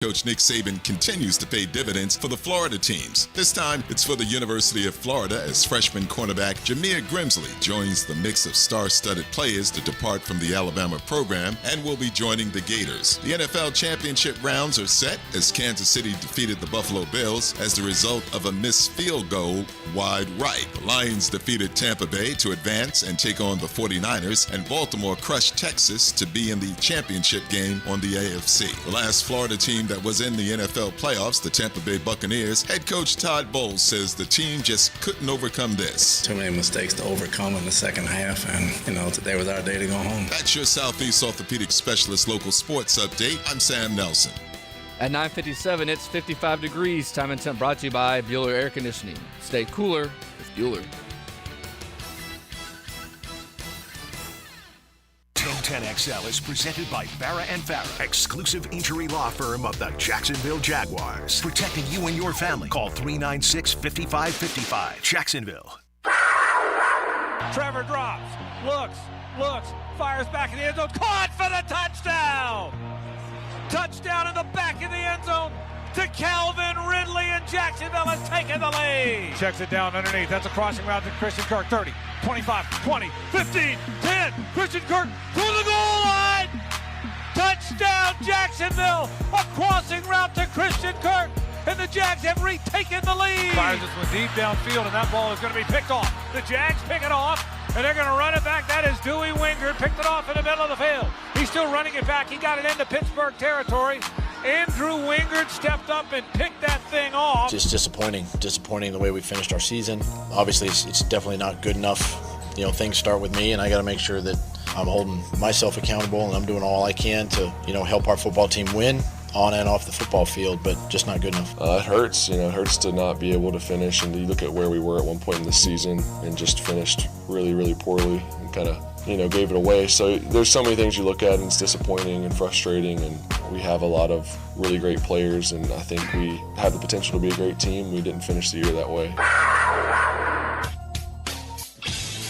Coach Nick Saban continues to pay dividends for the Florida teams. This time, it's for the University of Florida as freshman cornerback Jameer Grimsley joins the mix of star-studded players to depart from the Alabama program and will be joining the Gators. The NFL championship rounds are set as Kansas City defeated the Buffalo Bills as the result of a missed field goal wide right. The Lions defeated Tampa Bay to advance and take on the 49ers, and Baltimore crushed Texas to be in the championship game on the AFC. The last Florida team that was in the NFL playoffs, the Tampa Bay Buccaneers, head coach Todd Bowles says the team just couldn't overcome this. Too many mistakes to overcome in the second half, and, today was our day to go home. That's your Southeast Orthopedic Specialist local sports update. I'm Sam Nelson. At 9:57, it's 55 degrees. Time and temp brought to you by Bueller Air Conditioning. Stay cooler with Bueller. 1010XL is presented by Farah & Farah, exclusive injury law firm of the Jacksonville Jaguars. Protecting you and your family. Call 396-5555. Jacksonville. Trevor drops, looks, fires back in the end zone, caught for the touchdown! Touchdown in the back of the end zone to Calvin Ridley, and Jacksonville has taken the lead. Checks it down underneath. That's a crossing route to Christian Kirk. 30, 25, 20, 15, 10. Christian Kirk to the goal line. Touchdown, Jacksonville. A crossing route to Christian Kirk, and the Jags have retaken the lead. Fires this one deep downfield, and that ball is going to be picked off. The Jags pick it off, and they're going to run it back. That is Dewey Wingard, picked it off in the middle of the field. He's still running it back. He got it into Pittsburgh territory. Andrew Wingard stepped up and picked that thing off. Just disappointing the way we finished our season. Obviously, it's definitely not good enough. Things start with me, and I got to make sure that I'm holding myself accountable and I'm doing all I can to, help our football team win on and off the football field, but just not good enough. It hurts, it hurts to not be able to finish, and you look at where we were at one point in the season and just finished really, really poorly and kind of, gave it away. So there's so many things you look at, and it's disappointing and frustrating, and we have a lot of really great players, and I think we have the potential to be a great team. We didn't finish the year that way.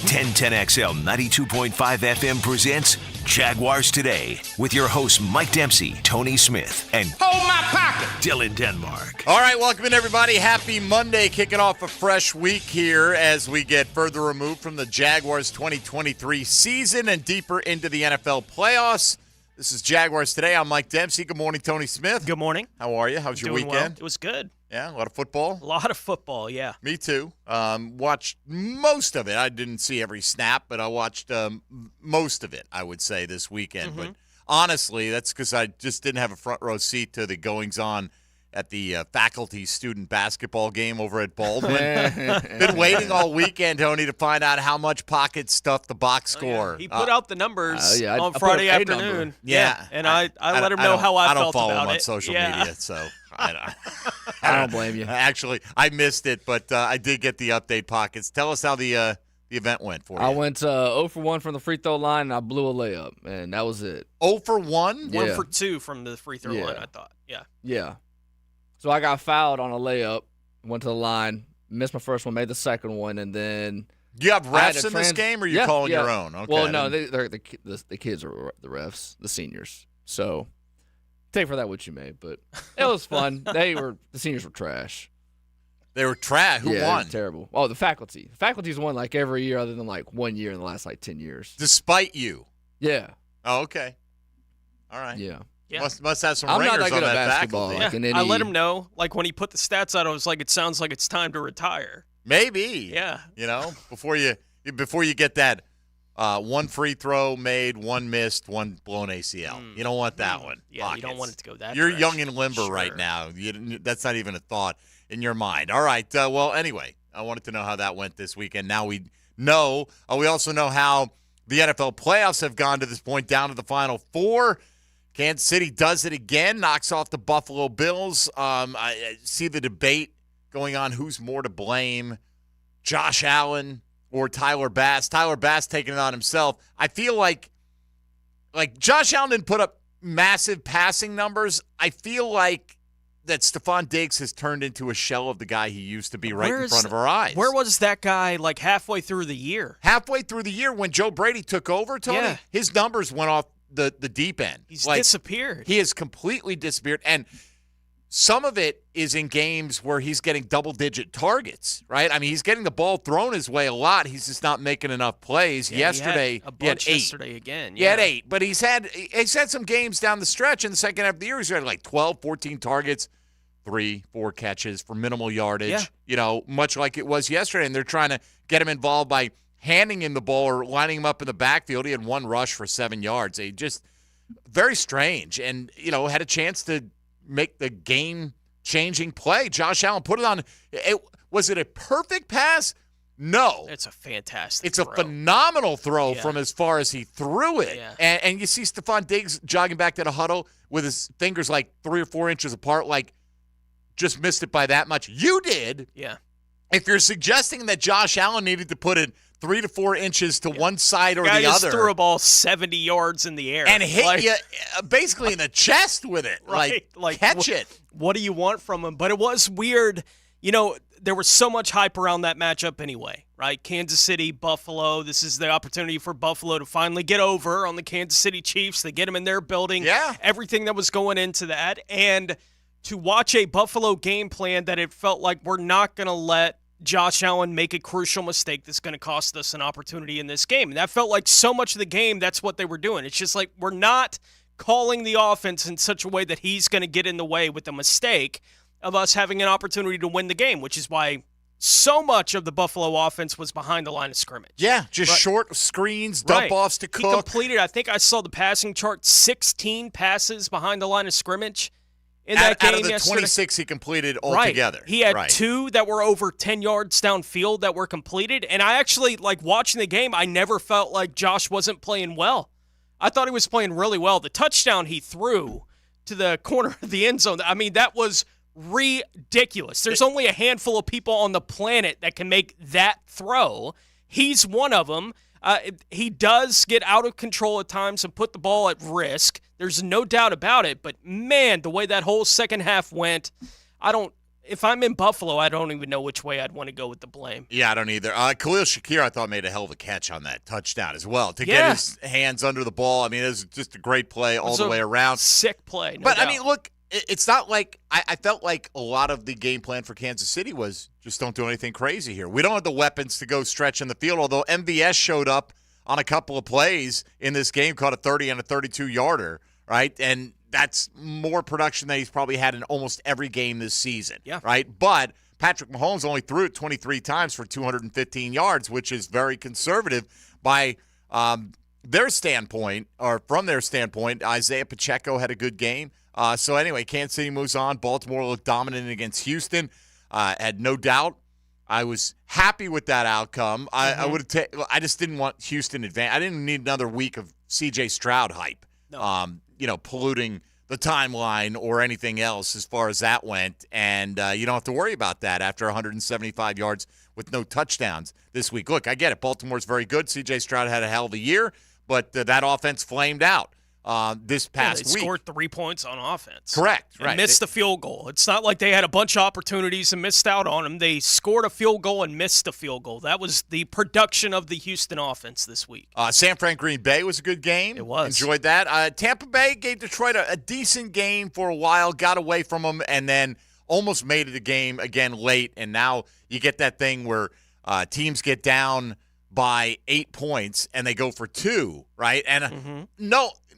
1010XL 92.5 FM presents Jaguars Today with your hosts Mike Dempsey, Tony Smith, and hold my pocket, Dylan Denmark. All right, welcome in everybody. Happy Monday, kicking off a fresh week here as we get further removed from the Jaguars 2023 season and deeper into the NFL playoffs. This is Jaguars Today. I'm Mike Dempsey. Good morning, Tony Smith. Good morning. How are you? How's your Doing weekend? Well. It was good. Yeah, a lot of football? A lot of football, yeah. Me too. Watched most of it. I didn't see every snap, but I watched most of it, I would say, this weekend. But honestly, that's because I just didn't have a front row seat to the goings-on at the faculty-student basketball game over at Baldwin. Been waiting all weekend, Tony, to find out how much Pocket stuffed the box score. Yeah. He put out the numbers on I Friday afternoon. Yeah. And I let him know how I felt about it. I don't follow him on social media, so I don't blame you. Actually, I missed it, but I did get the update. Pockets. Tell us how the event went for you. I went 0 for 1 from the free throw line, and I blew a layup, and that was it. 0 for 1? Yeah. 1 for 2 from the free throw line, I thought. Yeah. So I got fouled on a layup, went to the line, missed my first one, made the second one, and then do you have refs in this game, or are you calling your own? Okay. Well, no, they're the kids are the refs, the seniors. So take for that what you may, but it was fun. The seniors were trash. They were trash. Who won? Terrible. Oh, the faculty. The faculty's won like every year other than like 1 year in the last like 10 years. Despite you. Yeah. Oh, okay. All right. Yeah. Must have some I'm ringers not that good on at that basketball. faculty. I let him know. Like when he put the stats out, I was like, it sounds like it's time to retire. Maybe. Yeah. Before you get that one free throw made, one missed, one blown ACL. You don't want that one. Yeah, Pockets. you don't want it to go that You're direction. young and limber right now. That's not even a thought in your mind. All right. Well, anyway, I wanted to know how that went this weekend. Now we know. We also know how the NFL playoffs have gone to this point, down to the Final Four. Kansas City does it again, knocks off the Buffalo Bills. I see the debate going on who's more to blame, Josh Allen or Tyler Bass. Tyler Bass taking it on himself. I feel like Josh Allen didn't put up massive passing numbers. I feel like that Stephon Diggs has turned into a shell of the guy he used to be in front of our eyes. Where was that guy like halfway through the year? Halfway through the year when Joe Brady took over, Tony, his numbers went off the deep end. He's disappeared. He has completely disappeared. And some of it is in games where he's getting double-digit targets, right? I mean, he's getting the ball thrown his way a lot. He's just not making enough plays. Yesterday, he had a bunch he had 8. yesterday again. He had 8, but he's had some games down the stretch in the second half of the year. He's had like 12, 14 targets, 3, 4 catches for minimal yardage, much like it was yesterday. And they're trying to get him involved by handing him the ball or lining him up in the backfield. He had 1 rush for 7 yards. He just very strange and, had a chance to make the game-changing play. Josh Allen put it on. Was it a perfect pass? No. It's a fantastic It's throw. a phenomenal throw from as far as he threw it. Yeah. And you see Stephon Diggs jogging back to the huddle with his fingers like 3 or 4 inches apart, like just missed it by that much. You did. Yeah. If you're suggesting that Josh Allen needed to put it 3 to 4 inches to one side or the other. Just threw a ball 70 yards in the air. And hit you basically in the chest with it. Right. Catch it. What do you want from him? But it was weird. There was so much hype around that matchup anyway, right? Kansas City, Buffalo. This is the opportunity for Buffalo to finally get over on the Kansas City Chiefs. They get them in their building. Yeah. Everything that was going into that. And to watch a Buffalo game plan that it felt like we're not going to let Josh Allen make a crucial mistake that's going to cost us an opportunity in this game. And that felt like so much of the game, that's what they were doing. It's just like we're not calling the offense in such a way that he's going to get in the way with a mistake of us having an opportunity to win the game, which is why so much of the Buffalo offense was behind the line of scrimmage. Yeah, just short screens, dump-offs to Cook. He completed, I think I saw the passing chart, 16 passes behind the line of scrimmage. In that game out of the yesterday. 26 he completed altogether. Right. He had 2 that were over 10 yards downfield that were completed. And I actually, watching the game, I never felt like Josh wasn't playing well. I thought he was playing really well. The touchdown he threw to the corner of the end zone, I mean, that was ridiculous. There's only a handful of people on the planet that can make that throw. He's one of them. He does get out of control at times and put the ball at risk. There's no doubt about it. But, man, the way that whole second half went, if I'm in Buffalo, I don't even know which way I'd want to go with the blame. Yeah, I don't either. Khalil Shakir, I thought, made a hell of a catch on that touchdown as well. To get his hands under the ball, I mean, it was just a great play all the way around. Sick play, no But, doubt. I mean, look, it's not like I felt like a lot of the game plan for Kansas City was just don't do anything crazy here. We don't have the weapons to go stretch in the field, although MVS showed up on a couple of plays in this game, caught a 30 and a 32-yarder, right? And that's more production than he's probably had in almost every game this season, right? But Patrick Mahomes only threw it 23 times for 215 yards, which is very conservative by their standpoint, or from their standpoint. Isaiah Pacheco had a good game. So anyway, Kansas City moves on. Baltimore looked dominant against Houston. Had no doubt. I was happy with that outcome. I just didn't want Houston advance. I didn't need another week of C.J. Stroud hype. No. Polluting the timeline or anything else as far as that went. And you don't have to worry about that after 175 yards with no touchdowns this week. Look, I get it. Baltimore's very good. C.J. Stroud had a hell of a year, but that offense flamed out this past week. They scored 3 points on offense. Correct. And missed the field goal. It's not like they had a bunch of opportunities and missed out on them. They scored a field goal and missed a field goal. That was the production of the Houston offense this week. San Fran Green Bay was a good game. It was. Enjoyed that. Tampa Bay gave Detroit a decent game for a while, got away from them, and then almost made it a game again late. And now you get that thing where teams get down by 8 points and they go for 2, right? And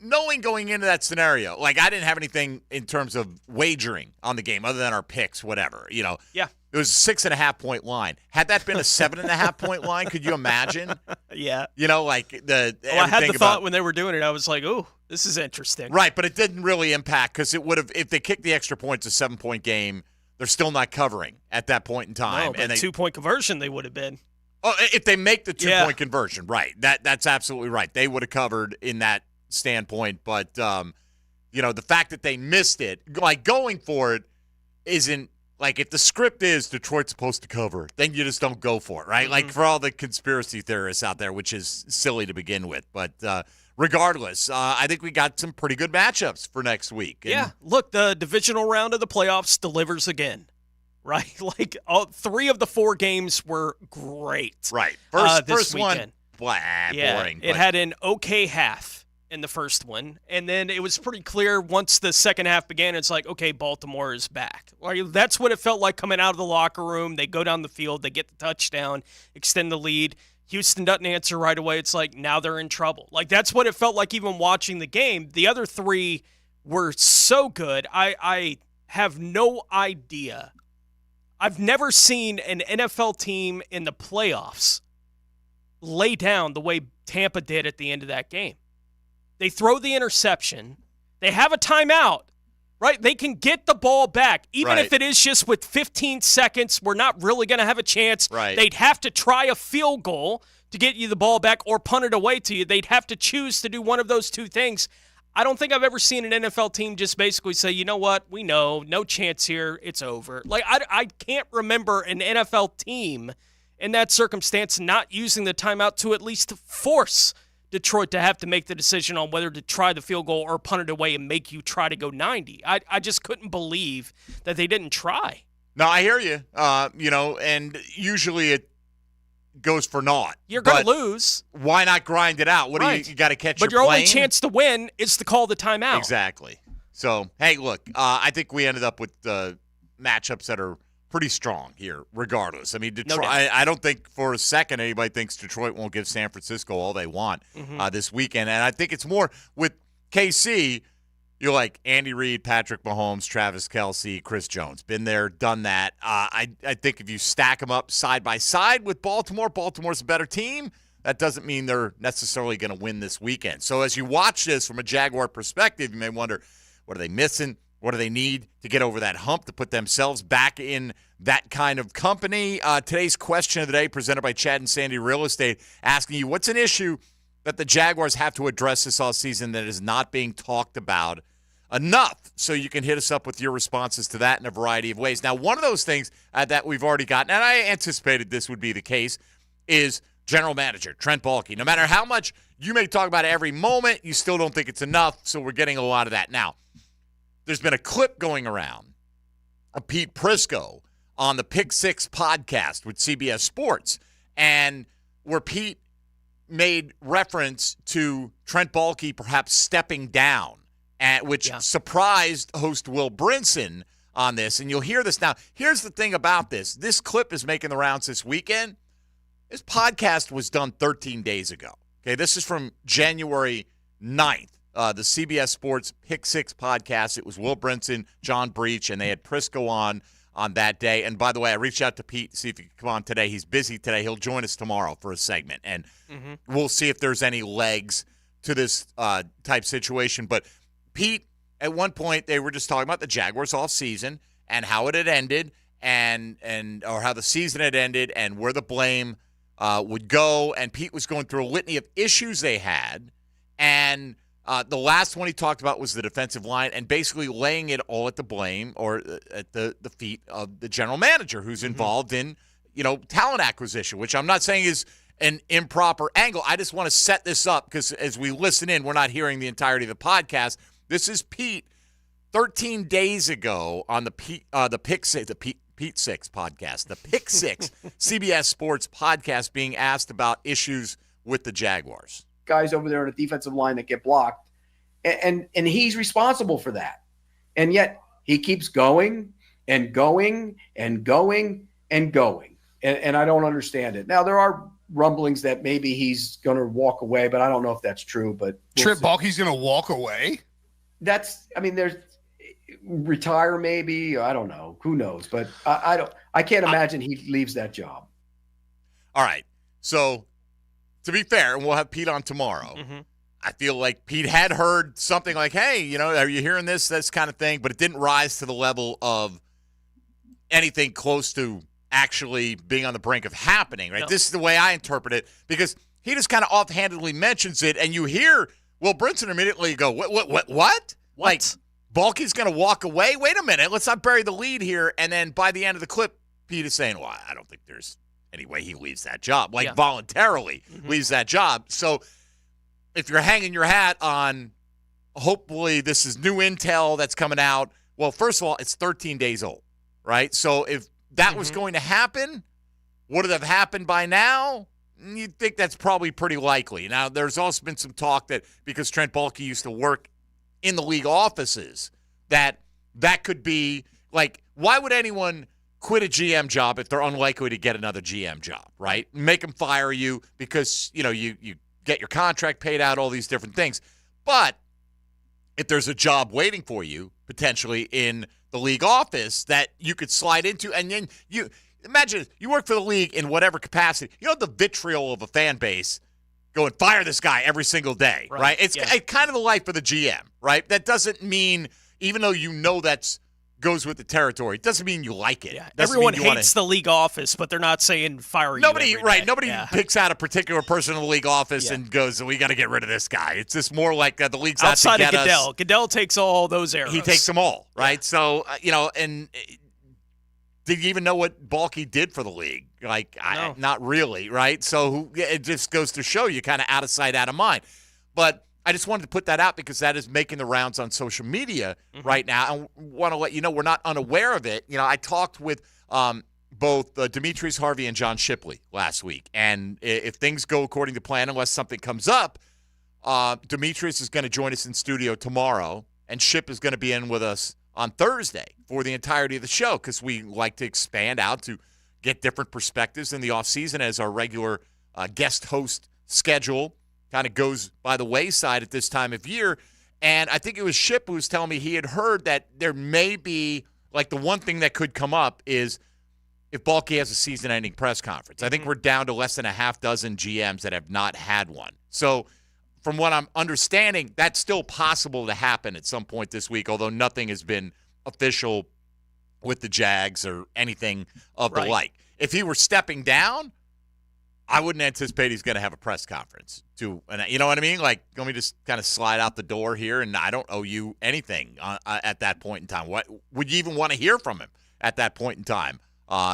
knowing going into that scenario, like I didn't have anything in terms of wagering on the game other than our picks, whatever, Yeah. It was a 6.5-point line. Had that been a 7.5-point line, could you imagine? Yeah. I had the thought when they were doing it, I was like, ooh, this is interesting. Right, but it didn't really impact because it would have, if they kicked the extra point, it's a 7-point game. They're still not covering at that point in time. No, but 2-point conversion they would have been. Oh, if they make the 2-point conversion, right. That's absolutely right. They would have covered in that standpoint. But, the fact that they missed it, like going for it isn't, like if the script is Detroit's supposed to cover, then you just don't go for it, right? Mm-hmm. Like for all the conspiracy theorists out there, which is silly to begin with. But regardless, I think we got some pretty good matchups for next week. And look, the divisional round of the playoffs delivers again. Right? Like all 3 of the 4 games were great. Right. This First one, weekend. boring. It had an okay half. in the first one. And then it was pretty clear once the second half began, it's like, okay, Baltimore is back. Like, that's what it felt like coming out of the locker room. They go down the field, they get the touchdown, extend the lead. Houston doesn't answer right away. It's like, now they're in trouble. Like, that's what it felt like even watching the game. The other three were so good. I have no idea. I've never seen an NFL team in the playoffs lay down the way Tampa did at the end of that game. They throw the interception. They have a timeout, right? They can get the ball back. Even if it is just with 15 seconds, we're not really going to have a chance. Right. They'd have to try a field goal to get you the ball back or punt it away to you. They'd have to choose to do one of those two things. I don't think I've ever seen an NFL team just basically say, you know what, we know, no chance here, it's over. Like, I can't remember an NFL team in that circumstance not using the timeout to at least force Detroit to have to make the decision on whether to try the field goal or punt it away and make you try to go 90. I just couldn't believe that they didn't try. No, I hear you. And usually it goes for naught. You're going to lose. Why not grind it out? What Right. do you got to catch But your your plane? only chance to win is to call the timeout. Exactly. So, hey, look, I think we ended up with matchups that are pretty strong here, regardless. I mean, Detroit. No doubt. I don't think for a second anybody thinks Detroit won't give San Francisco all they want this weekend. And I think it's more with KC. You're like Andy Reid, Patrick Mahomes, Travis Kelce, Chris Jones. Been there, done that. I think if you stack them up side by side with Baltimore, Baltimore's a better team. That doesn't mean they're necessarily going to win this weekend. So as you watch this from a Jaguar perspective, you may wonder, what are they missing? What do they need to get over that hump to put themselves back in that kind of company? Today's question of the day, presented by Chad and Sandy Real Estate, asking you, what's an issue that the Jaguars have to address this offseason that is not being talked about enough? So you can hit us up with your responses to that in a variety of ways. Now, one of those things that we've already gotten, and I anticipated this would be the case, is general manager Trent Baalke. No matter how much you may talk about it every moment, you still don't think it's enough, so we're getting a lot of that. Now, there's been a clip going around of Pete Prisco on the Pick Six podcast with CBS Sports, and where Pete made reference to Trent Baalke perhaps stepping down, which surprised host Will Brinson on this. And you'll hear this now. Here's the thing about this. This clip is making the rounds this weekend. This podcast was done 13 days ago. Okay, this is from January 9th. The CBS Sports Pick Six podcast. It was Will Brinson, John Breach, and they had Prisco on that day. And by the way, I reached out to Pete to see if he could come on today. He's busy today. He'll join us tomorrow for a segment, and we'll see if there's any legs to this type situation. But Pete, at one point, they were just talking about the Jaguars off season and how it had ended, and or how the season had ended, and where the blame would go. And Pete was going through a litany of issues they had, and the last one he talked about was the defensive line, and basically laying it all at the blame or at the feet of the general manager, who's involved in, talent acquisition, which I'm not saying is an improper angle. I just want to set this up because as we listen in, we're not hearing the entirety of the podcast. This is Pete 13 days ago on the Pete Six podcast, the Pick Six CBS Sports podcast, being asked about issues with the Jaguars. Guys over there on the defensive line that get blocked, and he's responsible for that. And yet he keeps going and going and going and going. And I don't understand it. Now, there are rumblings that maybe he's going to walk away, but I don't know if that's true. But Trent Baalke's going to walk away? There's retire maybe. I don't know. Who knows? But I can't imagine he leaves that job. All right. So, to be fair, and we'll have Pete on tomorrow, I feel like Pete had heard something like, hey, are you hearing this kind of thing? But it didn't rise to the level of anything close to actually being on the brink of happening, right? No. This is the way I interpret it, because he just kind of offhandedly mentions it, and you hear Will Brinson immediately go, what? Like, Baalke's going to walk away? Wait a minute. Let's not bury the lead here. And then by the end of the clip, Pete is saying, well, I don't think there's any way he leaves that job, voluntarily leaves that job. So if you're hanging your hat on, hopefully this is new intel that's coming out, well, first of all, it's 13 days old, right? So if that was going to happen, would it have happened by now? you'd think that's probably pretty likely. Now, there's also been some talk that because Trent Baalke used to work in the league offices, that could be like, why would anyone quit a GM job if they're unlikely to get another GM job, right? Make them fire you because, you get your contract paid out, all these different things. But if there's a job waiting for you, potentially in the league office that you could slide into, and then you imagine you work for the league in whatever capacity. You know, the vitriol of a fan base going, fire this guy every single day, right? It's kind of the life of the GM, right? That doesn't mean, even though that's goes with the territory, it doesn't mean you like it. Yeah. Everyone hates the league office, but they're not saying fire you every day. Nobody picks out a particular person in the league office and goes, we got to get rid of this guy. It's just more like the league's outside out to get of Goodell. us. Goodell takes all those arrows. He takes them all, right? Yeah. So, and did you even know what Baalke did for the league? Like, no. Not really, right? So it just goes to show you kind of out of sight, out of mind. But I just wanted to put that out because that is making the rounds on social media right now. And want to let you know we're not unaware of it. I talked with both Demetrius Harvey and John Shipley last week. And if things go according to plan, unless something comes up, Demetrius is going to join us in studio tomorrow. And Ship is going to be in with us on Thursday for the entirety of the show because we like to expand out to get different perspectives in the offseason as our regular guest host schedule kind of goes by the wayside at this time of year. And I think it was Ship who was telling me he had heard that there may be, like, the one thing that could come up is if Baalke has a season-ending press conference. I think we're down to less than a half dozen GMs that have not had one. So from what I'm understanding, that's still possible to happen at some point this week, although nothing has been official with the Jags or anything of the like. If he were stepping down, I wouldn't anticipate he's going to have a press conference. You know what I mean? Like, let me just kind of slide out the door here, and I don't owe you anything at that point in time. What would you even want to hear from him at that point in time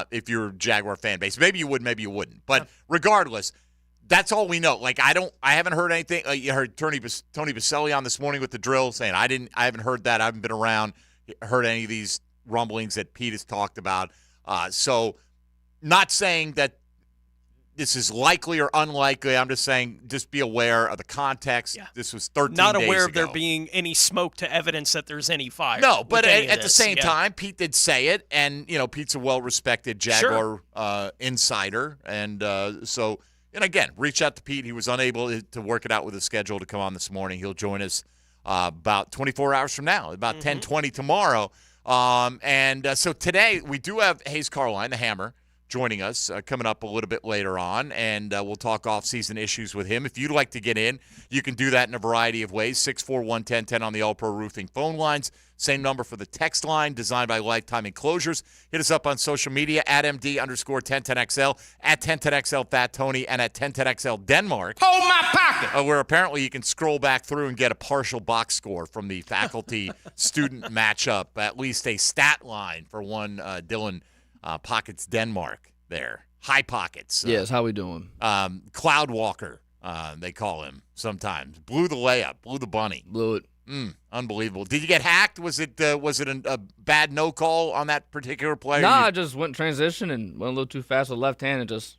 if you're a Jaguar fan base? Maybe you would, maybe you wouldn't. But regardless, that's all we know. Like, I haven't heard anything. You heard Tony Baselli on this morning with the drill saying I haven't heard that. I haven't been around, heard any of these rumblings that Pete has talked about. So not saying that this is likely or unlikely. I'm just saying just be aware of the context. Yeah. This was 13 days ago. Not aware of there being any smoke to evidence that there's any fire. No, but at the same time, Pete did say it, and, Pete's a well-respected Jaguar insider. And so, and again, reach out to Pete. He was unable to work it out with his schedule to come on this morning. He'll join us about 24 hours from now, about 10:20 tomorrow. So today we do have Hayes Carline, the Hammer, joining us coming up a little bit later on, and we'll talk off-season issues with him. If you'd like to get in, you can do that in a variety of ways. 641-1010 on the All-Pro Roofing phone lines. Same number for the text line, designed by Lifetime Enclosures. Hit us up on social media, at MD_1010XL, at 1010XL Fat Tony, and at 1010XL Denmark. Hold my pocket! Where apparently you can scroll back through and get a partial box score from the faculty-student matchup, at least a stat line for one Dylan Pockets Denmark there. High Pockets. Yes, how we doing? Cloud Walker, they call him sometimes. Blew the layup. Blew the bunny. Blew it. Unbelievable. Did you get hacked? Was it a bad no call on that particular play? No, I just went transition and went a little too fast with left hand and just.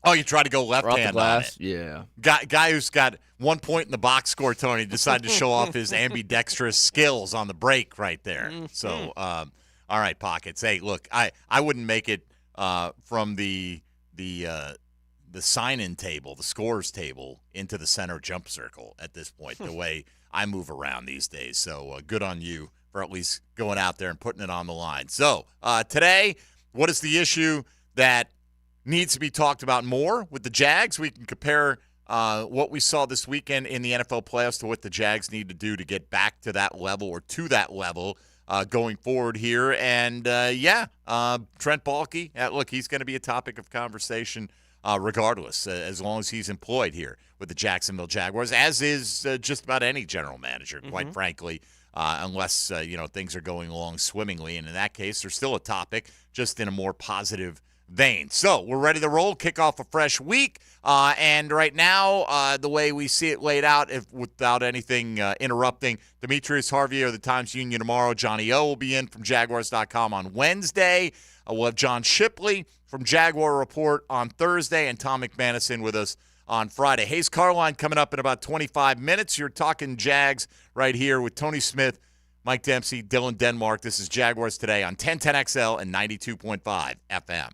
Oh, you tried to go left hand on it. Yeah. Guy who's got 1 point in the box score, Tony, decided to show off his ambidextrous skills on the break right there. So, all right, Pockets. Hey, look, I wouldn't make it from the sign-in table, the scores table, into the center jump circle at this point, the way I move around these days. So good on you for at least going out there and putting it on the line. So today, what is the issue that needs to be talked about more with the Jags? We can compare what we saw this weekend in the NFL playoffs to what the Jags need to do to get back to that level or to that level going forward here. And, Trent Baalke, look, he's going to be a topic of conversation regardless, as long as he's employed here with the Jacksonville Jaguars, as is just about any general manager, quite frankly, unless, things are going along swimmingly. And in that case, there's still a topic, just in a more positive vein. So we're ready to roll, kick off a fresh week. And right now, the way we see it laid out, without anything interrupting, Demetrius Harvey of the Times-Union tomorrow. Johnny O will be in from Jaguars.com on Wednesday. We'll have John Shipley from Jaguar Report on Thursday, and Tom McManus in with us on Friday. Hayes Carline coming up in about 25 minutes. You're talking Jags right here with Tony Smith, Mike Dempsey, Dylan Denmark. This is Jaguars Today on 1010XL and 92.5 FM.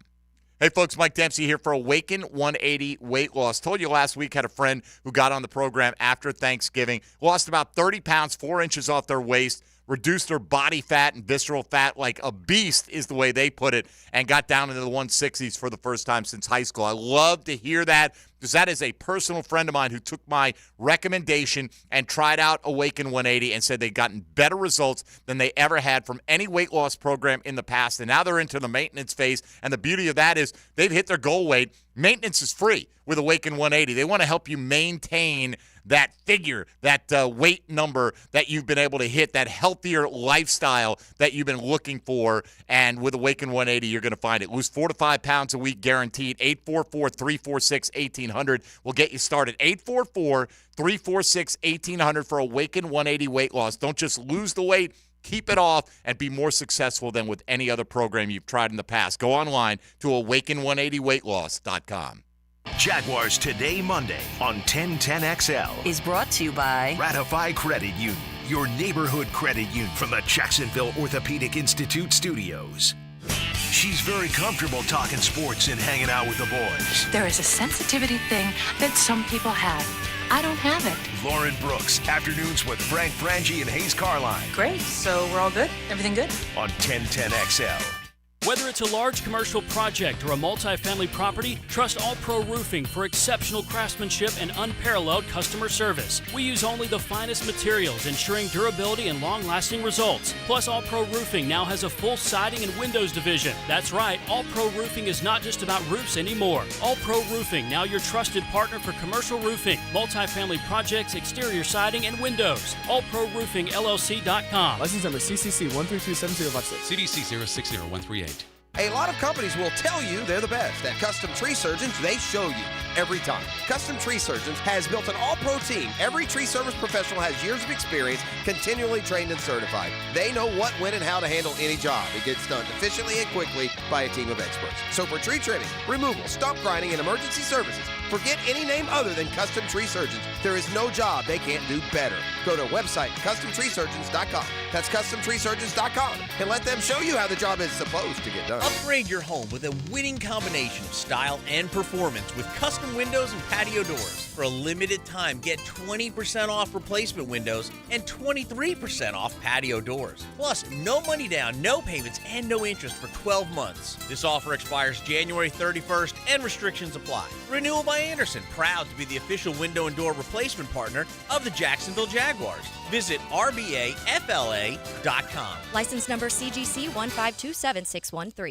Hey, folks, Mike Dempsey here for Awaken 180 Weight Loss. Told you last week, had a friend who got on the program after Thanksgiving, lost about 30 pounds, 4 inches off their waist, reduced their body fat and visceral fat like a beast is the way they put it, and got down into the 160s for the first time since high school. I love to hear that because that is a personal friend of mine who took my recommendation and tried out Awaken 180 and said they'd gotten better results than they ever had from any weight loss program in the past. And now they're into the maintenance phase. And the beauty of that is they've hit their goal weight. Maintenance is free with Awaken 180. They want to help you maintain that figure, that weight number that you've been able to hit, that healthier lifestyle that you've been looking for. And with Awaken 180, you're going to find it. Lose 4 to 5 pounds a week guaranteed. 844-346-1800 will get you started. 844-346-1800 for Awaken 180 weight loss. Don't just lose the weight. Keep it off and be more successful than with any other program you've tried in the past. Go online to awaken180weightloss.com. Jaguars Today Monday on 1010XL is brought to you by Ratify Credit Union, your neighborhood credit union from the Jacksonville Orthopedic Institute studios. She's very comfortable talking sports and hanging out with the boys. There is a sensitivity thing that some people have. I don't have it. Lauren Brooks, afternoons with Frank Frangie and Hayes Carline. Great, so we're all good? Everything good? On 1010XL. Whether it's a large commercial project or a multifamily property, trust All Pro Roofing for exceptional craftsmanship and unparalleled customer service. We use only the finest materials, ensuring durability and long-lasting results. Plus, All Pro Roofing now has a full siding and windows division. That's right, All Pro Roofing is not just about roofs anymore. All Pro Roofing, now your trusted partner for commercial roofing, multifamily projects, exterior siding, and windows. AllProRoofingLLC.com. License number CCC 1327056. CDC 060138. A lot of companies will tell you they're the best. At Custom Tree Surgeons, they show you every time. Custom Tree Surgeons has built an all-pro team. Every tree service professional has years of experience, continually trained and certified. They know what, when, and how to handle any job. It gets done efficiently and quickly by a team of experts. So for tree trimming, removal, stump grinding, and emergency services, forget any name other than Custom Tree Surgeons. There is no job they can't do better. Go to website CustomTreeSurgeons.com. That's CustomTreeSurgeons.com, and let them show you how the job is supposed to get done. Upgrade your home with a winning combination of style and performance with custom windows and patio doors. For a limited time, get 20% off replacement windows and 23% off patio doors. Plus, no money down, no payments, and no interest for 12 months. This offer expires January 31st and restrictions apply. Renewal by Anderson, proud to be the official window and door replacement partner of the Jacksonville Jaguars. Visit rbafla.com. License number CGC 1527613.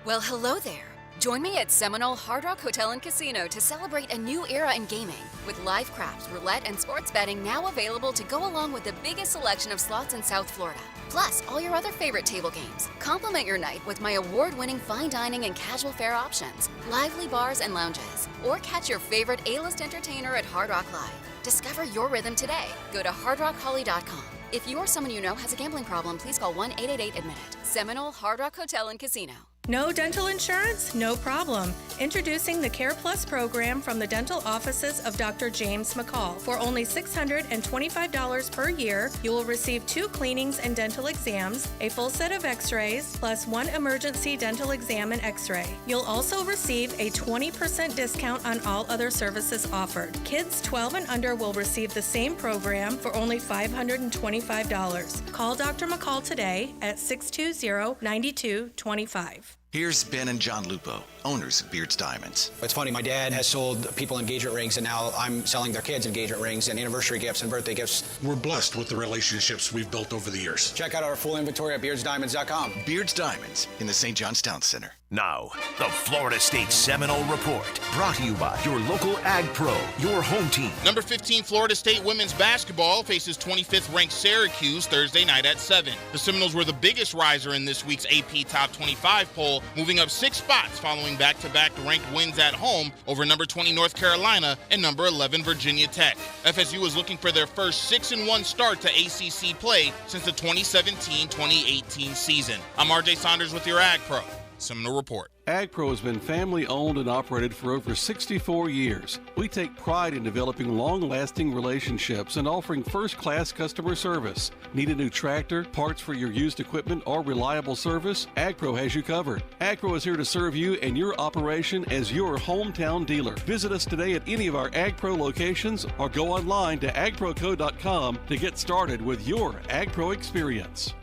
Well, hello there. Join me at Seminole Hard Rock Hotel and Casino to celebrate a new era in gaming with live craps, roulette, and sports betting now available to go along with the biggest selection of slots in South Florida. Plus, all your other favorite table games. Complement your night with my award-winning fine dining and casual fare options, lively bars and lounges, or catch your favorite A-list entertainer at Hard Rock Live. Discover your rhythm today. Go to hardrockholly.com. If you or someone you know has a gambling problem, please call 1-888-ADMIT-IT. Seminole Hard Rock Hotel and Casino. No dental insurance? No problem. Introducing the Care Plus program from the dental offices of Dr. James McCall. For only $625 per year, you will receive 2 cleanings and dental exams, a full set of x-rays, plus 1 emergency dental exam and x-ray. You'll also receive a 20% discount on all other services offered. Kids 12 and under will receive the same program for only $525. Call Dr. McCall today at 620-9225. Here's Ben and John Lupo, owners of Beards Diamonds. It's funny, my dad has sold people engagement rings, and now I'm selling their kids engagement rings and anniversary gifts and birthday gifts. We're blessed with the relationships we've built over the years. Check out our full inventory at beardsdiamonds.com. Beards Diamonds in the St. John's Town Center. Now, the Florida State Seminole Report, brought to you by your local Ag Pro, your home team. Number 15 Florida State women's basketball faces 25th ranked Syracuse Thursday night at 7. The Seminoles were the biggest riser in this week's AP Top 25 poll, moving up 6 spots following back-to-back ranked wins at home over number 20 North Carolina and number 11 Virginia Tech. FSU is looking for their first 6-1 start to ACC play since the 2017-2018 season. I'm RJ Saunders with your Ag Pro. Seminole Report. AgPro has been family-owned and operated for over 64 years. We take pride in developing long-lasting relationships and offering first-class customer service. Need a new tractor, parts for your used equipment, or reliable service? AgPro has you covered. AgPro is here to serve you and your operation as your hometown dealer. Visit us today at any of our AgPro locations or go online to agproco.com to get started with your AgPro experience.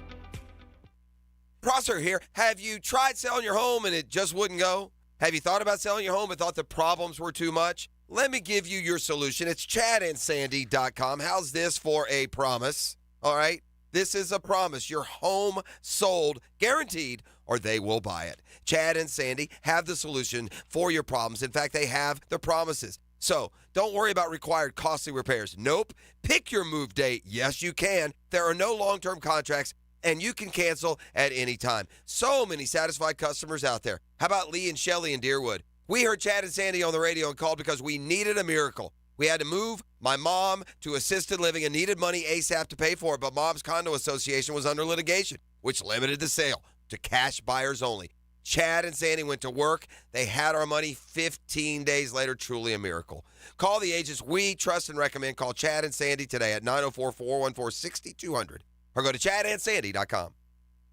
Prosser here. Have you tried selling your home and it just wouldn't go? Have you thought about selling your home and thought the problems were too much? Let me give you your solution. It's chadandsandy.com. How's this for a promise? All right? This is a promise. Your home sold, guaranteed, or they will buy it. Chad and Sandy have the solution for your problems. In fact, they have the promises. So don't worry about required costly repairs. Nope. Pick your move date. Yes, you can. There are no long-term contracts, and you can cancel at any time. So many satisfied customers out there. How about Lee and Shelley in Deerwood? We heard Chad and Sandy on the radio and called because we needed a miracle. We had to move my mom to assisted living and needed money ASAP to pay for it, but Mom's Condo Association was under litigation, which limited the sale to cash buyers only. Chad and Sandy went to work. They had our money 15 days later. Truly a miracle. Call the agents we trust and recommend. Call Chad and Sandy today at 904-414-6200. Or go to chadandsandy.com.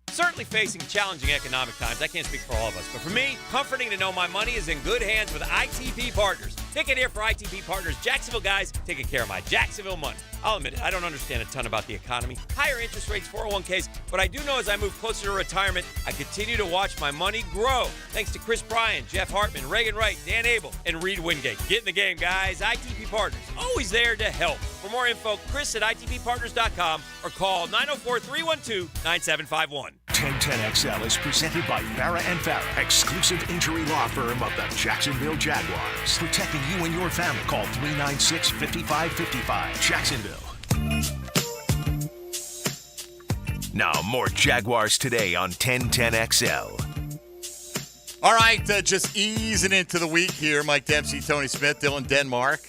Certainly facing challenging economic times. I can't speak for all of us, but for me, comforting to know my money is in good hands with ITP Partners. Ticket here for ITP Partners, Jacksonville guys taking care of my Jacksonville money. I'll admit it, I don't understand a ton about the economy, higher interest rates, 401ks, but I do know as I move closer to retirement, I continue to watch my money grow. Thanks to Chris Bryan, Jeff Hartman, Reagan Wright, Dan Abel, and Reed Wingate. Get in the game, guys. ITP Partners, always there to help. For more info, Chris at ITPPartners.com or call 904-312-9751. 1010XL is presented by Farah & Farah, exclusive injury law firm of the Jacksonville Jaguars. Protecting you and your family. Call 396-5555. Jacksonville. Now, more Jaguars Today on 1010XL. All right, just easing into the week here. Mike Dempsey, Tony Smith, Dylan Denmark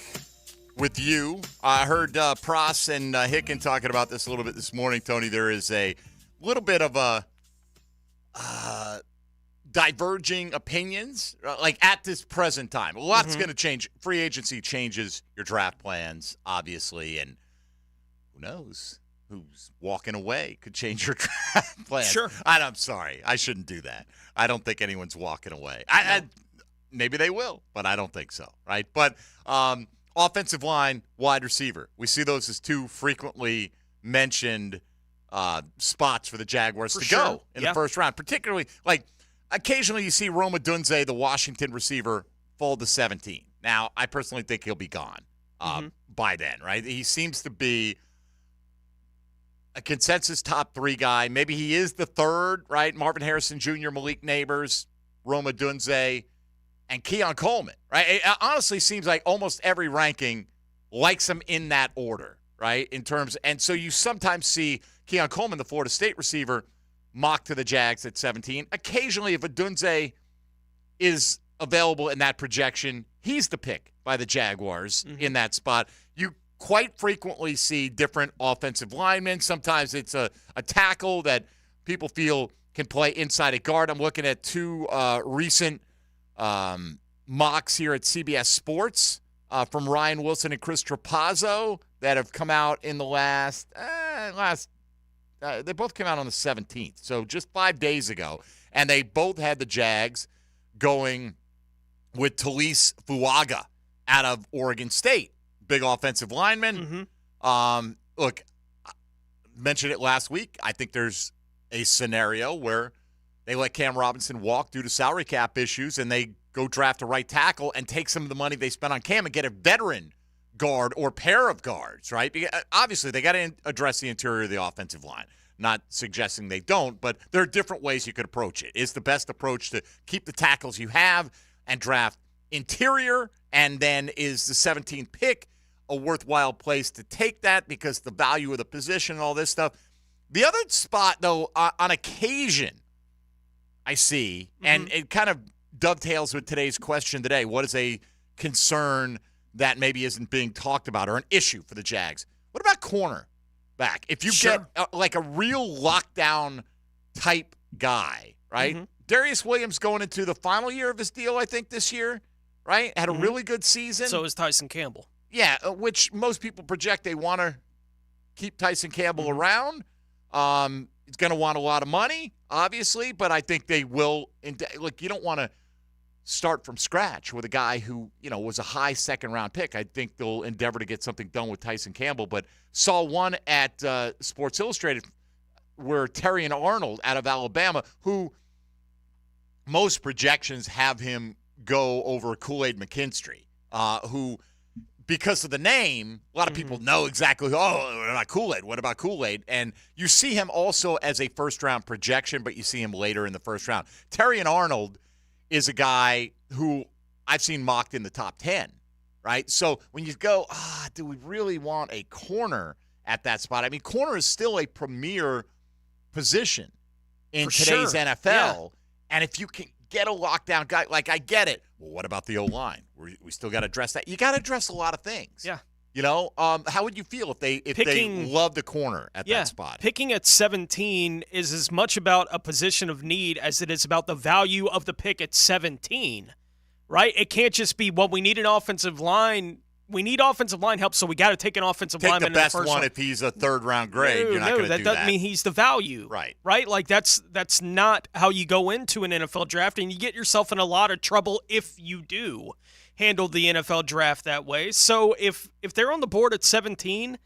with you. I heard Pross and Hicken talking about this a little bit this morning, Tony. There is a little bit of a diverging opinions, like at this present time. A lot's going to change. Free agency changes your draft plans, obviously, and who knows who's walking away could change your draft plans. Sure. I'm sorry. I shouldn't do that. I don't think anyone's walking away. Maybe they will, but I don't think so, right? But offensive line, wide receiver. We see those as two frequently mentioned spots for the Jaguars to go in the first round. Particularly, like, occasionally you see Roma Dunze, the Washington receiver, fall to 17. Now, I personally think he'll be gone by then, right? He seems to be a consensus top 3 guy. Maybe he is the third, right? Marvin Harrison Jr., Malik Neighbors, Roma Dunze, and Keon Coleman, right? It honestly seems like almost every ranking likes him in that order, right? And so you sometimes see Keon Coleman, the Florida State receiver, mocked to the Jags at 17. Occasionally, if a Dunze is available in that projection, he's the pick by the Jaguars in that spot. You quite frequently see different offensive linemen. Sometimes it's a tackle that people feel can play inside a guard. I'm looking at 2 recent mocks here at CBS Sports from Ryan Wilson and Chris Trapazzo that have come out in the last they both came out on the 17th, so just 5 days ago. And they both had the Jags going with Talise Fuaga out of Oregon State. Big offensive lineman. Look, I mentioned it last week. I think there's a scenario where they let Cam Robinson walk due to salary cap issues, and they go draft a right tackle and take some of the money they spent on Cam and get a veteran guard or pair of guards, right? Because obviously, they got to address the interior of the offensive line. Not suggesting they don't, but there are different ways you could approach it. Is the best approach to keep the tackles you have and draft interior, and then is the 17th pick a worthwhile place to take that because the value of the position and all this stuff? The other spot, though, on occasion, I see, and it kind of dovetails with today's question today. What is a concern that maybe isn't being talked about or an issue for the Jags? What about cornerback? If you get like a real lockdown type guy, right? Darius Williams going into the final year of his deal, I think, this year, right? Had a really good season. So is Tyson Campbell. Yeah, which most people project they want to keep Tyson Campbell around. He's going to want a lot of money, obviously, but I think they will. Look, you don't want to start from scratch with a guy who, was a high second-round pick. I think they'll endeavor to get something done with Tyson Campbell, but saw one at Sports Illustrated where Terrion Arnold out of Alabama, who most projections have him go over Kool-Aid McKinstry, who, because of the name, a lot of people know exactly, what about Kool-Aid? What about Kool-Aid? And you see him also as a first-round projection, but you see him later in the first round. Terrion Arnold is a guy who I've seen mocked in the top 10, right? So when you go, do we really want a corner at that spot? I mean, corner is still a premier position in today's NFL. Yeah. And if you can get a lockdown guy, like I get it. Well, what about the O-line? We still got to address that. You got to address a lot of things. Yeah. How would you feel if they love the corner at that spot? Picking at 17 is as much about a position of need as it is about the value of the pick at 17, right? It can't just be, we need an offensive line. We need offensive line help, so we got to take an offensive lineman in the first round. Take the best one if he's a third-round grade. You're not going to do that. That doesn't mean he's the value. Right? Like, that's not how you go into an NFL draft, and you get yourself in a lot of trouble if you do handle the NFL draft that way. So if they're on the board at 17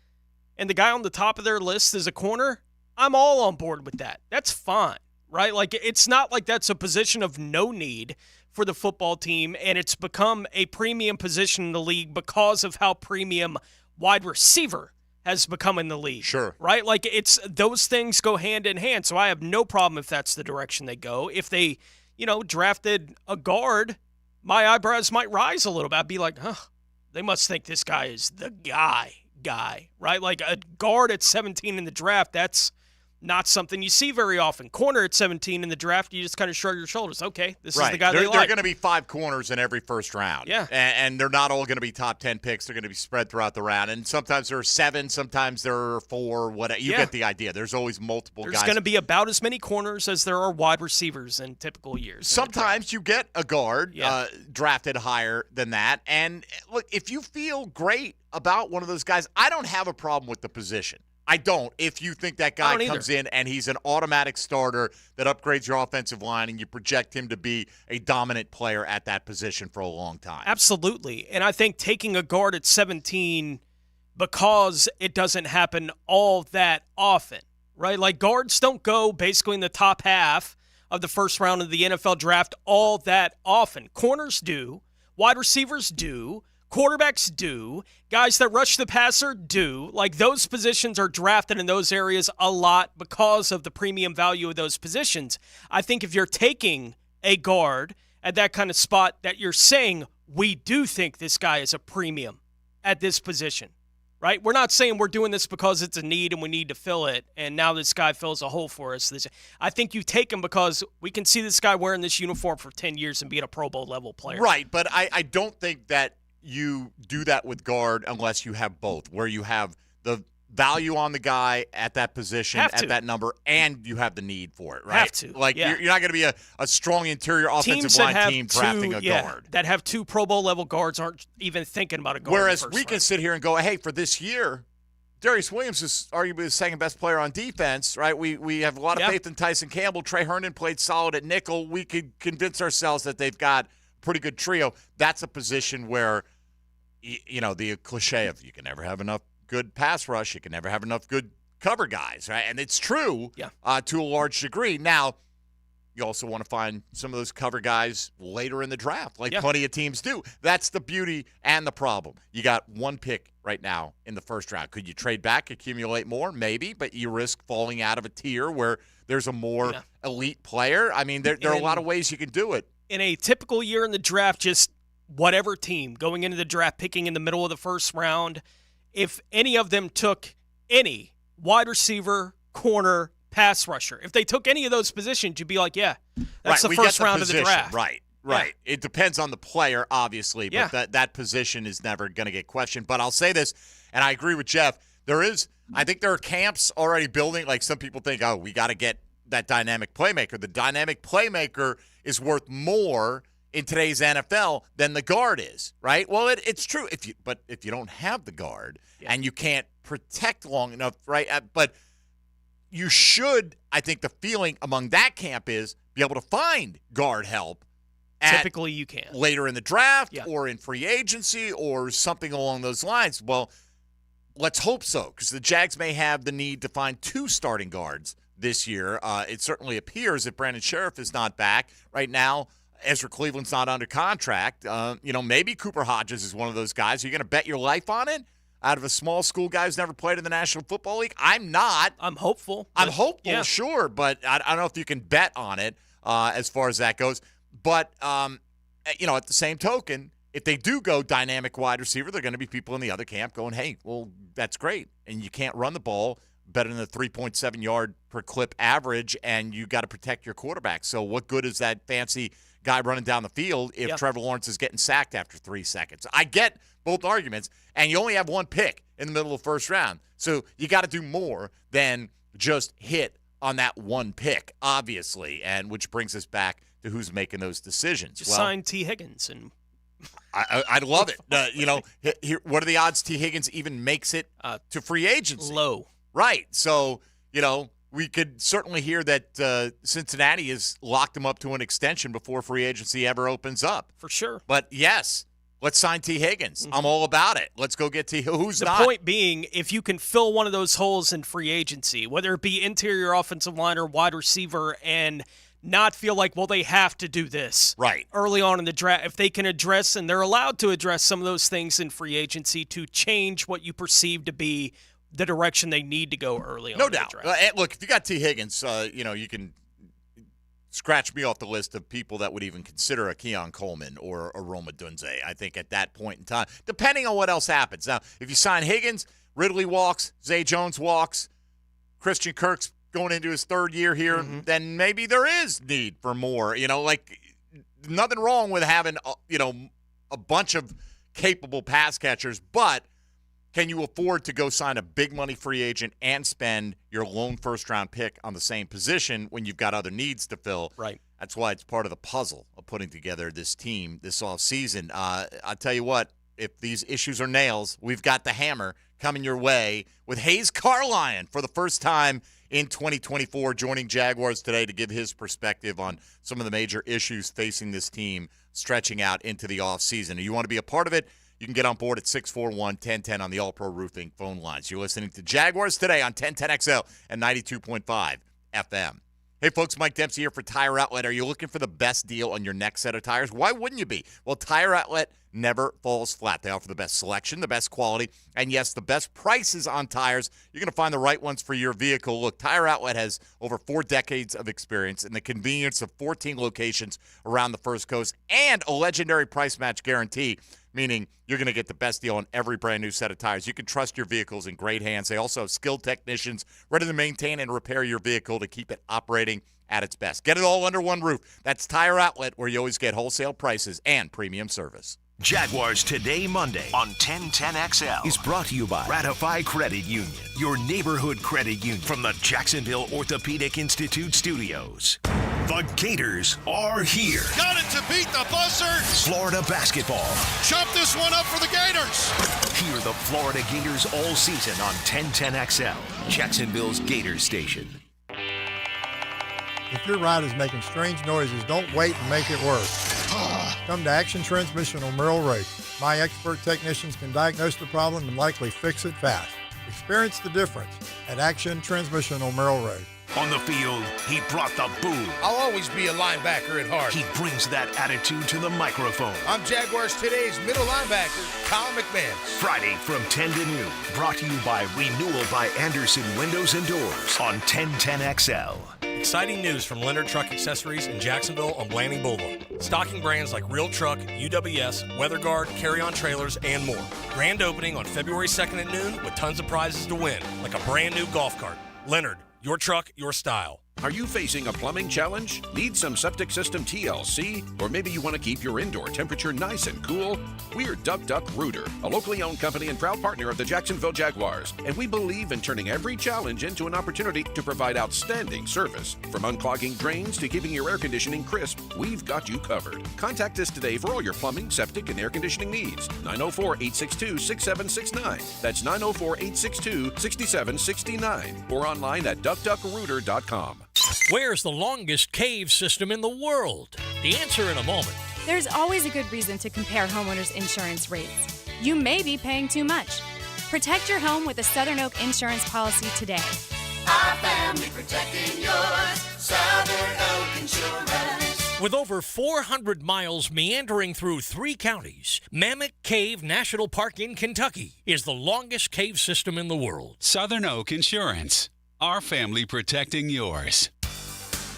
and the guy on the top of their list is a corner, I'm all on board with that. That's fine, right? Like, it's not like that's a position of no need for the football team, and it's become a premium position in the league because of how premium wide receiver has become in the league. Sure. Right? Like, it's those things go hand in hand, so I have no problem if that's the direction they go. If they, drafted a guard, my eyebrows might rise a little bit. I'd be like, they must think this guy is the guy, right? Like, a guard at 17 in the draft, that's not something you see very often. Corner at 17 in the draft, you just kind of shrug your shoulders. Okay, this is the guy they like. There are going to be 5 corners in every first round. Yeah. And they're not all going to be top 10 picks. They're going to be spread throughout the round. And sometimes there are 7, sometimes there are 4, whatever. You get the idea. There's always multiple guys. There's going to be about as many corners as there are wide receivers in typical years. Sometimes you get a guard drafted higher than that. And look, if you feel great about one of those guys, I don't have a problem with the position. I don't. If you think that guy comes in and he's an automatic starter that upgrades your offensive line and you project him to be a dominant player at that position for a long time. Absolutely. And I think taking a guard at 17 because it doesn't happen all that often, right? Like, guards don't go basically in the top half of the first round of the NFL draft all that often. Corners do. Wide receivers do. Quarterbacks do. Guys that rush the passer do. Like, those positions are drafted in those areas a lot because of the premium value of those positions. I think if you're taking a guard at that kind of spot, that you're saying, we do think this guy is a premium at this position, right? We're not saying we're doing this because it's a need and we need to fill it, and now this guy fills a hole for us. I think you take him because we can see this guy wearing this uniform for 10 years and being a Pro Bowl level player. Right, but I don't think that you do that with guard unless you have both, where you have the value on the guy at that position, at that number, and you have the need for it, right? Have to. Like, you're not going to be a strong interior offensive line team drafting a guard. That have 2 Pro Bowl level guards aren't even thinking about a guard. Whereas we can sit here and go, hey, for this year, Darius Williams is arguably the second best player on defense, right? We have a lot of faith in Tyson Campbell. Trey Herndon played solid at nickel. We could convince ourselves that they've got a pretty good trio. That's a position where, the cliche of you can never have enough good pass rush, you can never have enough good cover guys, right? And it's true to a large degree. Now, you also want to find some of those cover guys later in the draft, like Yeah. plenty of teams do. That's the beauty and the problem. You got one pick right now in the first round. Could you trade back, accumulate more? Maybe, but you risk falling out of a tier where there's a more elite player. I mean, there are a lot of ways you can do it. In a typical year in the draft, just whatever team going into the draft, picking in the middle of the first round, if any of them took any wide receiver, corner, pass rusher, if they took any of those positions, you'd be like, yeah, that's the first round of the draft. Right. Yeah. It depends on the player, obviously, but that position is never going to get questioned. But I'll say this, and I agree with Jeff, I think there are camps already building, like some people think, we got to get that dynamic playmaker. The dynamic playmaker is worth more in today's NFL than the guard is, right? Well, it's true. If you don't have the guard and you can't protect long enough, right? But you should, I think the feeling among that camp is be able to find guard help. Typically you can. Later in the draft or in free agency or something along those lines. Well, let's hope so, because the Jags may have the need to find 2 starting guards this year. It certainly appears if Brandon Sheriff is not back right now, Ezra Cleveland's not under contract. Maybe Cooper Hodges is one of those guys. Are you going to bet your life on it? Out of a small school guy who's never played in the National Football League? I'm not. I'm hopeful. Sure, but I don't know if you can bet on it as far as that goes. But, at the same token, if they do go dynamic wide receiver, there are going to be people in the other camp going, hey, well, that's great. And you can't run the ball better than the 3.7 yard per clip average, and you got to protect your quarterback. So what good is that fancy guy running down the field if Trevor Lawrence is getting sacked after 3 seconds? I get both arguments, and you only have one pick in the middle of the first round. So you got to do more than just hit on that one pick, obviously, and which brings us back to who's making those decisions. Just sign T. Higgins. And I'd love it. What are the odds T. Higgins even makes it to free agency? Low. Right. So, we could certainly hear that Cincinnati has locked him up to an extension before free agency ever opens up. For sure. But, yes, let's sign T. Higgins. Mm-hmm. I'm all about it. Let's go get T. Who's the not? The point being, if you can fill one of those holes in free agency, whether it be interior offensive line or wide receiver, and not feel like, well, they have to do this early on in the draft. If they can address, and they're allowed to address some of those things in free agency to change what you perceive to be the direction they need to go early on. No in doubt. The draft. Look, if you got T. Higgins, you can scratch me off the list of people that would even consider a Keon Coleman or a Roma Dunze, I think, at that point in time, depending on what else happens. Now, if you sign Higgins, Ridley walks, Zay Jones walks, Christian Kirk's going into his 3rd year here, then maybe there is need for more. Nothing wrong with having, a bunch of capable pass catchers, but can you afford to go sign a big money free agent and spend your lone first-round pick on the same position when you've got other needs to fill? Right. That's why it's part of the puzzle of putting together this team this offseason. I'll tell you what, if these issues are nails, we've got the hammer coming your way with Hayes Carlyon for the first time in 2024, joining Jaguars Today to give his perspective on some of the major issues facing this team stretching out into the offseason. You want to be a part of it? You can get on board at 641-1010 on the All-Pro Roofing phone lines. You're listening to Jaguars Today on 1010XL and 92.5 FM. Hey, folks, Mike Dempsey here for Tire Outlet. Are you looking for the best deal on your next set of tires? Why wouldn't you be? Well, Tire Outlet never falls flat. They offer the best selection, the best quality, and, yes, the best prices on tires. You're going to find the right ones for your vehicle. Look, Tire Outlet has over 4 decades of experience and the convenience of 14 locations around the First Coast and a legendary price match guarantee, meaning you're going to get the best deal on every brand new set of tires. You can trust your vehicles in great hands. They also have skilled technicians ready to maintain and repair your vehicle to keep it operating at its best. Get it all under one roof. That's Tire Outlet, where you always get wholesale prices and premium service. Jaguars Today Monday on 1010XL is brought to you by Ratify Credit Union, your neighborhood credit union, from the Jacksonville Orthopedic Institute studios. The Gators are here. Got it to beat the buzzards. Florida basketball. Chop this one up for the Gators. Hear the Florida Gators all season on 1010XL, Jacksonville's Gators station. If your ride is making strange noises, don't wait and make it worse. Come to Action Transmission on Merrill Road. My expert technicians can diagnose the problem and likely fix it fast. Experience the difference at Action Transmission on Merrill Road. On the field, he brought the boom. I'll always be a linebacker at heart. He brings that attitude to the microphone. I'm Jaguars Today's middle linebacker, Kyle McMahon. Friday from 10 to noon. Brought to you by Renewal by Anderson Windows and Doors on 1010XL. Exciting news from Leonard Truck Accessories in Jacksonville on Blanding Boulevard. Stocking brands like Real Truck, UWS, WeatherGuard, Carry-On Trailers, and more. Grand opening on February 2nd at noon with tons of prizes to win, like a brand new golf cart. Leonard, your truck, your style. Are you facing a plumbing challenge? Need some septic system TLC? Or maybe you want to keep your indoor temperature nice and cool? We're Duck Duck Rooter, a locally owned company and proud partner of the Jacksonville Jaguars. And we believe in turning every challenge into an opportunity to provide outstanding service. From unclogging drains to keeping your air conditioning crisp, we've got you covered. Contact us today for all your plumbing, septic, and air conditioning needs. 904-862-6769. That's 904-862-6769. Or online at duckduckrooter.com. Where's the longest cave system in the world? The answer in a moment. There's always a good reason to compare homeowners' insurance rates. You may be paying too much. Protect your home with a Southern Oak insurance policy today. Our family protecting yours, Southern Oak Insurance. With over 400 miles meandering through 3 counties, Mammoth Cave National Park in Kentucky is the longest cave system in the world. Southern Oak Insurance. Our family protecting yours.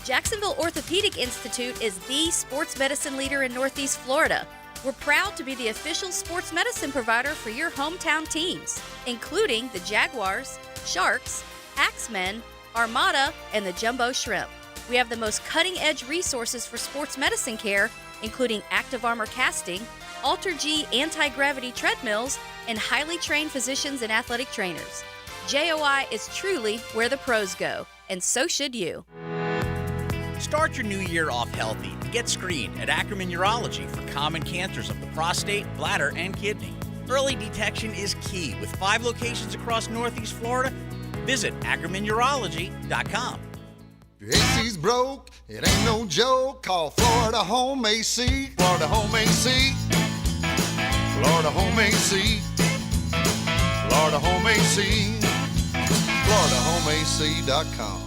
Jacksonville Orthopedic Institute is the sports medicine leader in Northeast Florida. We're proud to be the official sports medicine provider for your hometown teams, including the Jaguars, Sharks, Axemen, Armada, and the Jumbo Shrimp. We have the most cutting-edge resources for sports medicine care, including Active Armor casting, Alter-G anti-gravity treadmills, and highly trained physicians and athletic trainers. JOI is truly where the pros go, and so should you. Start your new year off healthy and get screened at Ackerman Urology for common cancers of the prostate, bladder, and kidney. Early detection is key with 5 locations across Northeast Florida. Visit AckermanUrology.com. AC's broke, it ain't no joke. Call Florida Home AC. Florida Home AC. Florida Home AC. Florida Home AC. FloridaHomeAC.com.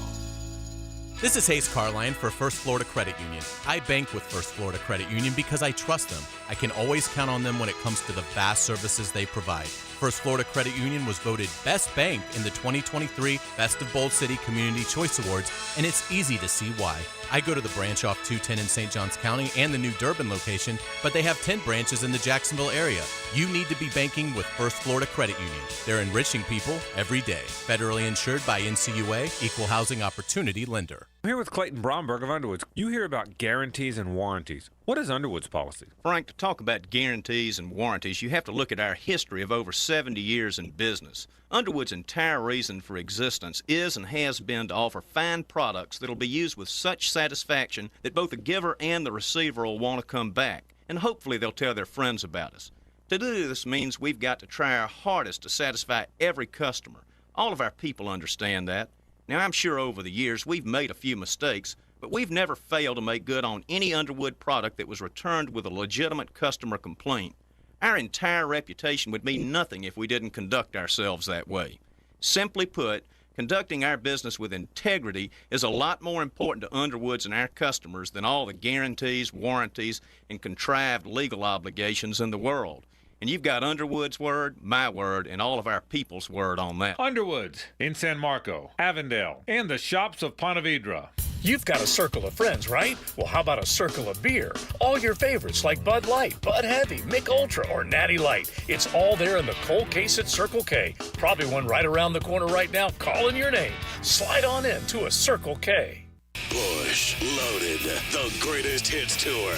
This is Hayes Carline for First Florida Credit Union. I bank with First Florida Credit Union because I trust them. I can always count on them when it comes to the vast services they provide. First Florida Credit Union was voted Best Bank in the 2023 Best of Bold City Community Choice Awards, and it's easy to see why. I go to the branch off 210 in St. Johns County and the new Durbin location, but they have 10 branches in the Jacksonville area. You need to be banking with First Florida Credit Union. They're enriching people every day. Federally insured by NCUA, Equal Housing Opportunity Lender. I'm here with Clayton Bromberg of Underwoods. You hear about guarantees and warranties. What is Underwood's policy? Frank, to talk about guarantees and warranties, you have to look at our history of over 70 years in business. Underwood's entire reason for existence is and has been to offer fine products that'll be used with such satisfaction that both the giver and the receiver will want to come back, and hopefully they'll tell their friends about us. To do this means we've got to try our hardest to satisfy every customer. All of our people understand that. Now, I'm sure over the years we've made a few mistakes, but we've never failed to make good on any Underwood product that was returned with a legitimate customer complaint. Our entire reputation would mean nothing if we didn't conduct ourselves that way. Simply put, conducting our business with integrity is a lot more important to Underwoods and our customers than all the guarantees, warranties, and contrived legal obligations in the world. And you've got Underwood's word, my word, and all of our people's word on that. Underwoods in San Marco, Avondale, and the shops of Ponte Vedra. You've got a circle of friends, right? Well, how about a circle of beer? All your favorites like Bud Light, Bud Heavy, Mick Ultra, or Natty Light. It's all there in the cold case at Circle K. Probably one right around the corner right now calling your name. Slide on in to a Circle K. Bush Loaded, the greatest hits tour.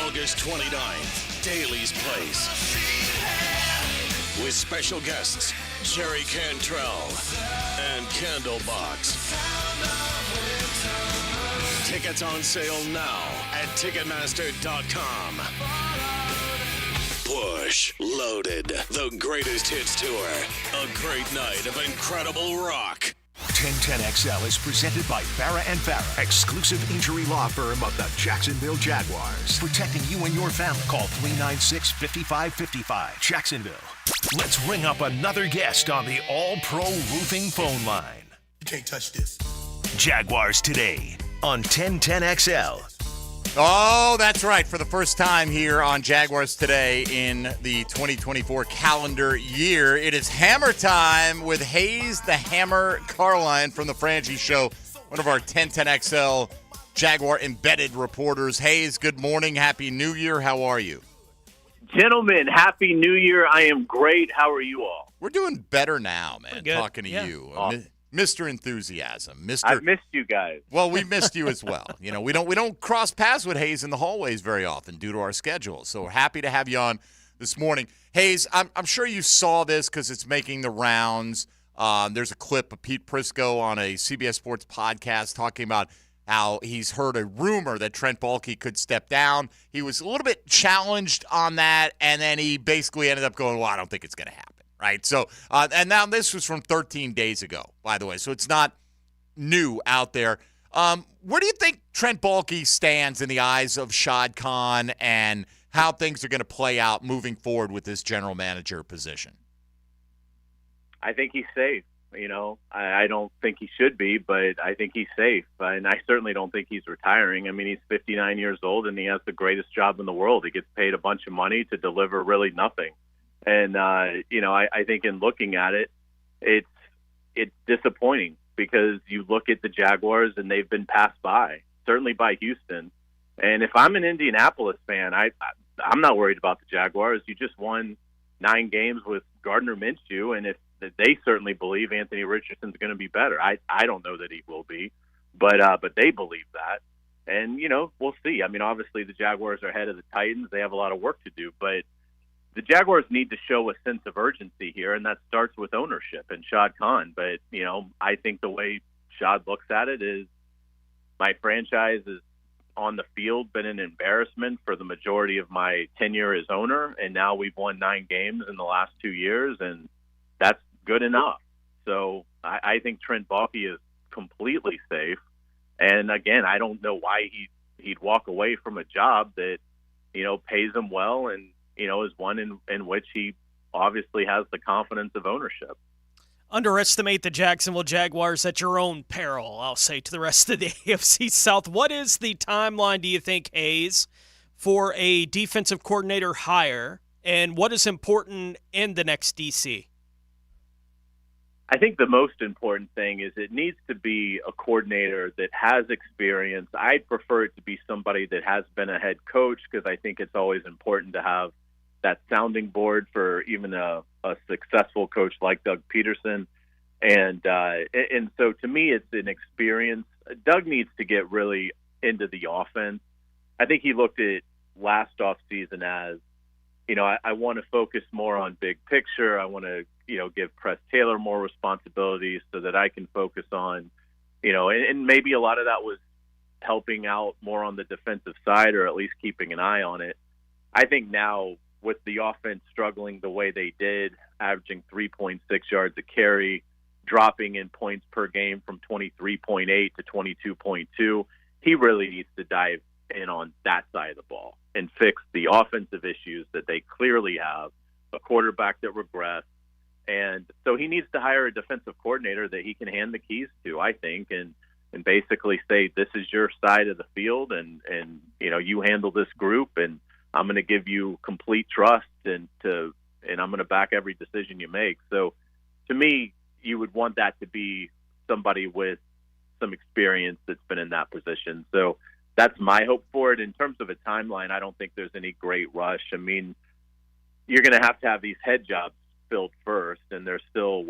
August 29th, Daly's Place. With special guests, Jerry Cantrell and Candlebox. Tickets on sale now at Ticketmaster.com. Bush Loaded, the greatest hits tour. A great night of incredible rock. 1010XL is presented by Farah & Farah, exclusive injury law firm of the Jacksonville Jaguars. Protecting you and your family. Call 396-5555. Jacksonville. Let's ring up another guest on the All-Pro Roofing phone line. You can't touch this. Jaguars Today on 1010XL. Oh, that's right. For the first time here on Jaguars Today in the 2024 calendar year, it is hammer time with Hayes the Hammer Carline from the Frangie Show, one of our 1010XL Jaguar embedded reporters. Hayes, good morning. Happy New Year. How are you? Gentlemen, Happy New Year. I am great. How are you all? We're doing better now, man, talking to Yeah. you. Awesome. Mr. Enthusiasm. I've missed you guys. Well, we missed you as well. You know, we don't cross paths with Hayes in the hallways very often due to our schedule. So we're happy to have you on this morning. Hayes, I'm sure you saw this because it's making the rounds. There's a clip of Pete Prisco on a CBS Sports podcast talking about how he's heard a rumor that Trent Baalke could step down. He was a little bit challenged on that, and then he basically ended up going, well, I don't think it's going to happen. Right. So, and now this was from 13 days ago, by the way. So it's not new out there. Where do you think Trent Baalke stands in the eyes of Shad Khan and how things are going to play out moving forward with this general manager position? I think he's safe. You know, I don't think he should be, but I think he's safe. And I certainly don't think he's retiring. I mean, he's 59 years old and he has the greatest job in the world. He gets paid a bunch of money to deliver really nothing. And, you know, I think in looking at it, it's disappointing because you look at the Jaguars and they've been passed by, certainly by Houston. And if I'm an Indianapolis fan, I'm not worried about the Jaguars. You just won 9 games with Gardner Minshew, and if they certainly believe Anthony Richardson's going to be better. I don't know that he will be, but they believe that. And, you know, we'll see. I mean, obviously the Jaguars are ahead of the Titans. They have a lot of work to do, but the Jaguars need to show a sense of urgency here, and that starts with ownership and Shad Khan. But, you know, I think the way Shad looks at it is my franchise is on the field been an embarrassment for the majority of my tenure as owner, and now we've won 9 games in the last 2 years, and that's good enough. So I think Trent Baalke is completely safe. And, again, I don't know why he'd walk away from a job that, you know, pays him well and, you know, is one in which he obviously has the confidence of ownership. Underestimate the Jacksonville Jaguars at your own peril, I'll say, to the rest of the AFC South. What is the timeline, do you think, Hayes, for a defensive coordinator hire, and what is important in the next DC? I think the most important thing is it needs to be a coordinator that has experience. I'd prefer it to be somebody that has been a head coach because I think it's always important to have that sounding board for even a successful coach like Doug Peterson. And so to me, it's an experience. Doug needs to get really into the offense. I think he looked at last offseason as, you know, I want to focus more on big picture. I want to, you know, give Press Taylor more responsibilities so that I can focus on, you know, and maybe a lot of that was helping out more on the defensive side or at least keeping an eye on it. I think now with the offense struggling the way they did, averaging 3.6 yards a carry, dropping in points per game from 23.8 to 22.2, he really needs to dive in on that side of the ball and fix the offensive issues that they clearly have, a quarterback that regressed. And so he needs to hire a defensive coordinator that he can hand the keys to, I think, and basically say, this is your side of the field and you know, you handle this group and I'm going to give you complete trust and I'm going to back every decision you make. So to me, you would want that to be somebody with some experience that's been in that position. So that's my hope for it. In terms of a timeline, I don't think there's any great rush. I mean, you're going to have these head jobs filled first, and there's still,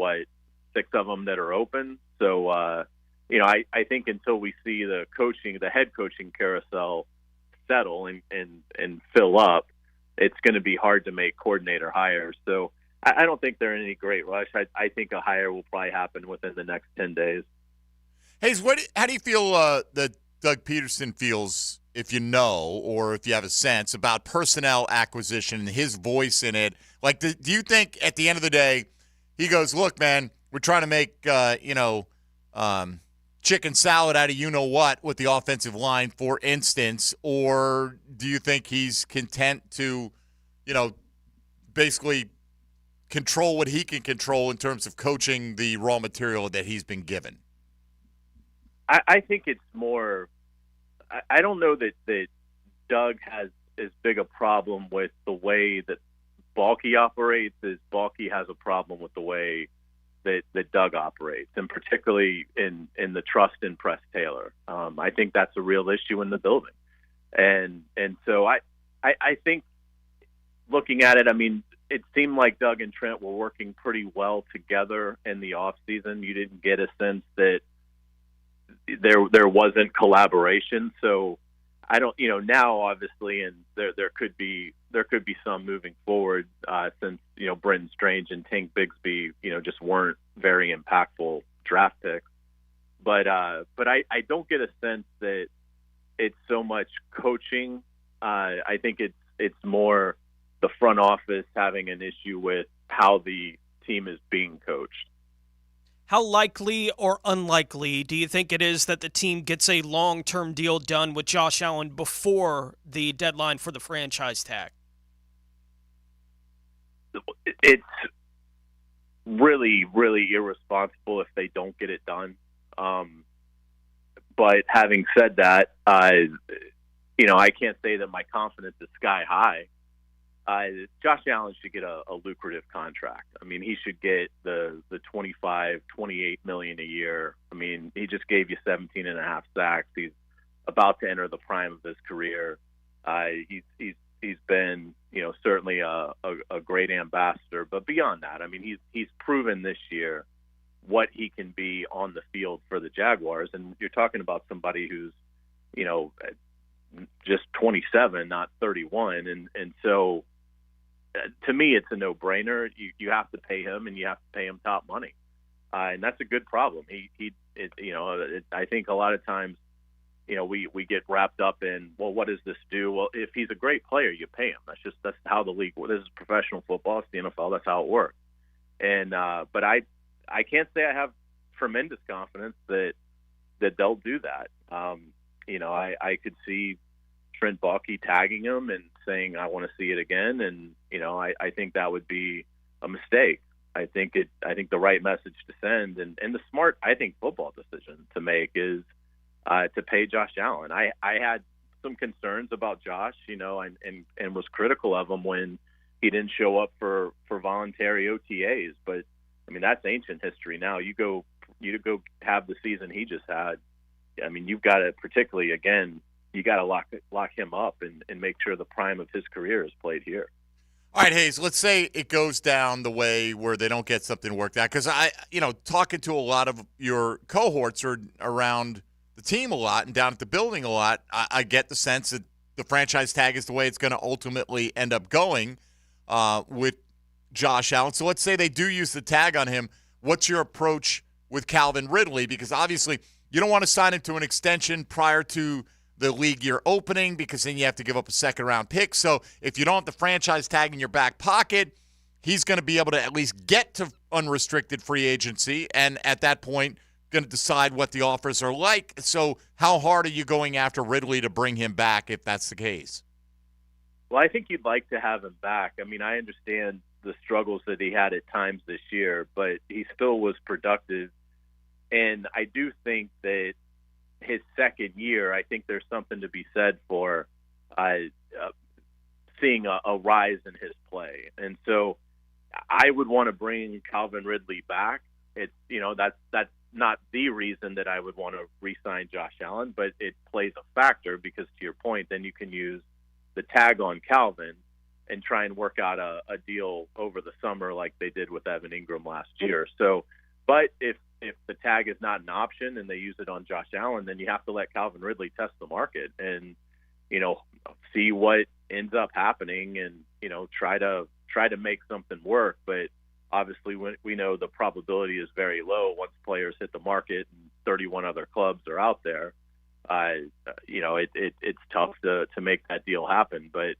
6 of them that are open. So, you know, I think until we see the head coaching carousel settle and fill up, it's going to be hard to make coordinator hires. So I don't think they're in any great rush. I think a hire will probably happen within the next 10 days. Hayes, how do you feel that Doug Peterson feels, if you know or if you have a sense, about personnel acquisition and his voice in it? Like, do you think at the end of the day he goes, look, man, we're trying to make, chicken salad out of you-know-what with the offensive line, for instance, or do you think he's content to, basically control what he can control in terms of coaching the raw material that he's been given? I think it's more – I don't know that Doug has as big a problem with the way that Balky operates as Balky has a problem with the way that Doug operates, and particularly in the trust in Press Taylor. I think that's a real issue in the building. And so I think looking at it, I mean, it seemed like Doug and Trent were working pretty well together in the offseason. You didn't get a sense that there wasn't collaboration. So I don't, now obviously, and there could be some moving forward since Brenton Strange and Tank Bigsby just weren't very impactful draft picks. But I don't get a sense that it's so much coaching. I think it's more the front office having an issue with how the team is being coached. How likely or unlikely do you think it is that the team gets a long-term deal done with Josh Allen before the deadline for the franchise tag? It's really, really irresponsible if they don't get it done. But having said that, I can't say that my confidence is sky high. Josh Allen should get a lucrative contract. I mean, he should get the $28 million a year. I mean, he just gave you 17.5 sacks. He's about to enter the prime of his career. He's been, certainly a great ambassador. But beyond that, I mean, he's proven this year what he can be on the field for the Jaguars. And you're talking about somebody who's, just 27, not 31. And so to me, it's a no-brainer. You have to pay him, and you have to pay him top money. And that's a good problem. I think a lot of times, we get wrapped up in, well, what does this do? Well, if he's a great player, you pay him. That's how the league works. This is professional football. It's the NFL. That's how it works. And but I can't say I have tremendous confidence that they'll do that. I could see Trent Baalke tagging him and saying, I want to see it again. And, I think that would be a mistake. I think the right message to send and the smart, I think, football decision to make is to pay Josh Allen. I had some concerns about Josh, and was critical of him when he didn't show up for voluntary OTAs. But I mean, that's ancient history now. You go have the season he just had. I mean, you've got to, particularly again, you got to lock him up and make sure the prime of his career is played here. All right, Hayes, let's say it goes down the way where they don't get something worked out. Because talking to a lot of your cohorts or around the team a lot and down at the building a lot, I get the sense that the franchise tag is the way it's going to ultimately end up going with Josh Allen. So let's say they do use the tag on him. What's your approach with Calvin Ridley? Because obviously you don't want to sign him to an extension prior to the league year opening because then you have to give up a second-round pick. So if you don't have the franchise tag in your back pocket, he's going to be able to at least get to unrestricted free agency, and at that point going to decide what the offers are like. So how hard are you going after Ridley to bring him back if that's the case? Well, I think you'd like to have him back. I mean, I understand the struggles that he had at times this year, but he still was productive. And I do think that his second year, I think there's something to be said for seeing a rise in his play. And so I would want to bring Calvin Ridley back. It's, that's not the reason that I would want to re-sign Josh Allen, but it plays a factor because, to your point, then you can use the tag on Calvin and try and work out a deal over the summer like they did with Evan Ingram last year. So, but if the tag is not an option and they use it on Josh Allen, then you have to let Calvin Ridley test the market and, see what ends up happening and, try to make something work. But obviously we know the probability is very low once players hit the market and 31 other clubs are out there. It's tough to make that deal happen. But,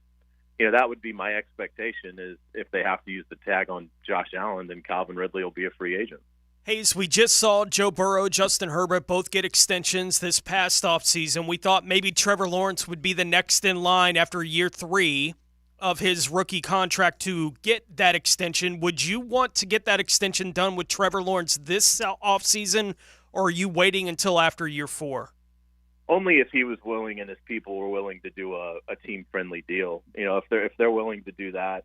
that would be my expectation is if they have to use the tag on Josh Allen, then Calvin Ridley will be a free agent. Hayes, we just saw Joe Burrow, Justin Herbert both get extensions this past offseason. We thought maybe Trevor Lawrence would be the next in line after year 3. of his rookie contract to get that extension. Would you want to get that extension done with Trevor Lawrence this offseason, or are you waiting until after year 4? Only if he was willing and his people were willing to do a team-friendly deal. You know, if they're willing to do that,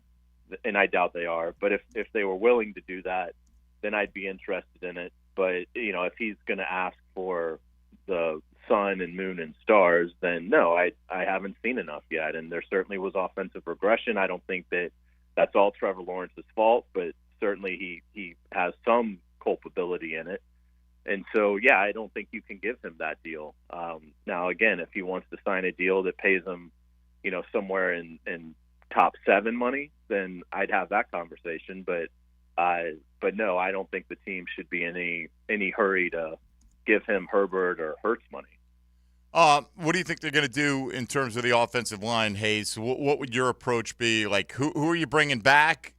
and I doubt they are, but if they were willing to do that, then I'd be interested in it. But, you know, if he's going to ask for the sun and moon and stars, then no, I haven't seen enough yet. And there certainly was offensive regression. I don't think that that's all Trevor Lawrence's fault, but certainly he has some culpability in it. And so, yeah, I don't think you can give him that deal. Now, again, if he wants to sign a deal that pays him, you know, somewhere in top 7 money, then I'd have that conversation. But no, I don't think the team should be in any hurry to give him Herbert or Hurts money. What do you think they're going to do in terms of the offensive line, Hayes? What would your approach be? Like, who are you bringing back?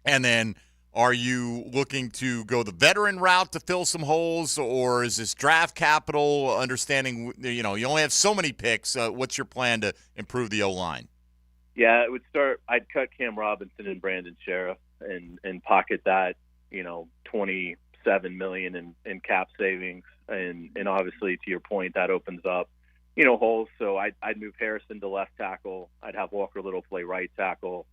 And then are you looking to go the veteran route to fill some holes, or is this draft capital, understanding, you know, you only have so many picks? What's your plan to improve the O-line? Yeah, it would start. I'd cut Cam Robinson and Brandon Sheriff and pocket that, you know, $27 million in cap savings, and obviously, to your point, that opens up, you know, holes. So I'd move Harrison to left tackle. I'd have Walker Little play right tackle.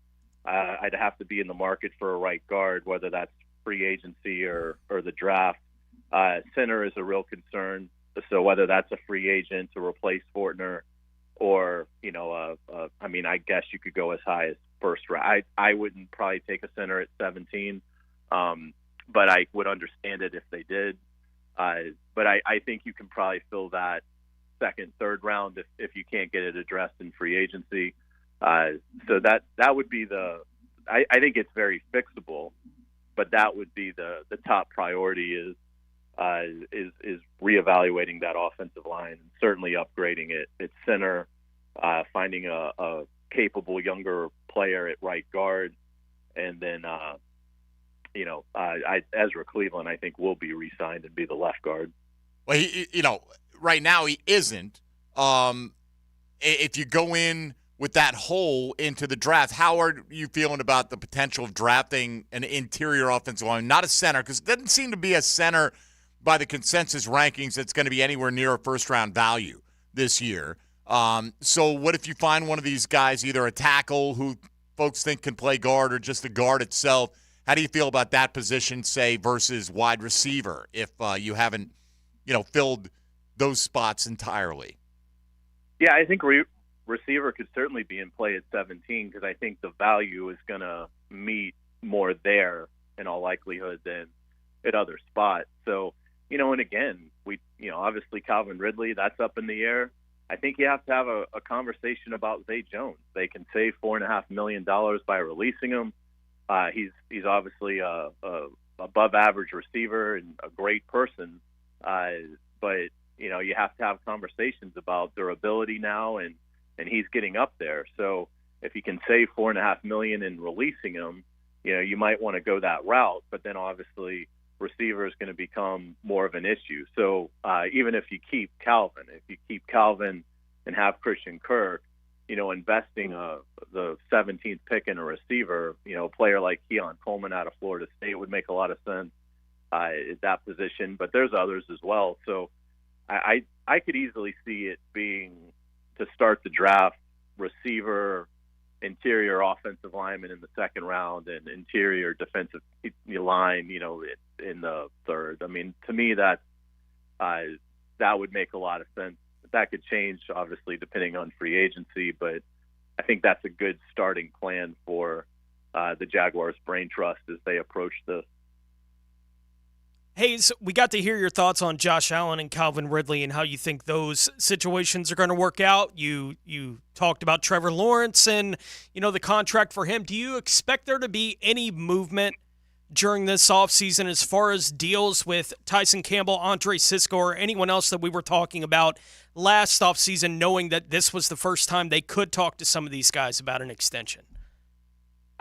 I'd have to be in the market for a right guard, whether that's free agency or the draft. Center is a real concern. So whether that's a free agent to replace Fortner, or, you know, I mean, I guess you could go as high as first round. I wouldn't probably take a center at 17, but I would understand it if they did. But I think you can probably fill that second, third round if you can't get it addressed in free agency. So that would be I think it's very fixable, but that would be the top priority is reevaluating that offensive line, and certainly upgrading it at center, finding a capable younger player at right guard, and then you know, Ezra Cleveland, I think, will be re-signed and be the left guard. Well, you know, right now he isn't. If you go in with that hole into the draft, how are you feeling about the potential of drafting an interior offensive line, not a center? Because it doesn't seem to be a center by the consensus rankings that's going to be anywhere near a first-round value this year. So what if you find one of these guys, either a tackle who folks think can play guard or just the guard itself? How do you feel about that position, say, versus wide receiver if you haven't, you know, filled those spots entirely? Yeah, I think receiver could certainly be in play at 17, because I think the value is going to meet more there in all likelihood than at other spots. So, you know, and again, obviously Calvin Ridley, that's up in the air. I think you have to have a conversation about Zay Jones. They can save $4.5 million by releasing him. He's obviously a above average receiver and a great person, but you know, you have to have conversations about durability now, and he's getting up there. So if you can save $4.5 million in releasing him, you know, you might want to go that route. But then obviously receiver is going to become more of an issue. So even if you keep Calvin and have Christian Kirk, you know, investing the 17th pick in a receiver, you know, a player like Keon Coleman out of Florida State would make a lot of sense at that position. But there's others as well. So I could easily see it being, to start the draft, receiver, interior offensive lineman in the second round, and interior defensive line, you know, in the third. I mean, to me, that would make a lot of sense. That could change, obviously, depending on free agency, but I think that's a good starting plan for the Jaguars' brain trust as they approach this. Hayes, we got to hear your thoughts on Josh Allen and Calvin Ridley and how you think those situations are going to work out. You talked about Trevor Lawrence and, you know, the contract for him. Do you expect there to be any movement during this offseason as far as deals with Tyson Campbell, Andre Sisco, or anyone else that we were talking about last offseason, knowing that this was the first time they could talk to some of these guys about an extension?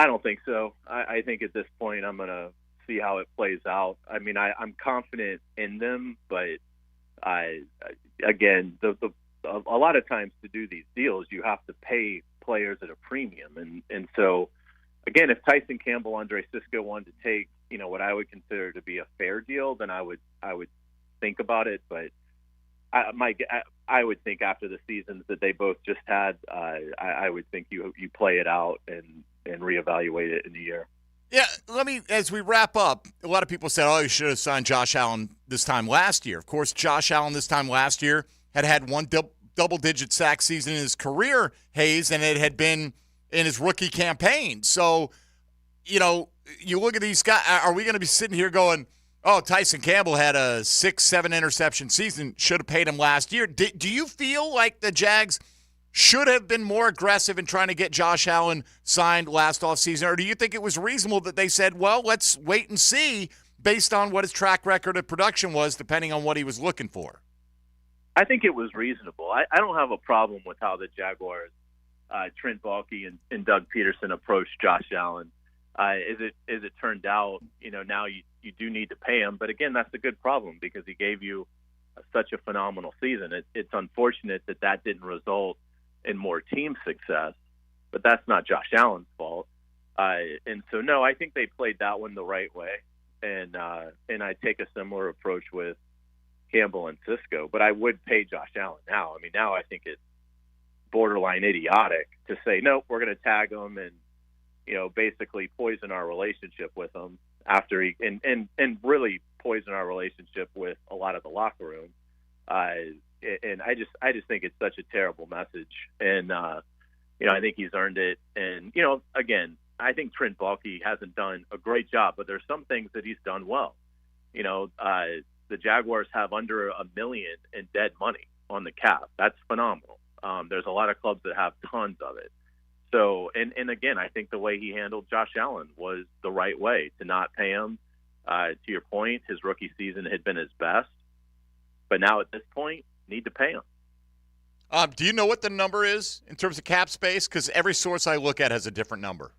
I don't think so. I think at this point I'm going to see how it plays out. I mean, I'm confident in them, but again, the a lot of times to do these deals, you have to pay players at a premium. And so, again, if Tyson Campbell, Andre Cisco wanted to take, what I would consider to be a fair deal, then I would think about it. But I would think after the seasons that they both just had, I would think you play it out and reevaluate it in a year. Yeah, as we wrap up, a lot of people said, you should have signed Josh Allen this time last year. Of course, Josh Allen this time last year had one double-digit sack season in his career, Hayes, and it had been in his rookie campaign. So, you look at these guys, are we going to be sitting here going, Tyson Campbell had a 6-7 interception season, should have paid him last year. Do you feel like the Jags should have been more aggressive in trying to get Josh Allen signed last offseason? Or do you think it was reasonable that they said, well, let's wait and see based on what his track record of production was, depending on what he was looking for? I think it was reasonable. I don't have a problem with how the Jaguars, Trent Baalke and Doug Peterson approached Josh Allen. As it turned out, now you do need to pay him. But again, that's a good problem because he gave you such a phenomenal season. It's unfortunate that didn't result in more team success, but that's not Josh Allen's fault. And so, no, I think they played that one the right way. And I take a similar approach with Campbell and Cisco, but I would pay Josh Allen now. I mean, now I think it's borderline idiotic to say, nope, we're going to tag him and, basically poison our relationship with him after and really poison our relationship with a lot of the locker room. And I just think it's such a terrible message. And, I think he's earned it. And, again, I think Trent Baalke hasn't done a great job, but there's some things that he's done well. The Jaguars have under $1 million in dead money on the cap. That's phenomenal. There's a lot of clubs that have tons of it. So, and again, I think the way he handled Josh Allen was the right way to not pay him. To your point, his rookie season had been his best, but now at this point, need to pay him. Do you know what the number is in terms of cap space? Because every source I look at has a different number.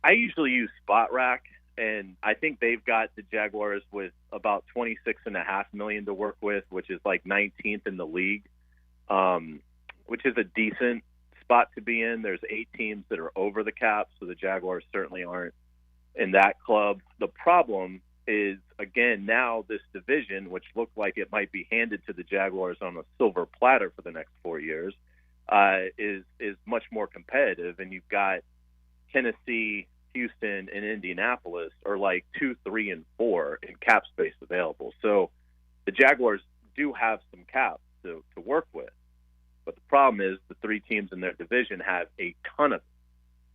I usually use Spot Rack, and I think they've got the Jaguars with about $26.5 million to work with, which is like 19th in the league, which is a decent spot to be in. There's 8 teams that are over the cap, so the Jaguars certainly aren't in that club. The problem is, again, now this division, which looked like it might be handed to the Jaguars on a silver platter for the next 4 years, is much more competitive. And you've got Tennessee, Houston, and Indianapolis are like 2, 3, and 4 in cap space available. So the Jaguars do have some cap to work with. But the problem is the 3 teams in their division have a ton of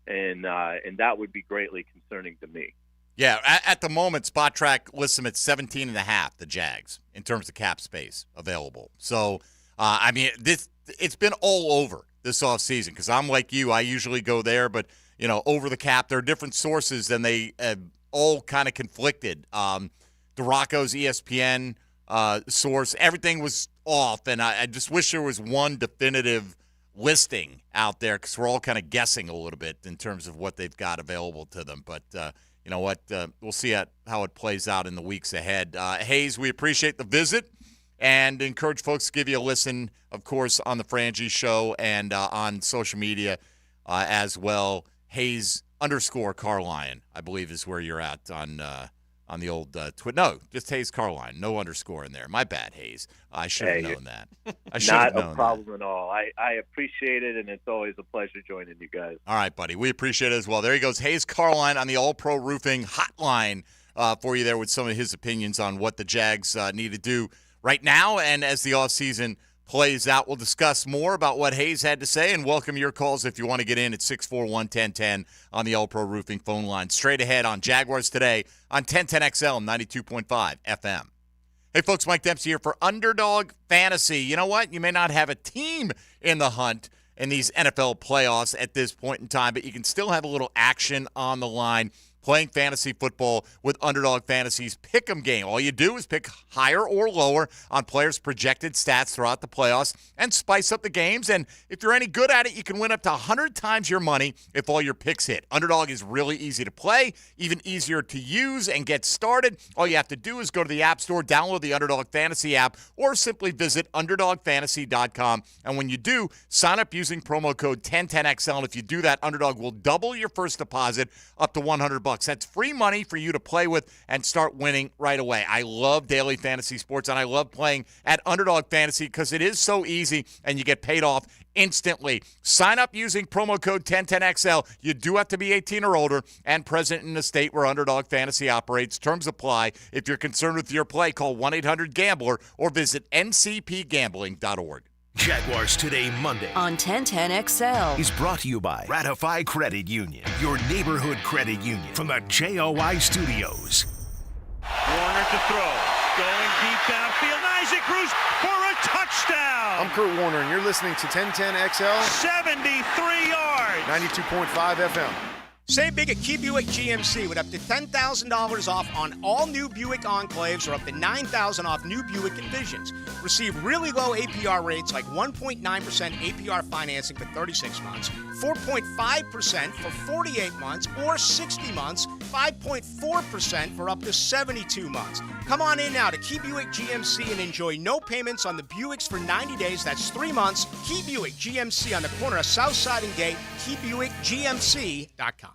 it. And that would be greatly concerning to me. Yeah, at the moment, Spot Track lists them at 17.5, the Jags, in terms of cap space available. So, it's been all over this offseason because I'm like you. I usually go there, but, over the cap, there are different sources, and they all kind of conflicted. DeRocco's ESPN source, everything was off, and I just wish there was one definitive listing out there because we're all kind of guessing a little bit in terms of what they've got available to them. But you know what? We'll see how it plays out in the weeks ahead. Hayes, we appreciate the visit and encourage folks to give you a listen, of course, on the Frangie Show and on social media as well. Hayes_Carline, I believe, is where you're at on the old Twitter. No, just Hayes Carline. No underscore in there. My bad, Hayes. I should have known that. I should have known that. Not a problem at all. I appreciate it, and it's always a pleasure joining you guys. All right, buddy. We appreciate it as well. There he goes, Hayes Carline on the All-Pro Roofing hotline for you there with some of his opinions on what the Jags need to do right now and as the offseason plays out. We'll discuss more about what Hayes had to say and welcome your calls if you want to get in at 641-1010 on the All-Pro Roofing phone line. Straight ahead on Jaguars Today on 1010XL 92.5 FM. Hey, folks, Mike Dempsey here for Underdog Fantasy. You know what? You may not have a team in the hunt in these NFL playoffs at this point in time, but you can still have a little action on the line. playing fantasy football with Underdog Fantasy's Pick'em game. All you do is pick higher or lower on players' projected stats throughout the playoffs and spice up the games. And if you're any good at it, you can win up to 100 times your money if all your picks hit. Underdog is really easy to play, even easier to use and get started. All you have to do is go to the App Store, download the Underdog Fantasy app, or simply visit UnderdogFantasy.com. And when you do, sign up using promo code 1010XL. And if you do that, Underdog will double your first deposit up to $100. That's free money for you to play with and start winning right away. I love daily fantasy sports, and I love playing at Underdog Fantasy because it is so easy and you get paid off instantly. Sign up using promo code 1010XL. You do have to be 18 or older and present in the state where Underdog Fantasy operates. Terms apply. If you're concerned with your play, call 1-800-GAMBLER or visit ncpgambling.org. Jaguars Today Monday on 1010XL is brought to you by Ratify Credit Union, your neighborhood credit union, from the JOI studios. Warner to throw. Going deep downfield. Isaac Cruz for a touchdown. I'm Kurt Warner, and you're listening to 1010XL. 73 yards. 92.5 FM. Save big at Key Buick GMC with up to $10,000 off on all new Buick Enclaves or up to $9,000 off new Buick Envisions. Receive really low APR rates like 1.9% APR financing for 36 months, 4.5% for 48 months, or 60 months, 5.4% for up to 72 months. Come on in now to Key Buick GMC and enjoy no payments on the Buicks for 90 days. That's 3 months. Key Buick GMC on the corner of Southside and Gate, KeyBuickGMC.com.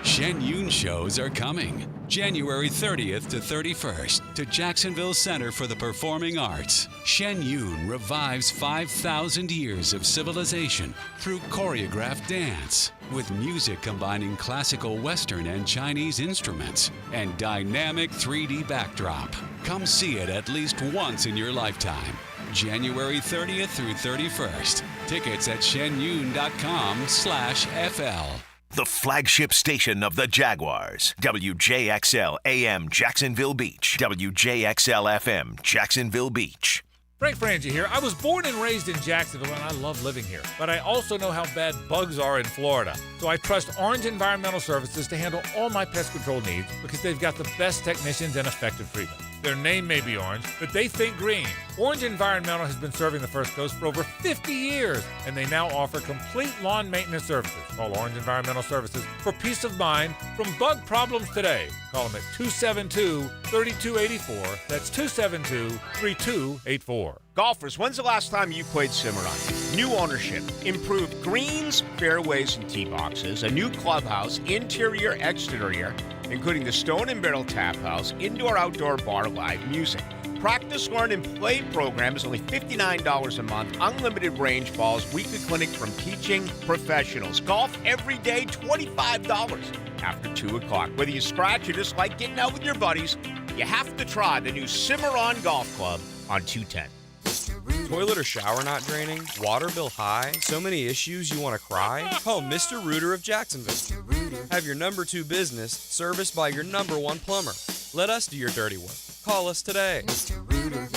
Shen Yun shows are coming January 30th to 31st to Jacksonville Center for the Performing Arts. Shen Yun revives 5,000 years of civilization through choreographed dance, with music combining classical Western and Chinese instruments and dynamic 3D backdrop. Come see it at least once in your lifetime. January 30th through 31st. Tickets at shenyun.com/FL. The flagship station of the Jaguars. WJXL AM Jacksonville Beach. WJXL FM Jacksonville Beach. Frank Frangie here. I was born and raised in Jacksonville, and I love living here. But I also know how bad bugs are in Florida. So I trust Orange Environmental Services to handle all my pest control needs because they've got the best technicians and effective treatment. Their name may be orange, but they think green. Orange Environmental has been serving the First Coast for over 50 years, and they now offer complete lawn maintenance services. Call Orange Environmental Services for peace of mind from bug problems today. Call them at 272-3284. That's 272-3284. Golfers, when's the last time you played Cimarron? New ownership, improved greens, fairways, and tee boxes, a new clubhouse, interior, exterior, including the Stone and Barrel Tap House, indoor-outdoor bar, live music. Practice, learn, and play program is only $59 a month. Unlimited range balls, weekly clinic from teaching professionals. Golf every day, $25 after 2 o'clock. Whether you scratch or just like getting out with your buddies, you have to try the new Cimarron Golf Club on 210. Toilet or shower not draining? Water bill high? So many issues you want to cry? Call Mr. Rooter of Jacksonville. Have your number 2 business serviced by your number 1 plumber. Let us do your dirty work. Call us today. Mr. Rooter.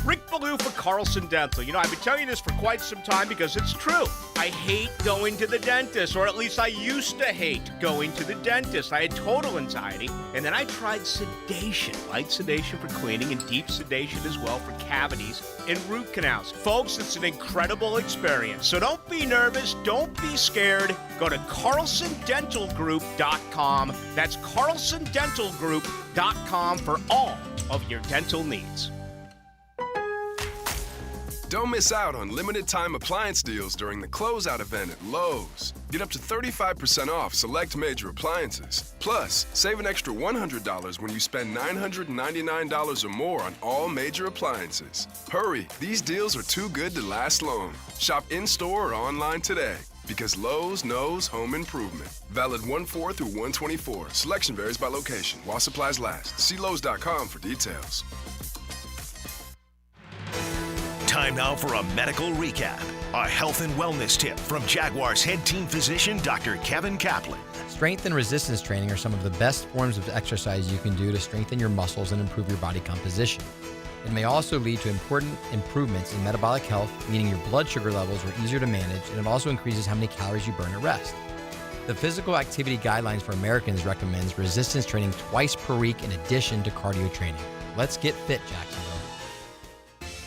Rick Ballou for Carlson Dental. You know, I've been telling you this for quite some time because it's true. I hate going to the dentist, or at least I used to hate going to the dentist. I had total anxiety, and then I tried sedation. Light sedation for cleaning and deep sedation as well for cavities and root canals. Folks, it's an incredible experience. So don't be nervous. Don't be scared. Go to CarlsonDentalGroup.com. That's CarlsonDentalGroup.com for all of your dental needs. Don't miss out on limited-time appliance deals during the closeout event at Lowe's. Get up to 35% off select major appliances. Plus, save an extra $100 when you spend $999 or more on all major appliances. Hurry, these deals are too good to last long. Shop in-store or online today, because Lowe's knows home improvement. Valid 1/4 through 1/24. Selection varies by location while supplies last. See Lowe's.com for details. Time now for a medical recap. A health and wellness tip from Jaguars head team physician Dr. Kevin Kaplan. Strength and resistance training are some of the best forms of exercise you can do to strengthen your muscles and improve your body composition. It may also lead to important improvements in metabolic health, meaning your blood sugar levels are easier to manage, and it also increases how many calories you burn at rest. The Physical Activity Guidelines for Americans recommends resistance training twice per week in addition to cardio training. Let's get fit, Jacksonville.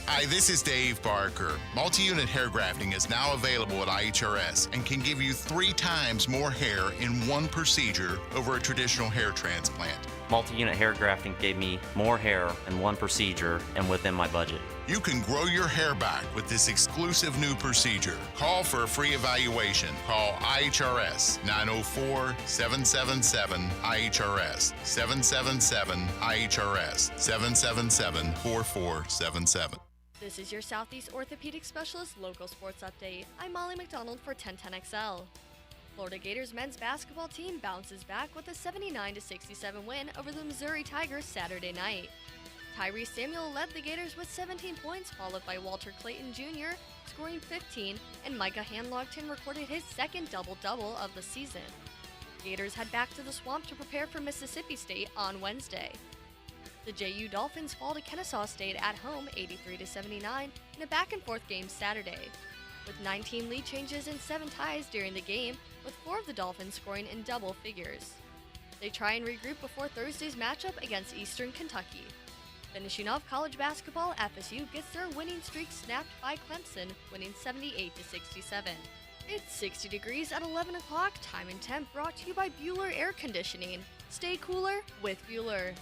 Hi, this is Dave Barker. Multi-unit hair grafting is now available at IHRS and can give you 3 times more hair in one procedure over a traditional hair transplant. Multi-unit hair grafting gave me more hair in one procedure and within my budget. You can grow your hair back with this exclusive new procedure. Call for a free evaluation. Call IHRS 904-777-IHRS 777-IHRS 777-4477. This is your Southeast Orthopedic Specialist Local Sports Update. I'm Molly McDonald for 1010XL. Florida Gators men's basketball team bounces back with a 79-67 win over the Missouri Tigers Saturday night. Tyree Samuel led the Gators with 17 points, followed by Walter Clayton Jr. scoring 15, and Micah Hanlogton recorded his second double-double of the season. Gators head back to the Swamp to prepare for Mississippi State on Wednesday. The JU Dolphins fall to Kennesaw State at home 83-79 in a back-and-forth game Saturday, with 19 lead changes and 7 ties during the game, with 4 of the Dolphins scoring in double figures. They try and regroup before Thursday's matchup against Eastern Kentucky. Finishing off college basketball, FSU gets their winning streak snapped by Clemson, winning 78-67. It's 60 degrees at 11 o'clock. Time and temp brought to you by Bueller Air Conditioning. Stay cooler with Bueller.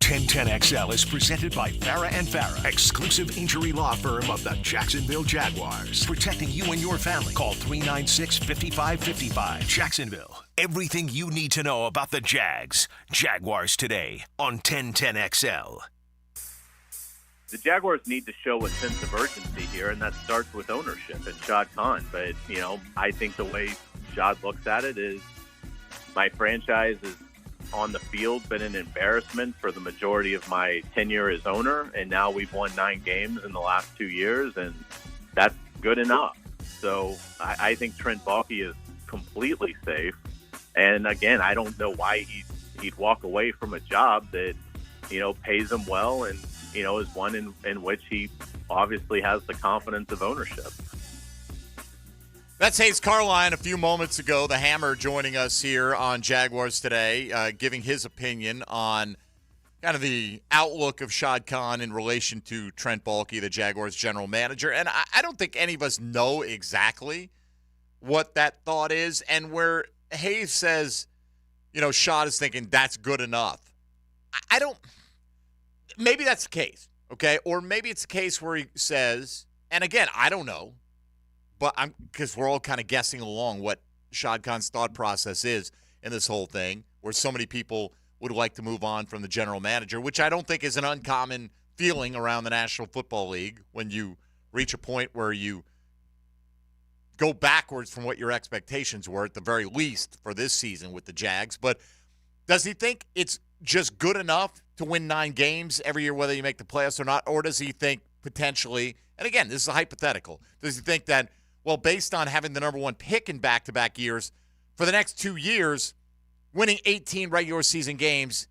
1010XL is presented by Farah & Farah, exclusive injury law firm of the Jacksonville Jaguars. Protecting you and your family. Call 396-5555. Jacksonville. Everything you need to know about the Jags. Jaguars Today on 1010XL. The Jaguars need to show a sense of urgency here, and that starts with ownership and Shad Khan. But, I think the way Shad looks at it is my franchise is on the field been an embarrassment for the majority of my tenure as owner, and now we've won 9 games in the last 2 years, and that's good enough. So I think Trent Baalke is completely safe. And again, I don't know why he'd walk away from a job that, pays him well and, is one in which he obviously has the confidence of ownership. That's Hayes Carline a few moments ago, the Hammer, joining us here on Jaguars Today, giving his opinion on kind of the outlook of Shad Khan in relation to Trent Baalke, the Jaguars general manager. And I don't think any of us know exactly what that thought is. And where Hayes says, Shad is thinking that's good enough. I don't – maybe that's the case, okay? Or maybe it's a case where he says – and again, I don't know. But because we're all kind of guessing along what Shad Khan's thought process is in this whole thing, where so many people would like to move on from the general manager, which I don't think is an uncommon feeling around the National Football League when you reach a point where you go backwards from what your expectations were, at the very least, for this season with the Jags. But does he think it's just good enough to win 9 games every year, whether you make the playoffs or not? Or does he think potentially, and again, this is a hypothetical, does he think that, well, based on having the number 1 pick in back-to-back years, for the next 2 years, winning 18 regular season games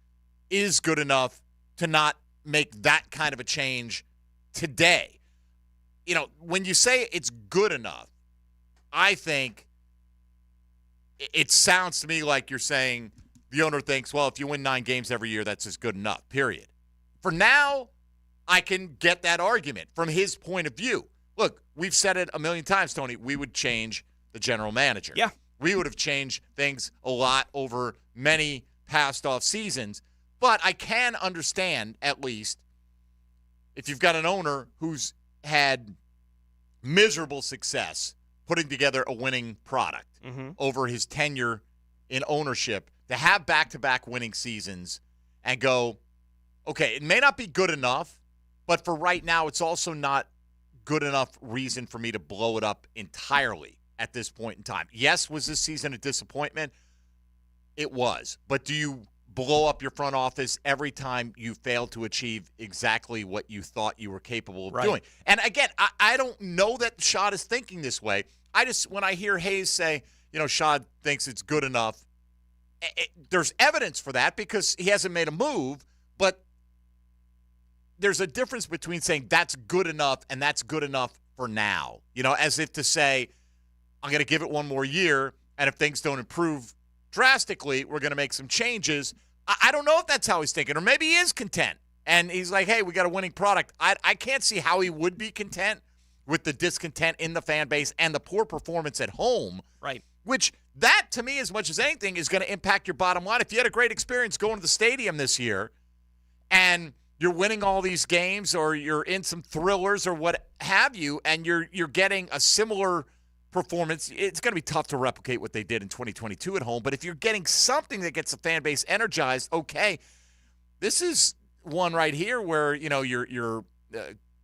is good enough to not make that kind of a change today? When you say it's good enough, I think it sounds to me like you're saying the owner thinks, well, if you win 9 games every year, that's just good enough, period. For now, I can get that argument from his point of view. Look, we've said it a million times, Tony. We would change the general manager. Yeah. We would have changed things a lot over many past off seasons. But I can understand, at least, if you've got an owner who's had miserable success putting together a winning product over his tenure in ownership, to have back-to-back winning seasons and go, okay, it may not be good enough, but for right now, it's also not good enough reason for me to blow it up entirely at this point in time. Yes, was this season a disappointment? It was. But do you blow up your front office every time you fail to achieve exactly what you thought you were capable of doing? And again, I don't know that Shad is thinking this way. When I hear Hayes say, Shad thinks it's good enough, there's evidence for that because he hasn't made a move, but there's a difference between saying that's good enough and that's good enough for now, as if to say, I'm going to give it one more year, and if things don't improve drastically, we're going to make some changes. I don't know if that's how he's thinking, or maybe he is content, and he's like, hey, we got a winning product. I can't see how he would be content with the discontent in the fan base and the poor performance at home. Right. Which, that, to me, as much as anything, is going to impact your bottom line. If you had a great experience going to the stadium this year, and you're winning all these games, or you're in some thrillers or what have you, and you're getting a similar performance, it's going to be tough to replicate what they did in 2022 at home. But if you're getting something that gets the fan base energized, okay, this is one right here where, you're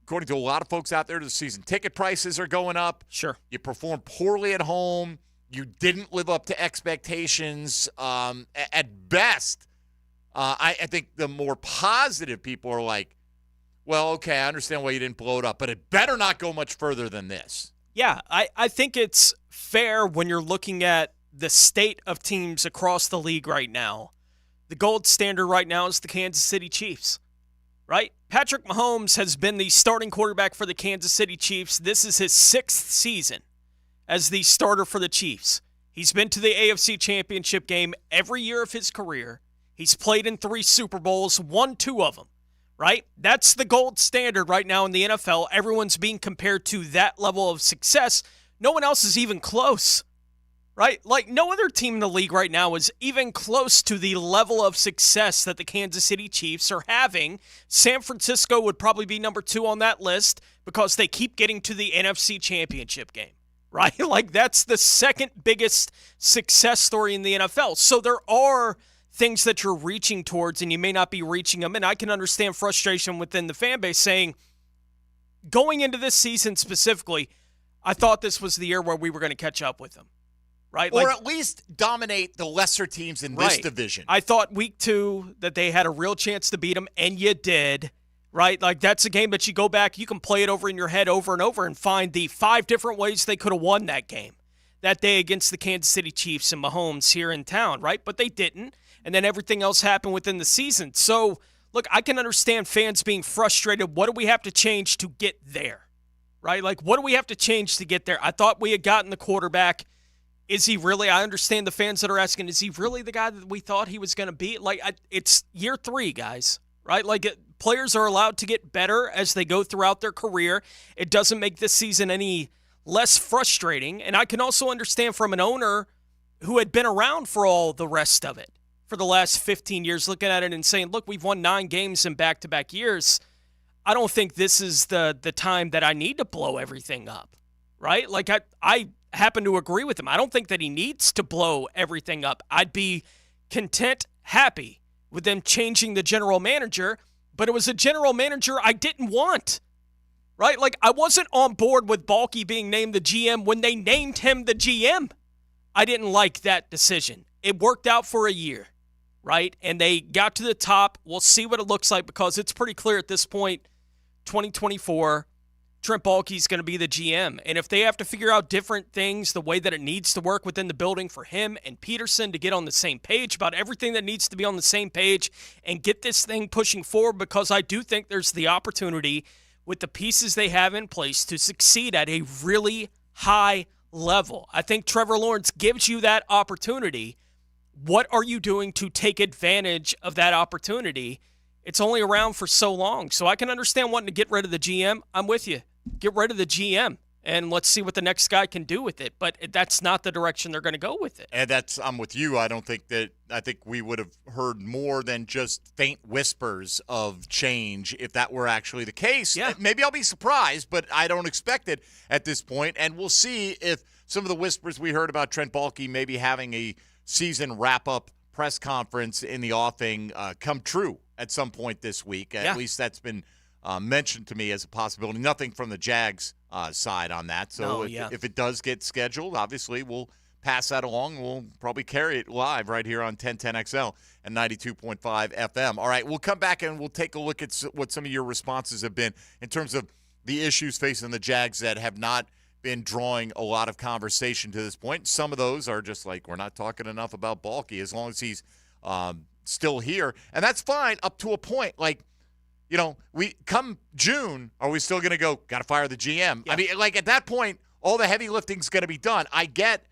according to a lot of folks out there, the season ticket prices are going up. Sure. You performed poorly at home. You didn't live up to expectations. At best, I think the more positive people are like, well, okay, I understand why you didn't blow it up, but it better not go much further than this. Yeah, I think it's fair when you're looking at the state of teams across the league right now. The gold standard right now is the Kansas City Chiefs, right? Patrick Mahomes has been the starting quarterback for the Kansas City Chiefs. This is his 6th season as the starter for the Chiefs. He's been to the AFC Championship game every year of his career. He's played in 3 Super Bowls, won 2 of them. Right? That's the gold standard right now in the NFL. Everyone's being compared to that level of success. No one else is even close. Right? Like, no other team in the league right now is even close to the level of success that the Kansas City Chiefs are having. San Francisco would probably be number 2 on that list because they keep getting to the NFC Championship game. Right? Like, that's the second biggest success story in the NFL. So there are things that you're reaching towards, and you may not be reaching them. And I can understand frustration within the fan base saying, going into this season specifically, I thought this was the year where we were going to catch up with them. Right? Or at least dominate the lesser teams in this division. I thought week 2 that they had a real chance to beat them, and you did. Right? Like, that's a game that you go back, you can play it over in your head over and over and find the 5 different ways they could have won that game that day against the Kansas City Chiefs and Mahomes here in town, right? But they didn't. And then everything else happened within the season. So, look, I can understand fans being frustrated. What do we have to change to get there? Right? Like, what do we have to change to get there? I thought we had gotten the quarterback. Is he really? I understand the fans that are asking, is he really the guy that we thought he was going to be? Like, it's year 3, guys. Right? Like, players are allowed to get better as they go throughout their career. It doesn't make this season any less frustrating. And I can also understand from an owner who had been around for all the rest of it, for the last 15 years, looking at it and saying, look, we've won 9 games in back-to-back years. I don't think this is the time that I need to blow everything up, right? Like, I happen to agree with him. I don't think that he needs to blow everything up. I'd be content, happy with them changing the general manager, but it was a general manager I didn't want, right? Like, I wasn't on board with Balky being named the GM when they named him the GM. I didn't like that decision. It worked out for a year. Right? And they got to the top. We'll see what it looks like because it's pretty clear at this point, 2024, Trent Baalke's going to be the GM. And if they have to figure out different things, the way that it needs to work within the building for him and Peterson to get on the same page about everything that needs to be on the same page and get this thing pushing forward, because I do think there's the opportunity with the pieces they have in place to succeed at a really high level. I think Trevor Lawrence gives you that opportunity. What are you doing to take advantage of that opportunity? It's only around for so long. So I can understand wanting to get rid of the GM. I'm with you. Get rid of the GM, and let's see what the next guy can do with it. But that's not the direction they're going to go with it. And I'm with you. I think we would have heard more than just faint whispers of change if that were actually the case. Yeah. Maybe I'll be surprised, but I don't expect it at this point. And we'll see if some of the whispers we heard about Trent Baalke maybe having a season wrap-up press conference in the offing come true at some point this week. At least that's been mentioned to me as a possibility. Nothing from the Jags side on that. So if it does get scheduled, obviously we'll pass that along. We'll probably carry it live right here on 1010XL and 92.5 FM. All right, we'll come back and we'll take a look at what some of your responses have been in terms of the issues facing the Jags that have not been drawing a lot of conversation to this point. Some of those are just like, we're not talking enough about Baalke as long as he's still here. And that's fine up to a point. Like, we come June, are we still going to go, got to fire the GM? Yeah. I mean, like at that point, all the heavy lifting's going to be done. I get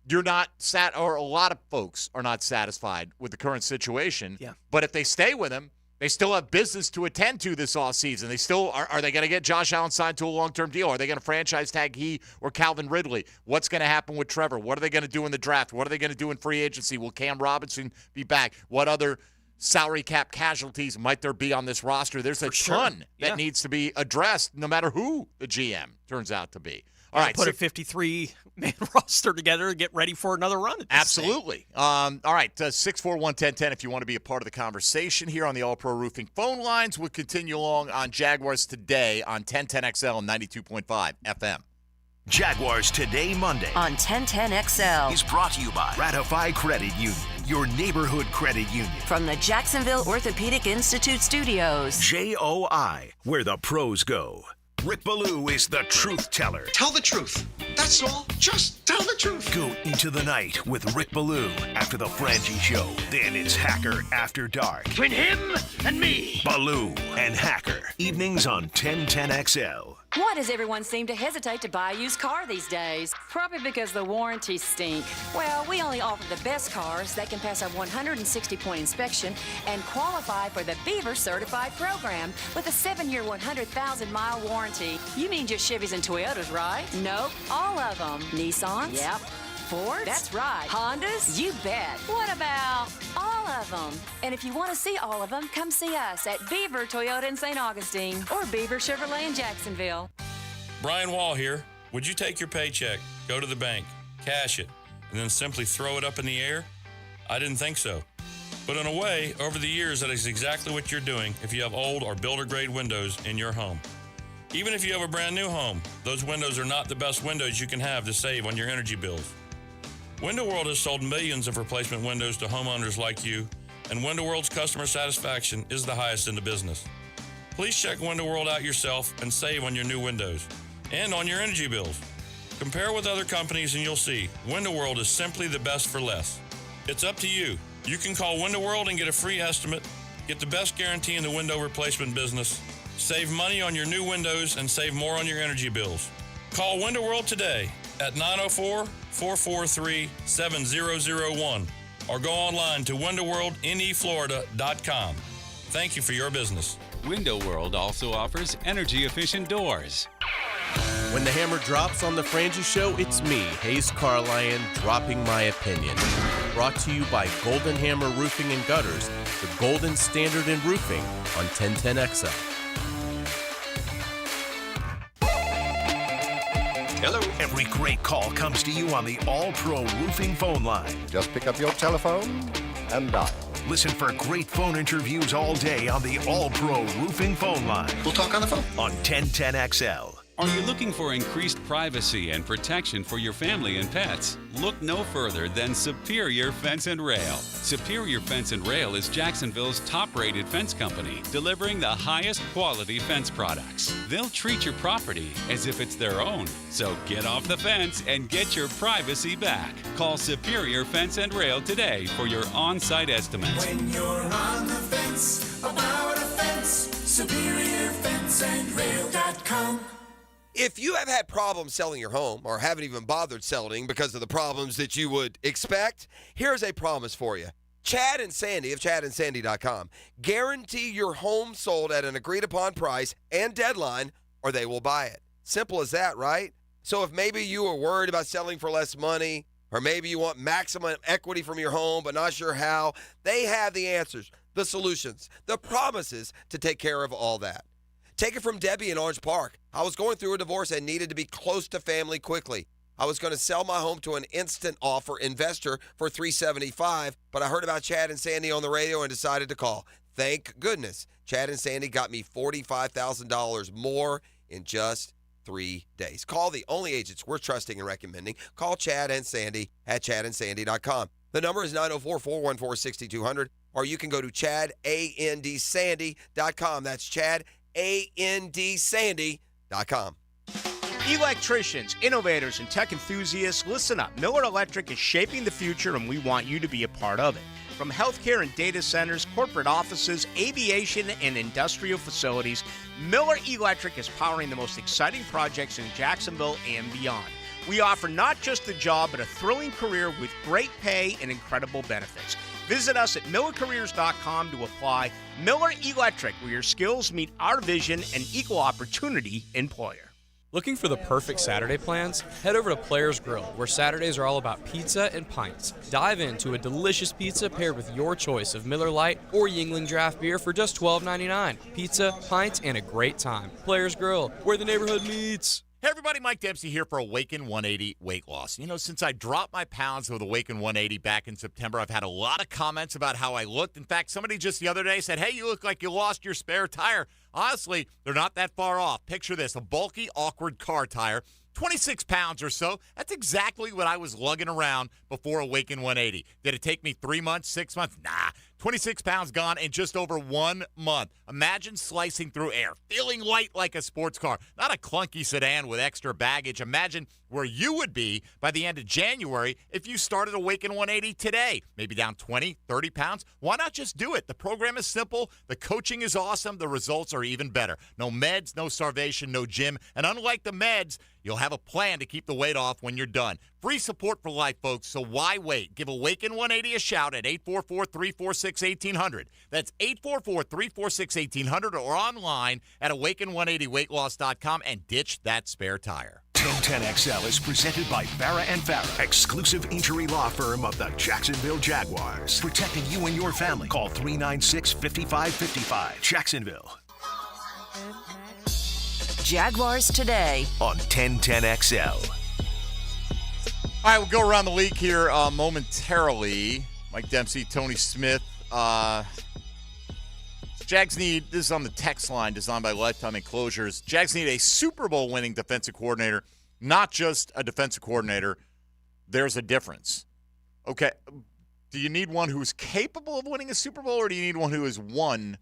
you're not or a lot of folks are not satisfied with the current situation. Yeah. But if they stay with him, they still have business to attend to this offseason. They still are they going to get Josh Allen signed to a long-term deal? Are they going to franchise tag he or Calvin Ridley? What's going to happen with Trevor? What are they going to do in the draft? What are they going to do in free agency? Will Cam Robinson be back? What other salary cap casualties might there be on this roster? There's a ton that needs to be addressed no matter who the GM turns out to be. All right, put a 53-man roster together and get ready for another run. Absolutely. All right, 641-1010 if you want to be a part of the conversation here on the All-Pro Roofing phone lines. We'll continue along on Jaguars Today on 1010XL and 92.5 FM. Jaguars Today Monday on 1010XL is brought to you by Ratify Credit Union, your neighborhood credit union. From the Jacksonville Orthopedic Institute Studios. JOI, where the pros go. Rick Ballou is the truth teller. Tell the truth. That's all. Just tell the truth. Go into the night with Rick Ballou after the Frangie Show. Then it's Hacker After Dark. Between him and me. Ballou and Hacker. Evenings on 1010XL. Why does everyone seem to hesitate to buy a used car these days? Probably because the warranties stink. Well, we only offer the best cars that can pass our 160-point inspection and qualify for the Beaver Certified program with a 7-year, 100,000-mile warranty. You mean just Chevys and Toyotas, right? Nope, all of them. Nissans? Yep. Fords? That's right. Hondas? You bet. What about all of them? And if you want to see all of them, come see us at Beaver Toyota in St. Augustine or Beaver Chevrolet in Jacksonville. Brian Wall here. Would you take your paycheck, go to the bank, cash it, and then simply throw it up in the air? I didn't think so. But in a way, over the years, that is exactly what you're doing if you have old or builder-grade windows in your home. Even if you have a brand new home, those windows are not the best windows you can have to save on your energy bills. Window World has sold millions of replacement windows to homeowners like you, and Window World's customer satisfaction is the highest in the business. Please check Window World out yourself and save on your new windows and on your energy bills. Compare with other companies and you'll see Window World is simply the best for less. It's up to you. You can call Window World and get a free estimate, get the best guarantee in the window replacement business, save money on your new windows, and save more on your energy bills. Call Window World today at 904-443-7001 or go online to windowworldneflorida.com. Thank you for your business. Window World also offers energy-efficient doors. When the hammer drops on the Frangie Show, it's me, Hayes Carlyon, dropping my opinion. Brought to you by Golden Hammer Roofing and Gutters, the golden standard in roofing on 1010XL. Hello. Every great call comes to you on the All-Pro Roofing phone line. Just pick up your telephone and dial. Listen for great phone interviews all day on the All-Pro Roofing phone line. We'll talk on the phone. On 1010XL. Are you looking for increased privacy and protection for your family and pets? Look no further than Superior Fence and Rail. Superior Fence and Rail is Jacksonville's top-rated fence company, delivering the highest quality fence products. They'll treat your property as if it's their own. So get off the fence and get your privacy back. Call Superior Fence and Rail today for your on-site estimates. When you're on the fence about a fence, SuperiorFenceandRail.com. If you have had problems selling your home or haven't even bothered selling because of the problems that you would expect, here's a promise for you. Chad and Sandy of ChadandSandy.com guarantee your home sold at an agreed-upon price and deadline, or they will buy it. Simple as that, right? So if maybe you are worried about selling for less money, or maybe you want maximum equity from your home but not sure how, they have the answers, the solutions, the promises to take care of all that. Take it from Debbie in Orange Park. I was going through a divorce and needed to be close to family quickly. I was going to sell my home to an instant offer investor for $375, but I heard about Chad and Sandy on the radio and decided to call. Thank goodness. Chad and Sandy got me $45,000 more in just 3 days. Call the only agents we're trusting and recommending. Call Chad and Sandy at ChadandSandy.com. The number is 904-414-6200, or you can go to ChadandSandy.com. That's ChadandSandy.com. Electricians, innovators, and tech enthusiasts, listen up. Miller Electric is shaping the future, and we want you to be a part of it. From healthcare and data centers, corporate offices, aviation, and industrial facilities, Miller Electric is powering the most exciting projects in Jacksonville and beyond. We offer not just a job, but a thrilling career with great pay and incredible benefits. Visit us at millercareers.com to apply. Miller Electric, where your skills meet our vision and equal opportunity employer. Looking for the perfect Saturday plans? Head over to Players Grill, where Saturdays are all about pizza and pints. Dive into a delicious pizza paired with your choice of Miller Lite or Yuengling draft beer for just $12.99. Pizza, pints, and a great time. Players Grill, where the neighborhood meets. Hey everybody, Mike Dempsey here for Awaken 180 Weight Loss. You know, since I dropped my pounds with Awaken 180 back in September, I've had a lot of comments about how I looked. In fact, somebody just the other day said, hey, you look like you lost your spare tire. Honestly, they're not that far off. Picture this, a bulky, awkward car tire, 26 pounds or so. That's exactly what I was lugging around before Awaken 180. Did it take me 3 months, 6 months? Nah. 26 pounds gone in just over 1 month. Imagine slicing through air, feeling light like a sports car, not a clunky sedan with extra baggage. Imagine where you would be by the end of January if you started Awaken 180 today. Maybe down 20, 30 pounds. Why not just do it? The program is simple. The coaching is awesome. The results are even better. No meds, no starvation, no gym. And unlike the meds, you'll have a plan to keep the weight off when you're done. Free support for life, folks, so why wait? Give Awaken 180 a shout at 844-346-1800. That's 844-346-1800 or online at awaken180weightloss.com and ditch that spare tire. 1010XL is presented by Farah & Farah, exclusive injury law firm of the Jacksonville Jaguars. Protecting you and your family. Call 396-5555. Jacksonville. Jaguars Today on 1010XL. All right, we'll go around the league here momentarily. Mike Dempsey, Tony Smith. Jags need, this is on the text line designed by Lifetime Enclosures. Jags need a Super Bowl winning defensive coordinator, not just a defensive coordinator. There's a difference. Okay, do you need one who's capable of winning a Super Bowl, or do you need one who has won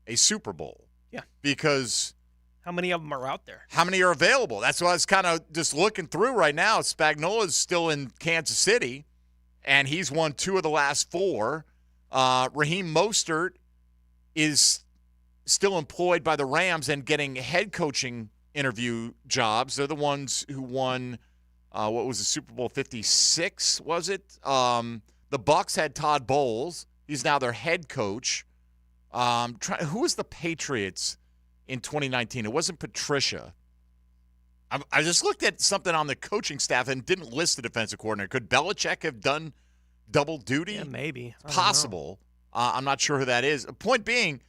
a Super Bowl? Yeah. Because how many of them are out there? How many are available? That's what I was kind of just looking through right now. Spagnola's still in Kansas City, and he's won 2 of the last 4. Raheem Mostert is still employed by the Rams and getting head coaching interview jobs. They're the ones who won, what was the Super Bowl 56, was it? The Bucs had Todd Bowles. He's now their head coach. Who was the Patriots in 2019? It wasn't Patricia. I just looked at something on the coaching staff and didn't list the defensive coordinator. Could Belichick have done double duty? Yeah, maybe. It's possible. I'm not sure who that is. Point being,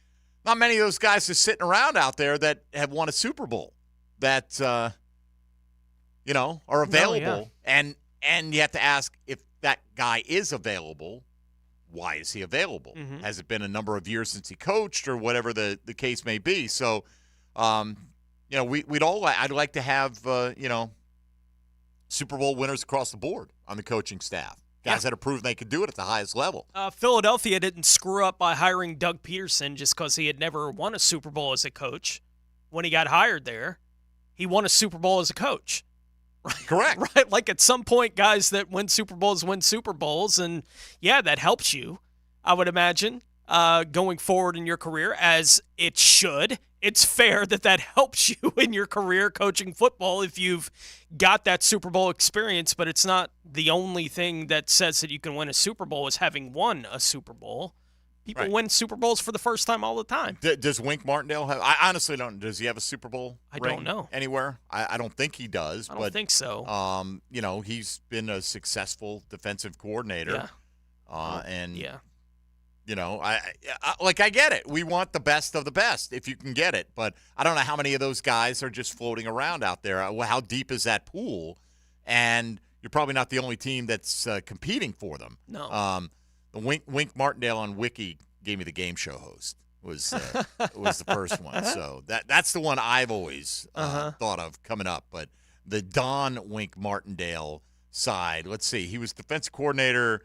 not many of those guys are sitting around out there that have won a Super Bowl that, are available. No, yeah. And you have to ask, if that guy is available, why is he available? Mm-hmm. Has it been a number of years since he coached or whatever the case may be? So, I'd like to have, Super Bowl winners across the board on the coaching staff. Guys that have proven they could do it at the highest level. Philadelphia didn't screw up by hiring Doug Peterson just because he had never won a Super Bowl as a coach. When he got hired there, he won a Super Bowl as a coach. Right? Correct. Right? Like at some point, guys that win Super Bowls win Super Bowls, and yeah, that helps you, I would imagine, going forward in your career, as it should. It's fair that helps you in your career coaching football if you've got that Super Bowl experience, but it's not the only thing that says that you can win a Super Bowl is having won a Super Bowl. People win Super Bowls for the first time all the time. Does Wink Martindale have – I honestly don't – does he have a Super Bowl I don't know. Anywhere? I don't think he does. I don't think so. He's been a successful defensive coordinator. Yeah. I get it. We want the best of the best if you can get it. But I don't know how many of those guys are just floating around out there. How deep is that pool? And you're probably not the only team that's competing for them. No. The Wink Martindale on Wiki gave me the game show host. Was the first one. So that's the one I've always thought of coming up. But the Don Wink Martindale side, let's see. He was defensive coordinator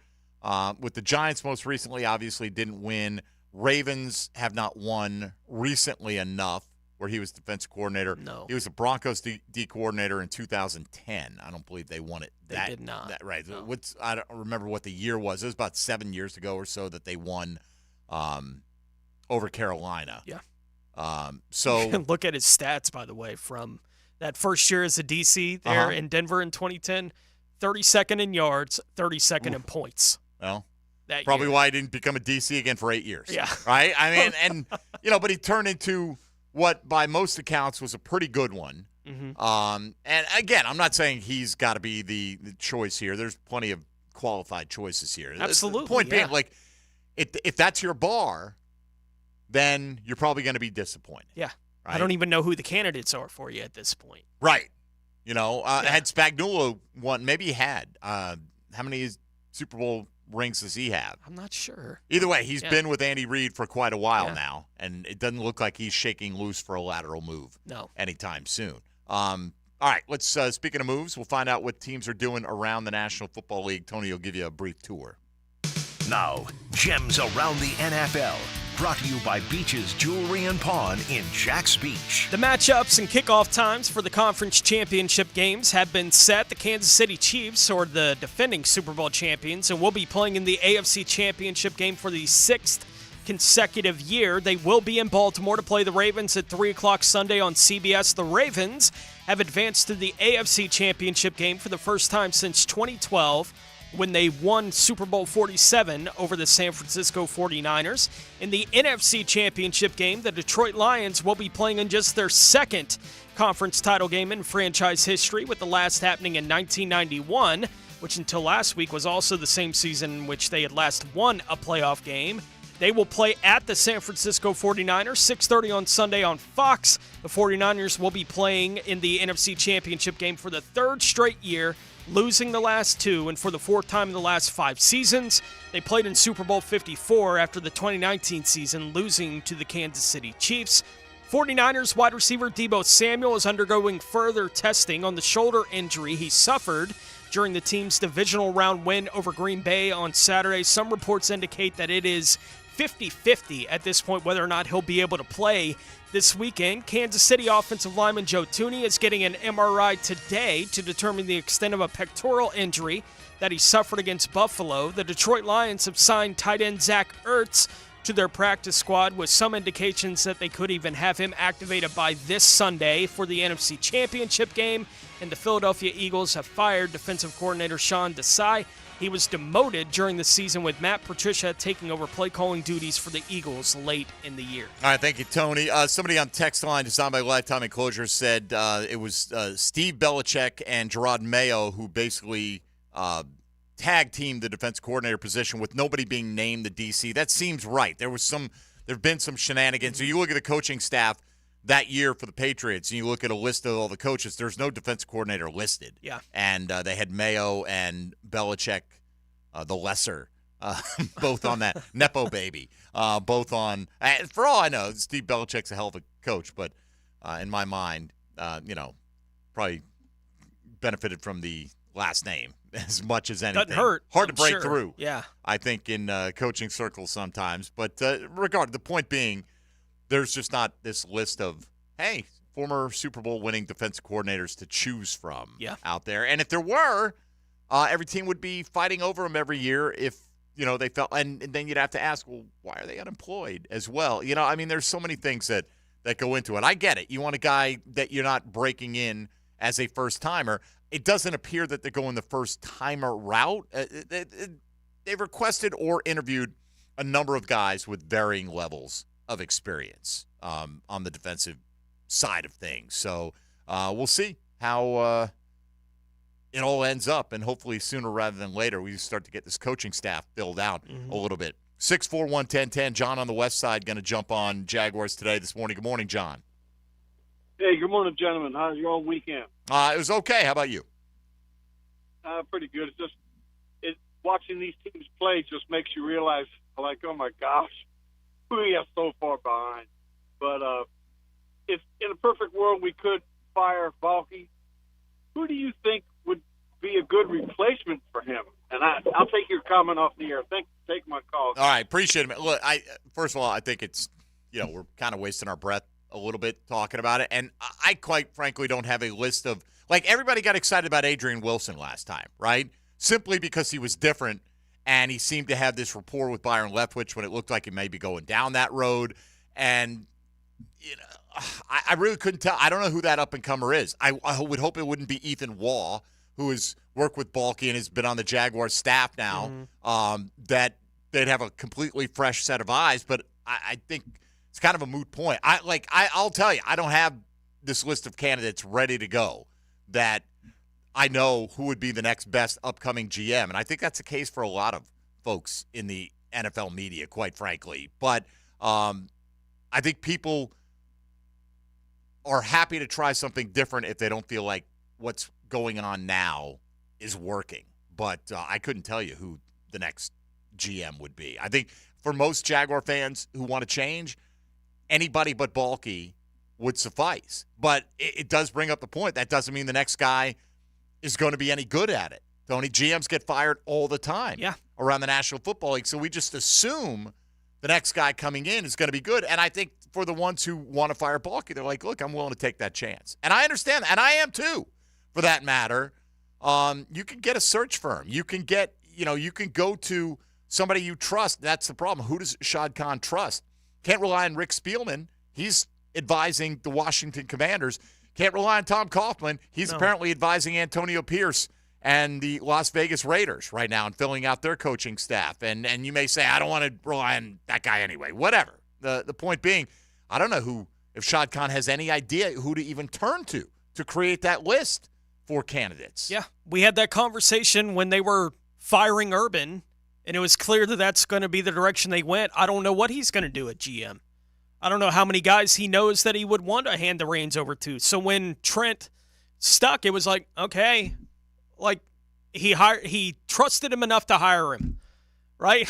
with the Giants most recently, obviously didn't win. Ravens have not won recently enough where he was defensive coordinator. No. He was the Broncos D coordinator in 2010. I don't believe they won it. They did not. Right. No. I don't remember what the year was. It was about 7 years ago or so that they won over Carolina. Yeah. So you can look at his stats, by the way, from that first year as a DC there in Denver in 2010. 32nd in yards, 32nd in points. Well, that probably year. why he didn't become a DC again for 8 years. Yeah. Right? I mean, and, but he turned into what by most accounts was a pretty good one. Mm-hmm. And again, I'm not saying he's got to be the choice here. There's plenty of qualified choices here. Absolutely. The point being, if that's your bar, then you're probably going to be disappointed. Yeah. Right? I don't even know who the candidates are for you at this point. Right. Had Spagnuolo won, maybe he had. How many Super Bowl rings does he have? I'm not sure. Either way, he's been with Andy Reid for quite a while now, and it doesn't look like he's shaking loose for a lateral move anytime soon. All right, let's, speaking of moves, we'll find out what teams are doing around the National Football League. Tony will give you a brief tour. Now, Gems Around the NFL. Brought to you by Beach's Jewelry and Pawn in Jax Beach. The matchups and kickoff times for the conference championship games have been set. The Kansas City Chiefs are the defending Super Bowl champions and will be playing in the AFC Championship game for the 6th consecutive year. They will be in Baltimore to play the Ravens at 3 o'clock Sunday on CBS. The Ravens have advanced to the AFC Championship game for the first time since 2012. When they won Super Bowl 47 over the San Francisco 49ers. In the NFC Championship game, the Detroit Lions will be playing in just their second conference title game in franchise history, with the last happening in 1991, which until last week was also the same season in which they had last won a playoff game. They will play at the San Francisco 49ers, 6:30 on Sunday on Fox. The 49ers will be playing in the NFC Championship game for the third straight year, losing the last two, and for the fourth time in the last 5 seasons. They played in Super Bowl 54 after the 2019 season, losing to the Kansas City Chiefs. 49ers wide receiver Deebo Samuel is undergoing further testing on the shoulder injury he suffered during the team's divisional round win over Green Bay on Saturday. Some reports indicate that it is 50-50 at this point whether or not he'll be able to play this weekend. Kansas City offensive lineman Joe Thuney is getting an MRI today to determine the extent of a pectoral injury that he suffered against Buffalo. The Detroit Lions have signed tight end Zach Ertz to their practice squad, with some indications that they could even have him activated by this Sunday for the NFC Championship game. And the Philadelphia Eagles have fired defensive coordinator Sean Desai. He was demoted during the season, with Matt Patricia taking over play-calling duties for the Eagles late in the year. All right, thank you, Tony. Somebody on text line designed by Lifetime Enclosure said it was Steve Belichick and Gerard Mayo who basically tag-teamed the defense coordinator position with nobody being named the DC. That seems right. There have been some shenanigans. So you look at the coaching staff that year for the Patriots, and you look at a list of all the coaches, there's no defensive coordinator listed. Yeah. And they had Mayo and Belichick, the lesser, both on that. Nepo baby. Both on, for all I know, Steve Belichick's a hell of a coach, but in my mind, probably benefited from the last name as much as anything. Doesn't hurt. Hard to I'm break sure. through. Yeah. I think in coaching circles sometimes. But the point being, there's just not this list of, hey, former Super Bowl winning defensive coordinators to choose from out there. And if there were, every team would be fighting over them every year if, they felt. And then you'd have to ask, well, why are they unemployed as well? There's so many things that go into it. I get it. You want a guy that you're not breaking in as a first-timer. It doesn't appear that they're going the first-timer route. They've requested or interviewed a number of guys with varying levels of experience on the defensive side of things. So we'll see how it all ends up, and hopefully sooner rather than later we start to get this coaching staff filled out a little bit. 641-1010, John on the west side going to jump on Jaguars Today this morning. Good morning, John. Hey, good morning, gentlemen. How's your all weekend? It was okay. How about you? Pretty good. It's just watching these teams play just makes you realize, like, oh my gosh, we are so far behind. But if in a perfect world we could fire Balky, who do you think would be a good replacement for him? And I'll take your comment off the air. Thanks for taking my call. All right, appreciate it. Look, first of all, I think it's we're kind of wasting our breath a little bit talking about it, and I quite frankly don't have a list of – like everybody got excited about Adrian Wilson last time, right? Simply because he was different, and he seemed to have this rapport with Byron Leftwich when it looked like he may be going down that road. And you know, I really couldn't tell. I don't know who that up-and-comer is. I would hope it wouldn't be Ethan Waugh, who has worked with Balky and has been on the Jaguars staff now, that they'd have a completely fresh set of eyes. But I think it's kind of a moot point. I'll tell you, I don't have this list of candidates ready to go that I know who would be the next best upcoming GM. And I think that's the case for a lot of folks in the NFL media, quite frankly. But I think people are happy to try something different if they don't feel like what's going on now is working. But I couldn't tell you who the next GM would be. I think for most Jaguar fans who want to change, anybody but Balky would suffice. But it does bring up the point. That doesn't mean the next guy is going to be any good at it. Tony, GMs get fired all the time around the National Football League. So we just assume the next guy coming in is going to be good. And I think for the ones who want to fire Balky, they're like, look, I'm willing to take that chance. And I understand that. And I am too, for that matter. You can get a search firm. You can get, you can go to somebody you trust. That's the problem. Who does Shad Khan trust? Can't rely on Rick Spielman. He's advising the Washington Commanders. Can't rely on Tom Coughlin. He's apparently advising Antonio Pierce and the Las Vegas Raiders right now and filling out their coaching staff. And you may say, I don't want to rely on that guy anyway. Whatever. The point being, I don't know if Shad Khan has any idea who to even turn to create that list for candidates. Yeah, we had that conversation when they were firing Urban, and it was clear that that's going to be the direction they went. I don't know what he's going to do at GM. I don't know how many guys he knows that he would want to hand the reins over to. So when Trent stuck, it was like, okay, like he trusted him enough to hire him, right?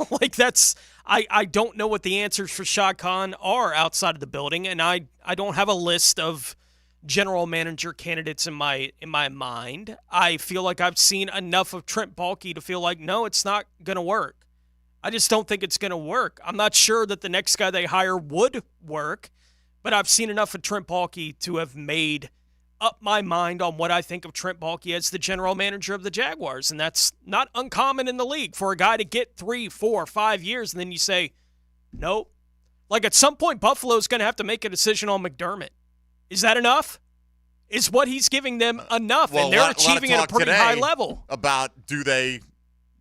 Like that's I don't know what the answers for Shad Khan are outside of the building, and I don't have a list of general manager candidates in my mind. I feel like I've seen enough of Trent Baalke to feel like, no, it's not going to work. I just don't think it's going to work. I'm not sure that the next guy they hire would work, but I've seen enough of Trent Baalke to have made up my mind on what I think of Trent Baalke as the general manager of the Jaguars, and that's not uncommon in the league for a guy to get 3, 4, 5 years, and then you say, nope. Like at some point, Buffalo's going to have to make a decision on McDermott. Is that enough? Is what he's giving them enough? Well, and they're achieving at a pretty high level. About do they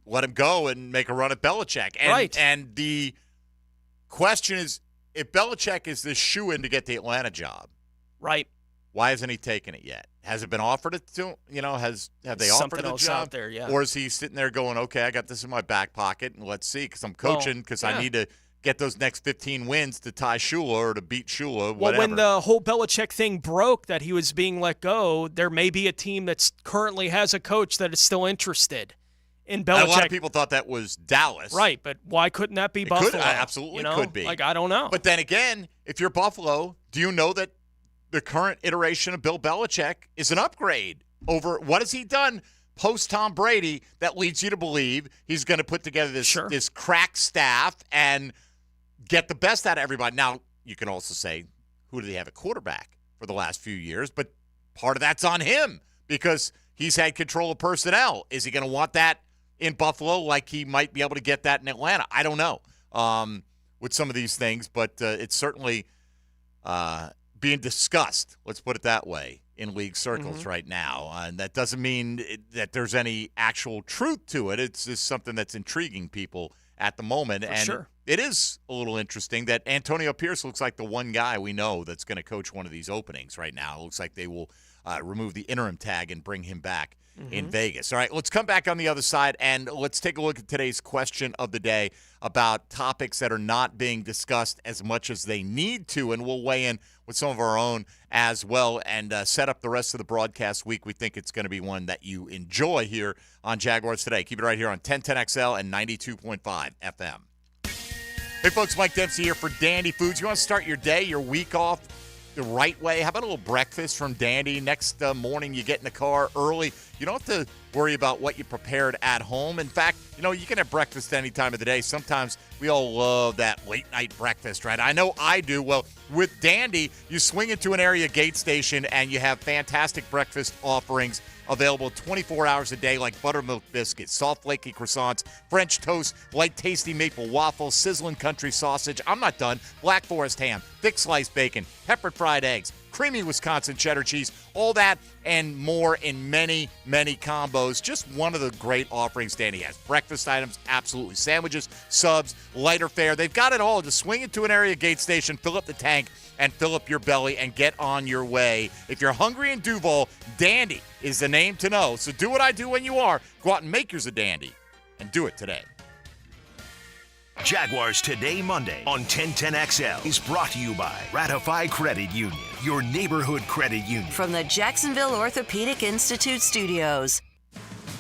let him go and make a run at Belichick? And, right. And the question is, if Belichick is the shoe-in to get the Atlanta job, right? Why hasn't he taken it yet? Has it been offered it to him? Have they offered the job? Out there, yeah. Or is he sitting there going, okay, I got this in my back pocket, and let's see, because I'm coaching, because I need to get those next 15 wins to tie Shula or to beat Shula, whatever. Well, when the whole Belichick thing broke that he was being let go, there may be a team that currently has a coach that is still interested in Belichick. And a lot of people thought that was Dallas. Right, but why couldn't that be Buffalo? Absolutely could be. Like, I don't know. But then again, if you're Buffalo, do you know that the current iteration of Bill Belichick is an upgrade over what has he done post Tom Brady that leads you to believe he's going to put together this crack staff and get the best out of everybody. Now, you can also say, who do they have at quarterback for the last few years? But part of that's on him because he's had control of personnel. Is he going to want that in Buffalo like he might be able to get that in Atlanta? I don't know with some of these things, but it's certainly being discussed, let's put it that way, in league circles right now. And that doesn't mean that there's any actual truth to it. It's just something that's intriguing people at the moment. And it is a little interesting that Antonio Pierce looks like the one guy we know that's going to coach one of these openings right now. It looks like they will remove the interim tag and bring him back in Vegas. All right, let's come back on the other side, and let's take a look at today's question of the day about topics that are not being discussed as much as they need to, and we'll weigh in with some of our own as well and set up the rest of the broadcast week. We think it's going to be one that you enjoy here on Jaguars Today. Keep it right here on 1010XL and 92.5 FM. Hey, folks, Mike Dempsey here for Dandy Foods. You want to start your day, your week off the right way? How about a little breakfast from Dandy? Next morning, you get in the car early. You don't have to worry about what you prepared at home. In fact, you can have breakfast any time of the day. Sometimes we all love that late-night breakfast, right? I know I do. Well, with Dandy, you swing into an area gate station, and you have fantastic breakfast offerings available 24 hours a day, like buttermilk biscuits, soft flaky croissants, French toast, light tasty maple waffles, sizzling country sausage. I'm not done. Black Forest ham, thick sliced bacon, peppered fried eggs, creamy Wisconsin cheddar cheese, all that and more in many, many combos. Just one of the great offerings Dandy has. Breakfast items, absolutely. Sandwiches, subs, lighter fare. They've got it all. Just swing into an area gate station, fill up the tank, and fill up your belly and get on your way. If you're hungry in Duval, Dandy is the name to know. So do what I do when you are. Go out and make yours a Dandy, and do it today. Jaguars Today Monday on 1010XL is brought to you by Ratify Credit Union, your neighborhood credit union. From the Jacksonville Orthopedic Institute studios.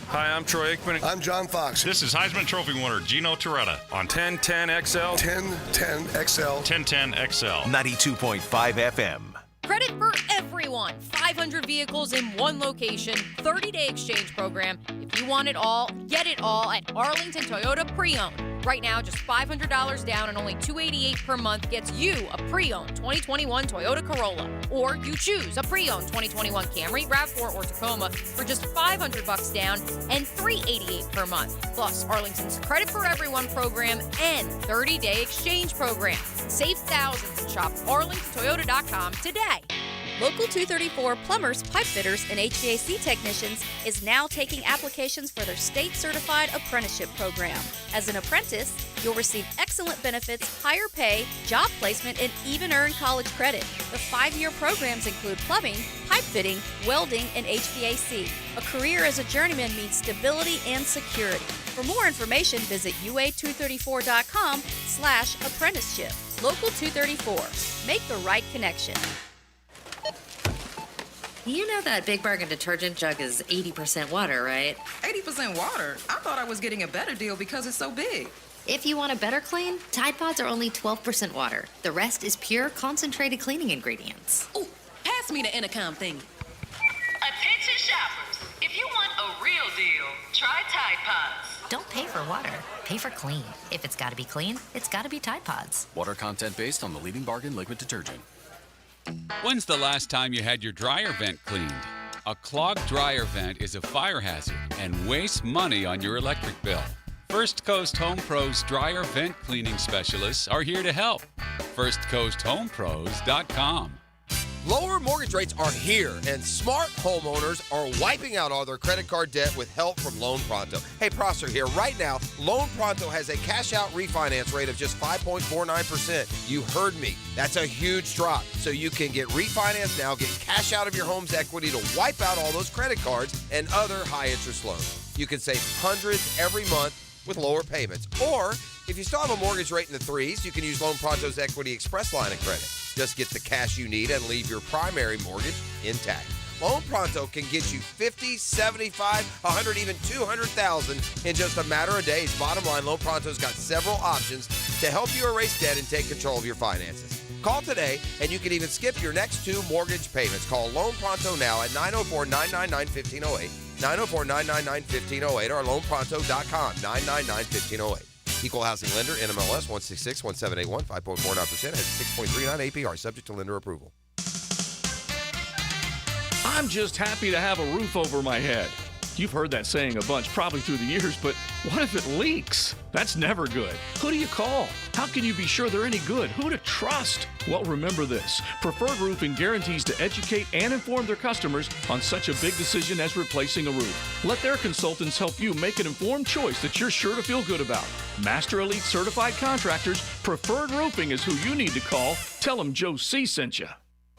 Hi, I'm Troy Aikman. I'm John Fox. This is Heisman Trophy winner Gino Torretta on 1010XL. 1010XL. 1010XL. 92.5 FM. Credit for everyone. 500 vehicles in one location. 30-day exchange program. If you want it all, get it all at Arlington Toyota Pre-Owned. Right now, just $500 down and only $288 per month gets you a pre-owned 2021 Toyota Corolla. Or you choose a pre-owned 2021 Camry, RAV4, or Tacoma for just $500 down and $388 per month. Plus, Arlington's Credit for Everyone program and 30-day exchange program. Save thousands and shop arlingtontoyota.com today. Local 234 Plumbers, Pipe Fitters, and HVAC Technicians is now taking applications for their state-certified apprenticeship program. As an apprentice, you'll receive excellent benefits, higher pay, job placement, and even earn college credit. The 5-year programs include plumbing, pipe fitting, welding, and HVAC. A career as a journeyman means stability and security. For more information, visit ua234.com/apprenticeship. Local 234. Make the right connection. You know that Big Bargain detergent jug is 80% water, right? 80% water? I thought I was getting a better deal because it's so big. If you want a better clean, Tide Pods are only 12% water. The rest is pure, concentrated cleaning ingredients. Ooh, pass me the intercom thing. Attention shoppers. If you want a real deal, try Tide Pods. Don't pay for water. Pay for clean. If it's got to be clean, it's got to be Tide Pods. Water content based on the leading bargain liquid detergent. When's the last time you had your dryer vent cleaned? A clogged dryer vent is a fire hazard and wastes money on your electric bill. First Coast Home Pros dryer vent cleaning specialists are here to help. FirstCoastHomePros.com. Lower mortgage rates are here, and smart homeowners are wiping out all their credit card debt with help from Loan Pronto. Hey, Prosser here. Right now, Loan Pronto has a cash-out refinance rate of just 5.49%. You heard me. That's a huge drop. So you can get refinanced now, get cash out of your home's equity to wipe out all those credit cards and other high-interest loans. You can save hundreds every month with lower payments. Or, if you still have a mortgage rate in the threes, you can use Loan Pronto's Equity Express line of credit. Just get the cash you need and leave your primary mortgage intact. Loan Pronto can get you $50, $75, $100, even $200,000 in just a matter of days. Bottom line, Loan Pronto's got several options to help you erase debt and take control of your finances. Call today, and you can even skip your next 2 mortgage payments. Call Loan Pronto now at 904-999-1508, 904-999-1508, or loanpronto.com, 999-1508. Equal housing lender, NMLS 1661781, 5.49%, has a 6.39 APR, subject to lender approval. I'm just happy to have a roof over my head. You've heard that saying a bunch, probably through the years, but what if it leaks? That's never good. Who do you call? How can you be sure they're any good? Who to trust? Well, remember this. Preferred Roofing guarantees to educate and inform their customers on such a big decision as replacing a roof. Let their consultants help you make an informed choice that you're sure to feel good about. Master Elite Certified Contractors, Preferred Roofing is who you need to call. Tell them Joe C. sent you.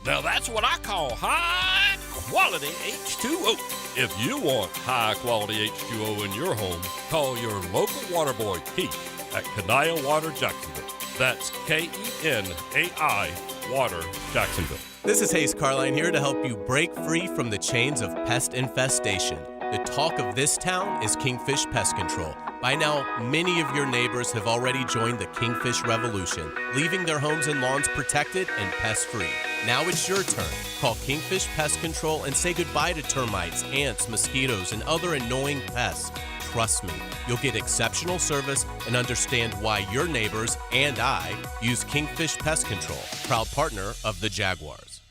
Now that's what I call high-quality H2O. If you want high-quality H2O in your home, call your local water boy, Keith, at Kenai Water Jacksonville. That's Kenai Water Jacksonville. This is Hayes Carline here to help you break free from the chains of pest infestation. The talk of this town is Kingfish Pest Control. By now, many of your neighbors have already joined the Kingfish Revolution, leaving their homes and lawns protected and pest-free. Now it's your turn. Call Kingfish Pest Control and say goodbye to termites, ants, mosquitoes, and other annoying pests. Trust me, you'll get exceptional service and understand why your neighbors and I use Kingfish Pest Control, proud partner of the Jaguars.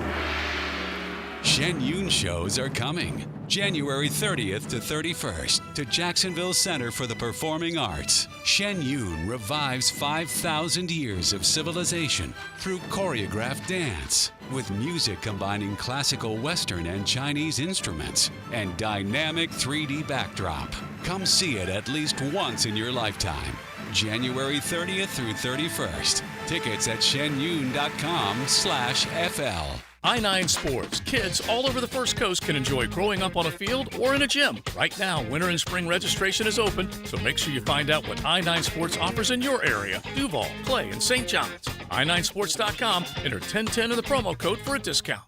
Shen Yun shows are coming January 30th to 31st to Jacksonville Center for the Performing Arts. Shen Yun revives 5,000 years of civilization through choreographed dance, with music combining classical Western and Chinese instruments and dynamic 3D backdrop. Come see it at least once in your lifetime. January 30th through 31st. Tickets at shenyun.com/FL. I-9 Sports. Kids all over the First Coast can enjoy growing up on a field or in a gym. Right now, winter and spring registration is open, so make sure you find out what I-9 Sports offers in your area. Duval, Clay, and St. John's. i9sports.com. Enter 1010 in the promo code for a discount.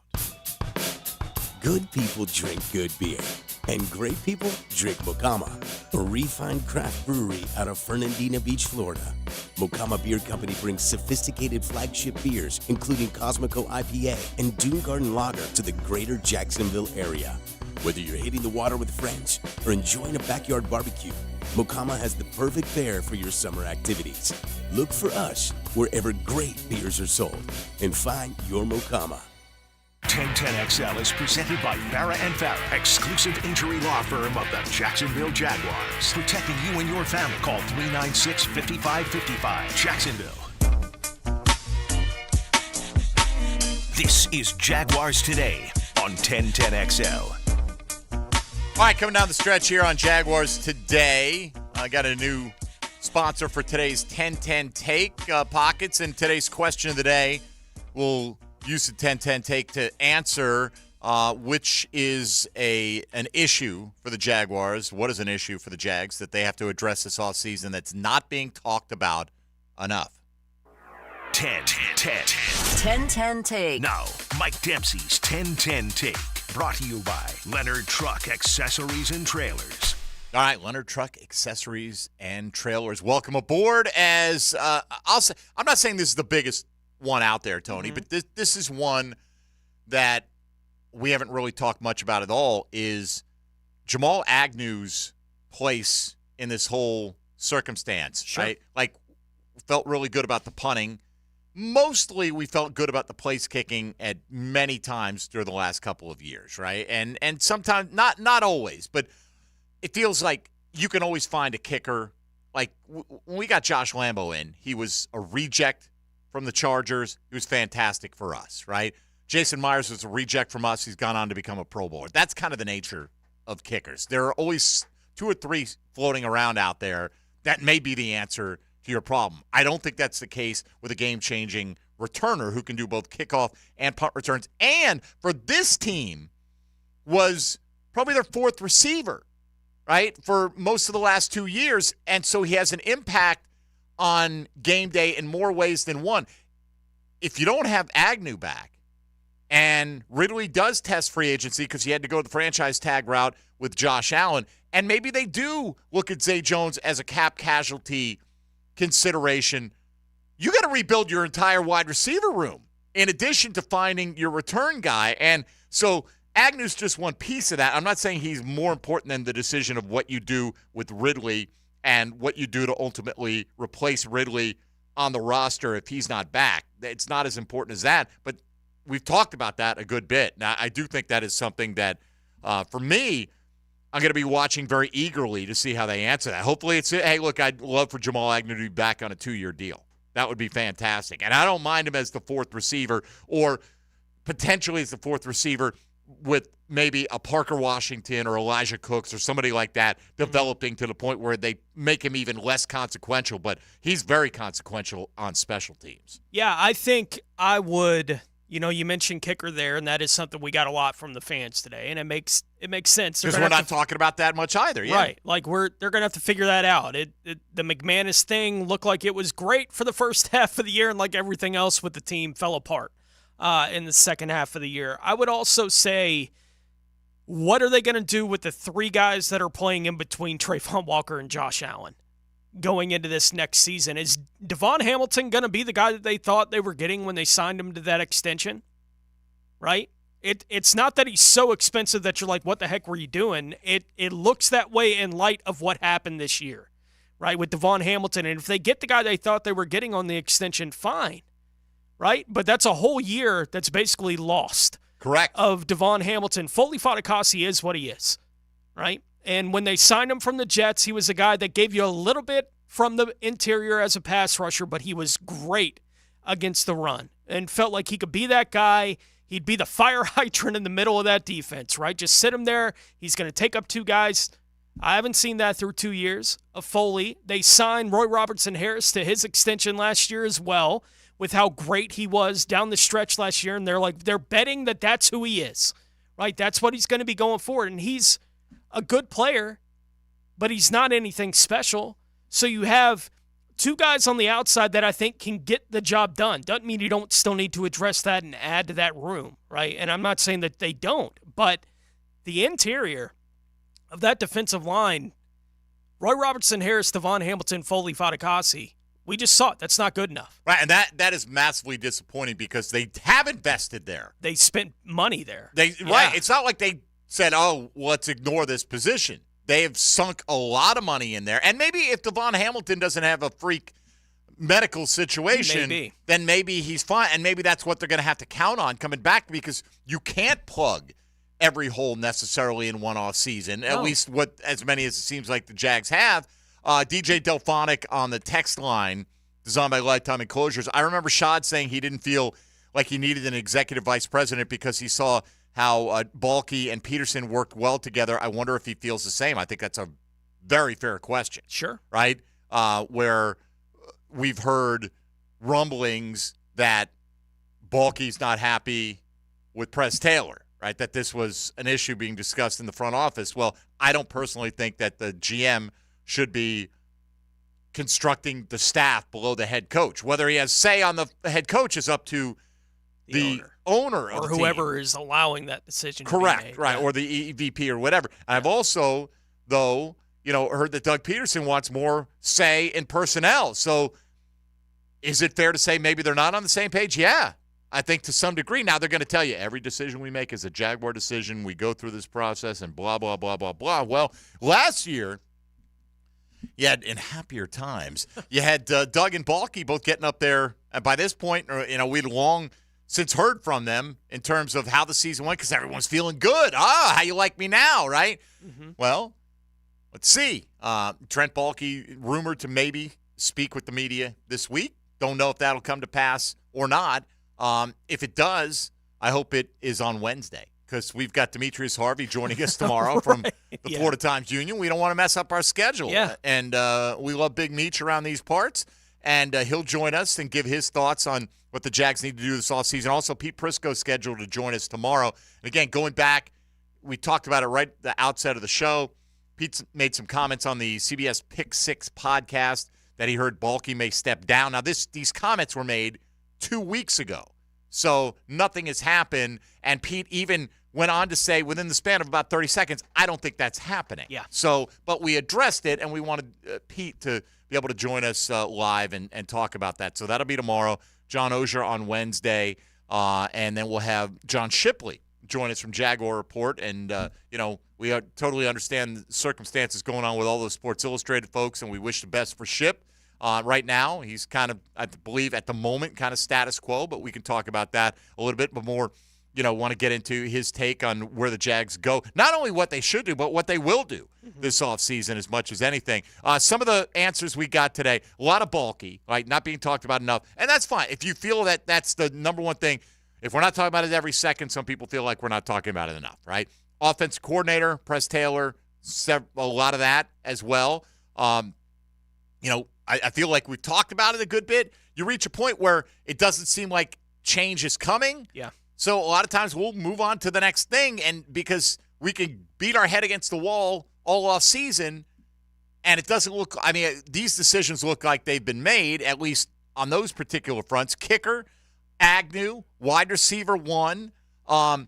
Good people drink good beer, and great people drink Mokama, a refined craft brewery out of Fernandina Beach, Florida. Mokama Beer Company brings sophisticated flagship beers, including Cosmico IPA and Dune Garden Lager, to the greater Jacksonville area. Whether you're hitting the water with friends or enjoying a backyard barbecue, Mokama has the perfect beer for your summer activities. Look for us wherever great beers are sold and find your Mokama. 1010XL is presented by Farah & Farah, exclusive injury law firm of the Jacksonville Jaguars. Protecting you and your family. Call 396-5555. Jacksonville. This is Jaguars Today on 1010XL. All right, coming down the stretch here on Jaguars Today. I got a new sponsor for today's 1010 Take pockets, and today's question of the day will use the 1010 Take to answer which is an issue for the Jaguars. What is an issue for the Jags that they have to address this offseason that's not being talked about enough? 1010 Take. Now, Mike Dempsey's 1010 Take. Brought to you by Leonard Truck Accessories and Trailers. All right, Leonard Truck Accessories and Trailers. Welcome aboard. As I'll say, I'm not saying this is the biggest one out there, Tony, but this is one that we haven't really talked much about at all, is Jamal Agnew's place in this whole circumstance, right? Like, felt really good about the punting. Mostly we felt good about the place kicking at many times through the last couple of years, right? And sometimes, not always, but it feels like you can always find a kicker. Like, when we got Josh Lambo in, he was a reject from the Chargers. He was fantastic for us, right? Jason Myers was a reject from us. He's gone on to become a Pro Bowler. That's kind of the nature of kickers. There are always 2 or 3 floating around out there that may be the answer to your problem. I don't think that's the case with a game-changing returner who can do both kickoff and punt returns. And for this team, was probably their 4th receiver, right, for most of the last 2 years. And so he has an impact on game day in more ways than one. If you don't have Agnew back, and Ridley does test free agency because he had to go the franchise tag route with Josh Allen, and maybe they do look at Zay Jones as a cap casualty consideration, you got to rebuild your entire wide receiver room in addition to finding your return guy. And so Agnew's just one piece of that. I'm not saying he's more important than the decision of what you do with Ridley and what you do to ultimately replace Ridley on the roster if he's not back. It's not as important as that, but we've talked about that a good bit. Now, I do think that is something that, for me, I'm going to be watching very eagerly to see how they answer that. Hopefully it's, hey, look, I'd love for Jamal Agnew to be back on a 2-year deal. That would be fantastic. And I don't mind him as the 4th receiver, or potentially as the 4th receiver with maybe a Parker Washington or Elijah Cooks or somebody like that developing to the point where they make him even less consequential, but he's very consequential on special teams. Yeah, I think I would, you mentioned kicker there, and that is something we got a lot from the fans today, and it makes sense. Because we're not talking about that much either, yeah. Right, like they're going to have to figure that out. The McManus thing looked like it was great for the first half of the year, and like everything else with the team fell apart in the second half of the year. I would also say, what are they going to do with the 3 guys that are playing in between Trayvon Walker and Josh Allen? going into this next season. Is Devon Hamilton going to be the guy that they thought they were getting when they signed him to that extension? Right? It's not that he's so expensive that you're like, what the heck were you doing? It looks that way in light of what happened this year, right, with Devon Hamilton. And if they get the guy they thought they were getting on the extension, fine, right? But that's a whole year that's basically lost. Correct. Of Devon Hamilton. Foley Fatukasi is what he is, right? And when they signed him from the Jets, he was a guy that gave you a little bit from the interior as a pass rusher, but he was great against the run and felt like he could be that guy. He'd be the fire hydrant in the middle of that defense, right? Just sit him there. He's going to take up two guys. I haven't seen that through 2 years of Foley. They signed Roy Robertson-Harris to his extension last year as well, with how great he was down the stretch last year. And they're betting that that's who he is, right? That's what he's going to be going forward. And he's a good player, but he's not anything special. So you have two guys on the outside that I think can get the job done. Doesn't mean you don't still need to address that and add to that room, right? And I'm not saying that they don't, but the interior of that defensive line, Roy Robertson-Harris, Devon Hamilton, Foley Fatukasi, we just saw it. That's not good enough. Right, and that is massively disappointing because they have invested there. They spent money there. Right. It's not like they said, oh, let's ignore this position. They have sunk a lot of money in there. And maybe if Devon Hamilton doesn't have a freak medical situation, then maybe he's fine. And maybe that's what they're going to have to count on coming back, because you can't plug every hole necessarily in one off season, at least as many as it seems like the Jags have. DJ Delphonic on the text line, designed by Lifetime Enclosures. I remember Shad saying he didn't feel like he needed an executive vice president because he saw how Balke and Peterson worked well together. I wonder if he feels the same. I think that's a very fair question. Sure. Right? Where we've heard rumblings that Balke's not happy with Press Taylor, right? That this was an issue being discussed in the front office. Well, I don't personally think that the GM should be constructing the staff below the head coach. Whether he has say on the head coach is up to the owner of or the whoever team. is allowing that decision Correct, to be made. right, or the EVP or whatever. And I've also, though, heard that Doug Peterson wants more say in personnel. So is it fair to say maybe they're not on the same page? Yeah, I think to some degree. Now they're going to tell you every decision we make is a Jaguar decision. We go through this process and blah, blah, blah, blah, blah. Well, last year, you had, in happier times, you had Doug and Balke both getting up there. And by this point, we'd long since heard from them in terms of how the season went, because everyone's feeling good. How you like me now, right? Mm-hmm. Well, let's see. Trent Balke rumored to maybe speak with the media this week. Don't know if that'll come to pass or not. If it does, I hope it is on Wednesday, because we've got Demetrius Harvey joining us tomorrow from the Florida Times Union. We don't want to mess up our schedule. Yeah. And we love Big Meech around these parts. And he'll join us and give his thoughts on what the Jags need to do this offseason. Also, Pete Prisco's scheduled to join us tomorrow. And again, going back, we talked about it right at the outset of the show. Pete's made some comments on the CBS Pick 6 podcast that he heard Balke may step down. Now, these comments were made 2 weeks ago. So nothing has happened. And Pete even went on to say within the span of about 30 seconds, I don't think that's happening. Yeah. So, but we addressed it, and we wanted Pete to be able to join us live and talk about that. So that'll be tomorrow. John Ogier on Wednesday, and then we'll have John Shipley join us from Jaguar Report. And, we totally understand the circumstances going on with all those Sports Illustrated folks, and we wish the best for Ship. Right now, he's kind of, I believe, at the moment, kind of status quo, but we can talk about that a little bit, but more, want to get into his take on where the Jags go. Not only what they should do, but what they will do this offseason as much as anything. Some of the answers we got today, a lot of Balke, right, not being talked about enough, and that's fine. If you feel that that's the number one thing, if we're not talking about it every second, some people feel like we're not talking about it enough, right? Offensive coordinator, Press Taylor, a lot of that as well. I feel like we've talked about it a good bit. You reach a point where it doesn't seem like change is coming. Yeah. So a lot of times we'll move on to the next thing, and because we can beat our head against the wall all off season, and it doesn't look – these decisions look like they've been made, at least on those particular fronts. Kicker, Agnew, wide receiver 1. I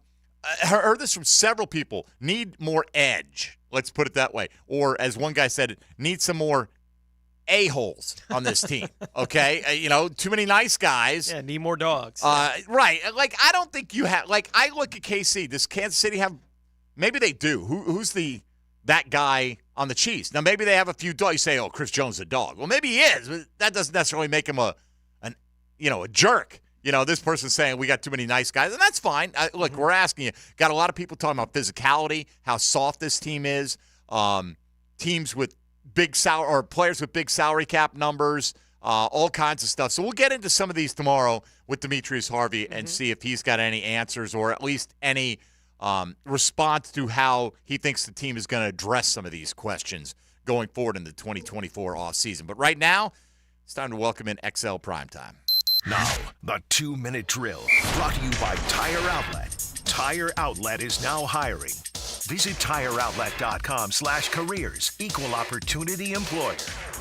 heard this from several people. Need more edge. Let's put it that way. Or as one guy said, need some more a-holes on this team, okay? Too many nice guys. Yeah, need more dogs. Right. Like, I don't think you have – like, I look at KC. Does Kansas City have – maybe they do. Who's that guy on the Chiefs? Now, maybe they have a few dogs. You say, oh, Chris Jones is a dog. Well, maybe he is, but that doesn't necessarily make him a jerk. This person's saying we got too many nice guys, and that's fine. Look, we're asking you. Got a lot of people talking about physicality, how soft this team is, teams with big salary or players with big salary cap numbers, all kinds of stuff. So we'll get into some of these tomorrow with Demetrius Harvey and see if he's got any answers or at least any response to how he thinks the team is going to address some of these questions going forward in the 2024 offseason. But right now, it's time to welcome in XL Primetime. Now, the 2-minute drill, brought to you by Tire Outlet. Tire Outlet is now hiring. Visit TireOutlet.com/careers. Equal opportunity employer.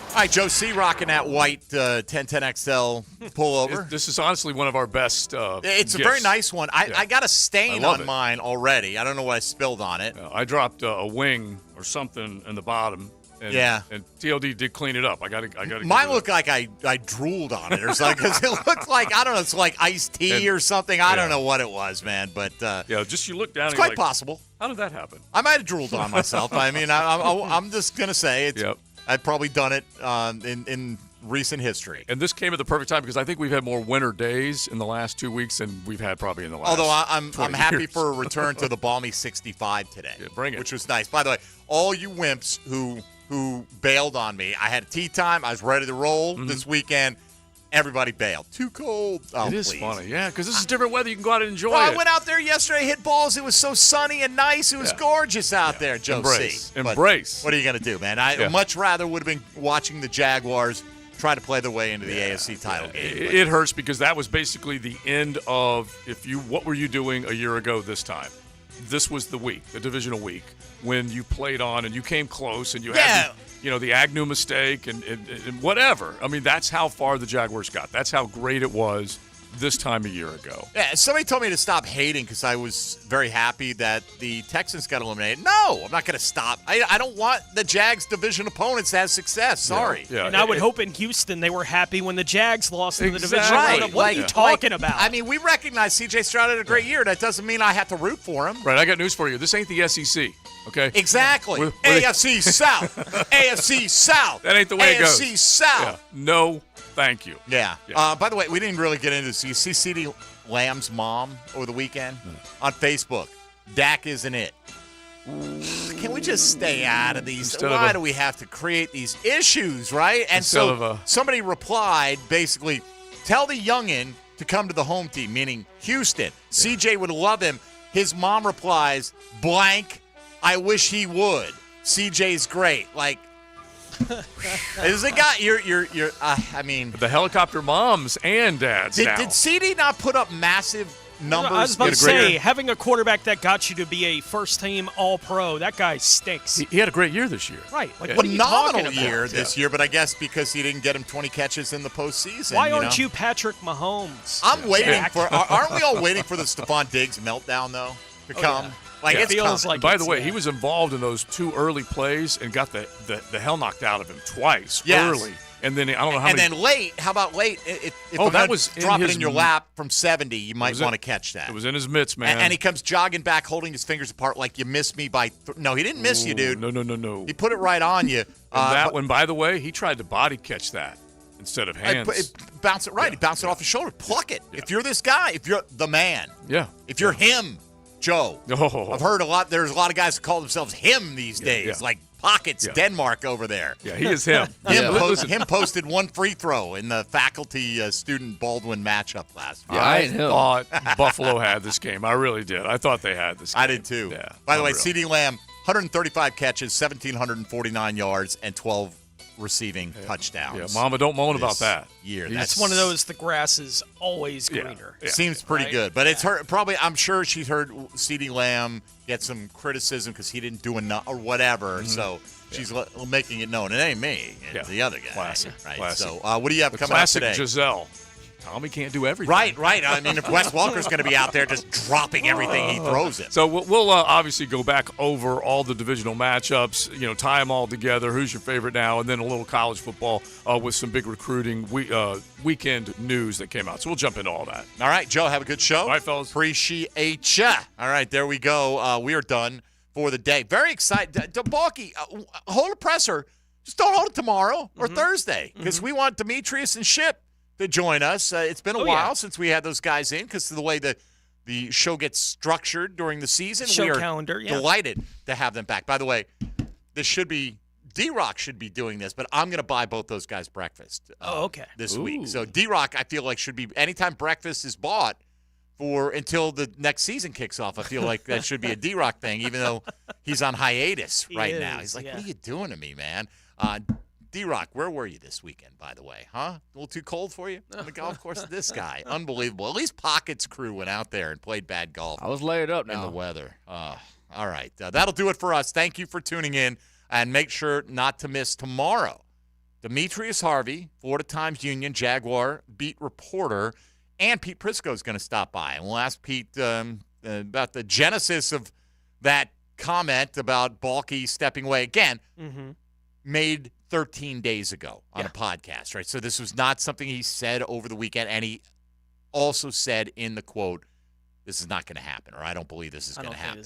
All right, Joe C. rocking that white 1010XL pullover. This is honestly one of our best It's gifts. a very nice one. I got a stain on it. mine already. I don't know what I spilled on it. I dropped a wing or something in the bottom. And, and TLD did clean it up. I got to. Mine looked like I drooled on it or something because it looked like, I don't know, it's like iced tea or something. I don't know what it was, man. But just you look down. It's and quite like, possible. How did that happen? I might have drooled on myself. I mean, I'm just gonna say it's. Yep. I've probably done it in recent history. And this came at the perfect time because I think we've had more winter days in the last 2 weeks than we've had probably in the last. Although I'm happy years. for a return to the balmy 65 today. Yeah, bring it. Which was nice. By the way, all you wimps who bailed on me, I had tea time. I was ready to roll this weekend. Everybody bailed. Too cold. Oh, it is please. funny, yeah, because this is different weather. You can go out and enjoy it. I went out there yesterday, hit balls. It was so sunny and nice. It was gorgeous out there, Joe Embrace. C. Embrace. But what are you going to do, man? I much rather would have been watching the Jaguars try to play their way into the AFC title game. It hurts because that was basically the end of what were you doing a year ago this time? This was the week, the divisional week, when you played on and you came close and you had the Agnew mistake and whatever. I mean, that's how far the Jaguars got. That's how great it was this time a year ago. Yeah, somebody told me to stop hating because I was very happy that the Texans got eliminated. No, I'm not going to stop. I don't want the Jags' division opponents to have success. Sorry. Yeah. And I would hope in Houston they were happy when the Jags lost in the division. Right. What are you talking about? I mean, we recognize C.J. Stroud had a great year. That doesn't mean I have to root for him. Right, I got news for you. This ain't the SEC, okay? Exactly. AFC South. AFC South. That ain't the way it goes. AFC South. Yeah. No, thank you. Yeah. By the way, we didn't really get into this. You see CeeDee Lamb's mom over the weekend on Facebook. Dak isn't it. Can we just stay out of these? Why do we have to create these issues, right? And so somebody replied, basically, tell the youngin' to come to the home team, meaning Houston. CJ would love him. His mom replies, blank, I wish he would. CJ's great. Like, is it got I mean, the helicopter moms and dads. Did CD not put up massive numbers? I was about to say, having a quarterback that got you to be a first-team All-Pro, that guy stinks. He had a great year this year. Right. Like, phenomenal year this year, but I guess because he didn't get him 20 catches in the postseason. Why aren't you Patrick Mahomes? I'm waiting for. Aren't we all waiting for the Stephon Diggs meltdown though to come? Yeah. Like it feels like. By the way, he was involved in those two early plays and got the hell knocked out of him twice early. And then I don't know how many. And then late. How about late? If that was drop it in your lap from 70. You might want to catch that. It was in his mitts, man. And he comes jogging back, holding his fingers apart like you missed me by. No, he didn't miss you, dude. No. He put it right on you. That one, by the way, he tried to body catch that instead of hands. Bounce it right. He bounced it off his shoulder. Pluck it. Yeah. If you're this guy, if you're the man. Yeah. If you're him, Joe. Oh. I've heard a lot. There's a lot of guys that call themselves him these days. Like Pockets, Denmark over there. Yeah, he is him. Him posted one free throw in the faculty-student Baldwin matchup last week. Yeah, I thought Buffalo had this game. I really did. I thought they had this game. I did too. Yeah, by the way, CeeDee Lamb, 135 catches, 1,749 yards, and 12 receiving touchdowns. Yeah, Mama, don't moan about that. That's one of those, the grass is always greener. Yeah. Seems pretty good. But it's her, probably, I'm sure she's heard CeeDee Lamb get some criticism because he didn't do enough or whatever. Mm-hmm. So she's making it known. It ain't me. It's the other guy. Classic. Right? Classic. So what do you have coming up today? Classic Giselle. Tommy can't do everything. Right. I mean, if Wes Welker's going to be out there just dropping everything he throws it. So we'll obviously go back over all the divisional matchups, tie them all together. Who's your favorite now? And then a little college football with some big recruiting weekend news that came out. So we'll jump into all that. All right, Joe, have a good show. All right, fellas. Appreciate ya. All right, there we go. We are done for the day. Very excited. Balky, hold a presser. Just don't hold it tomorrow or Thursday because we want Demetrius and Ship to join us. It's been a while since we had those guys in because of the way the show gets structured during the season. Show we are calendar, delighted to have them back. By the way, D-Rock should be doing this, but I'm going to buy both those guys breakfast this week. So D-Rock, I feel like, should be – anytime breakfast is bought until the next season kicks off, I feel like that should be a D-Rock thing, even though he's on hiatus now. He's like, what are you doing to me, man? D-Rock, where were you this weekend, by the way? Huh? A little too cold for you? On the golf course? This guy. Unbelievable. At least Pocket's crew went out there and played bad golf. I was laid up now. In the weather. All right. That'll do it for us. Thank you for tuning in. And make sure not to miss tomorrow. Demetrius Harvey, Florida Times-Union Jaguar beat reporter, and Pete Prisco is going to stop by. And we'll ask Pete about the genesis of that comment about Balky stepping away. Again, made 13 days ago on a podcast, right? So this was not something he said over the weekend, and he also said in the quote, this is not going to happen, or I don't believe this is going to happen.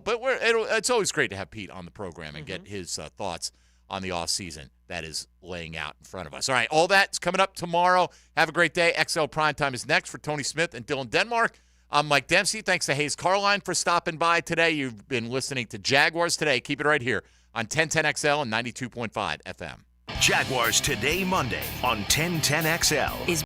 But it's always great to have Pete on the program and get his thoughts on the offseason that is laying out in front of us. All right, all that's coming up tomorrow. Have a great day. XL Primetime is next for Tony Smith and Dylan Denmark. I'm Mike Dempsey. Thanks to Hayes Carline for stopping by today. You've been listening to Jaguars Today. Keep it right here on 1010XL and 92.5 FM. Jaguars Today Monday on 1010XL.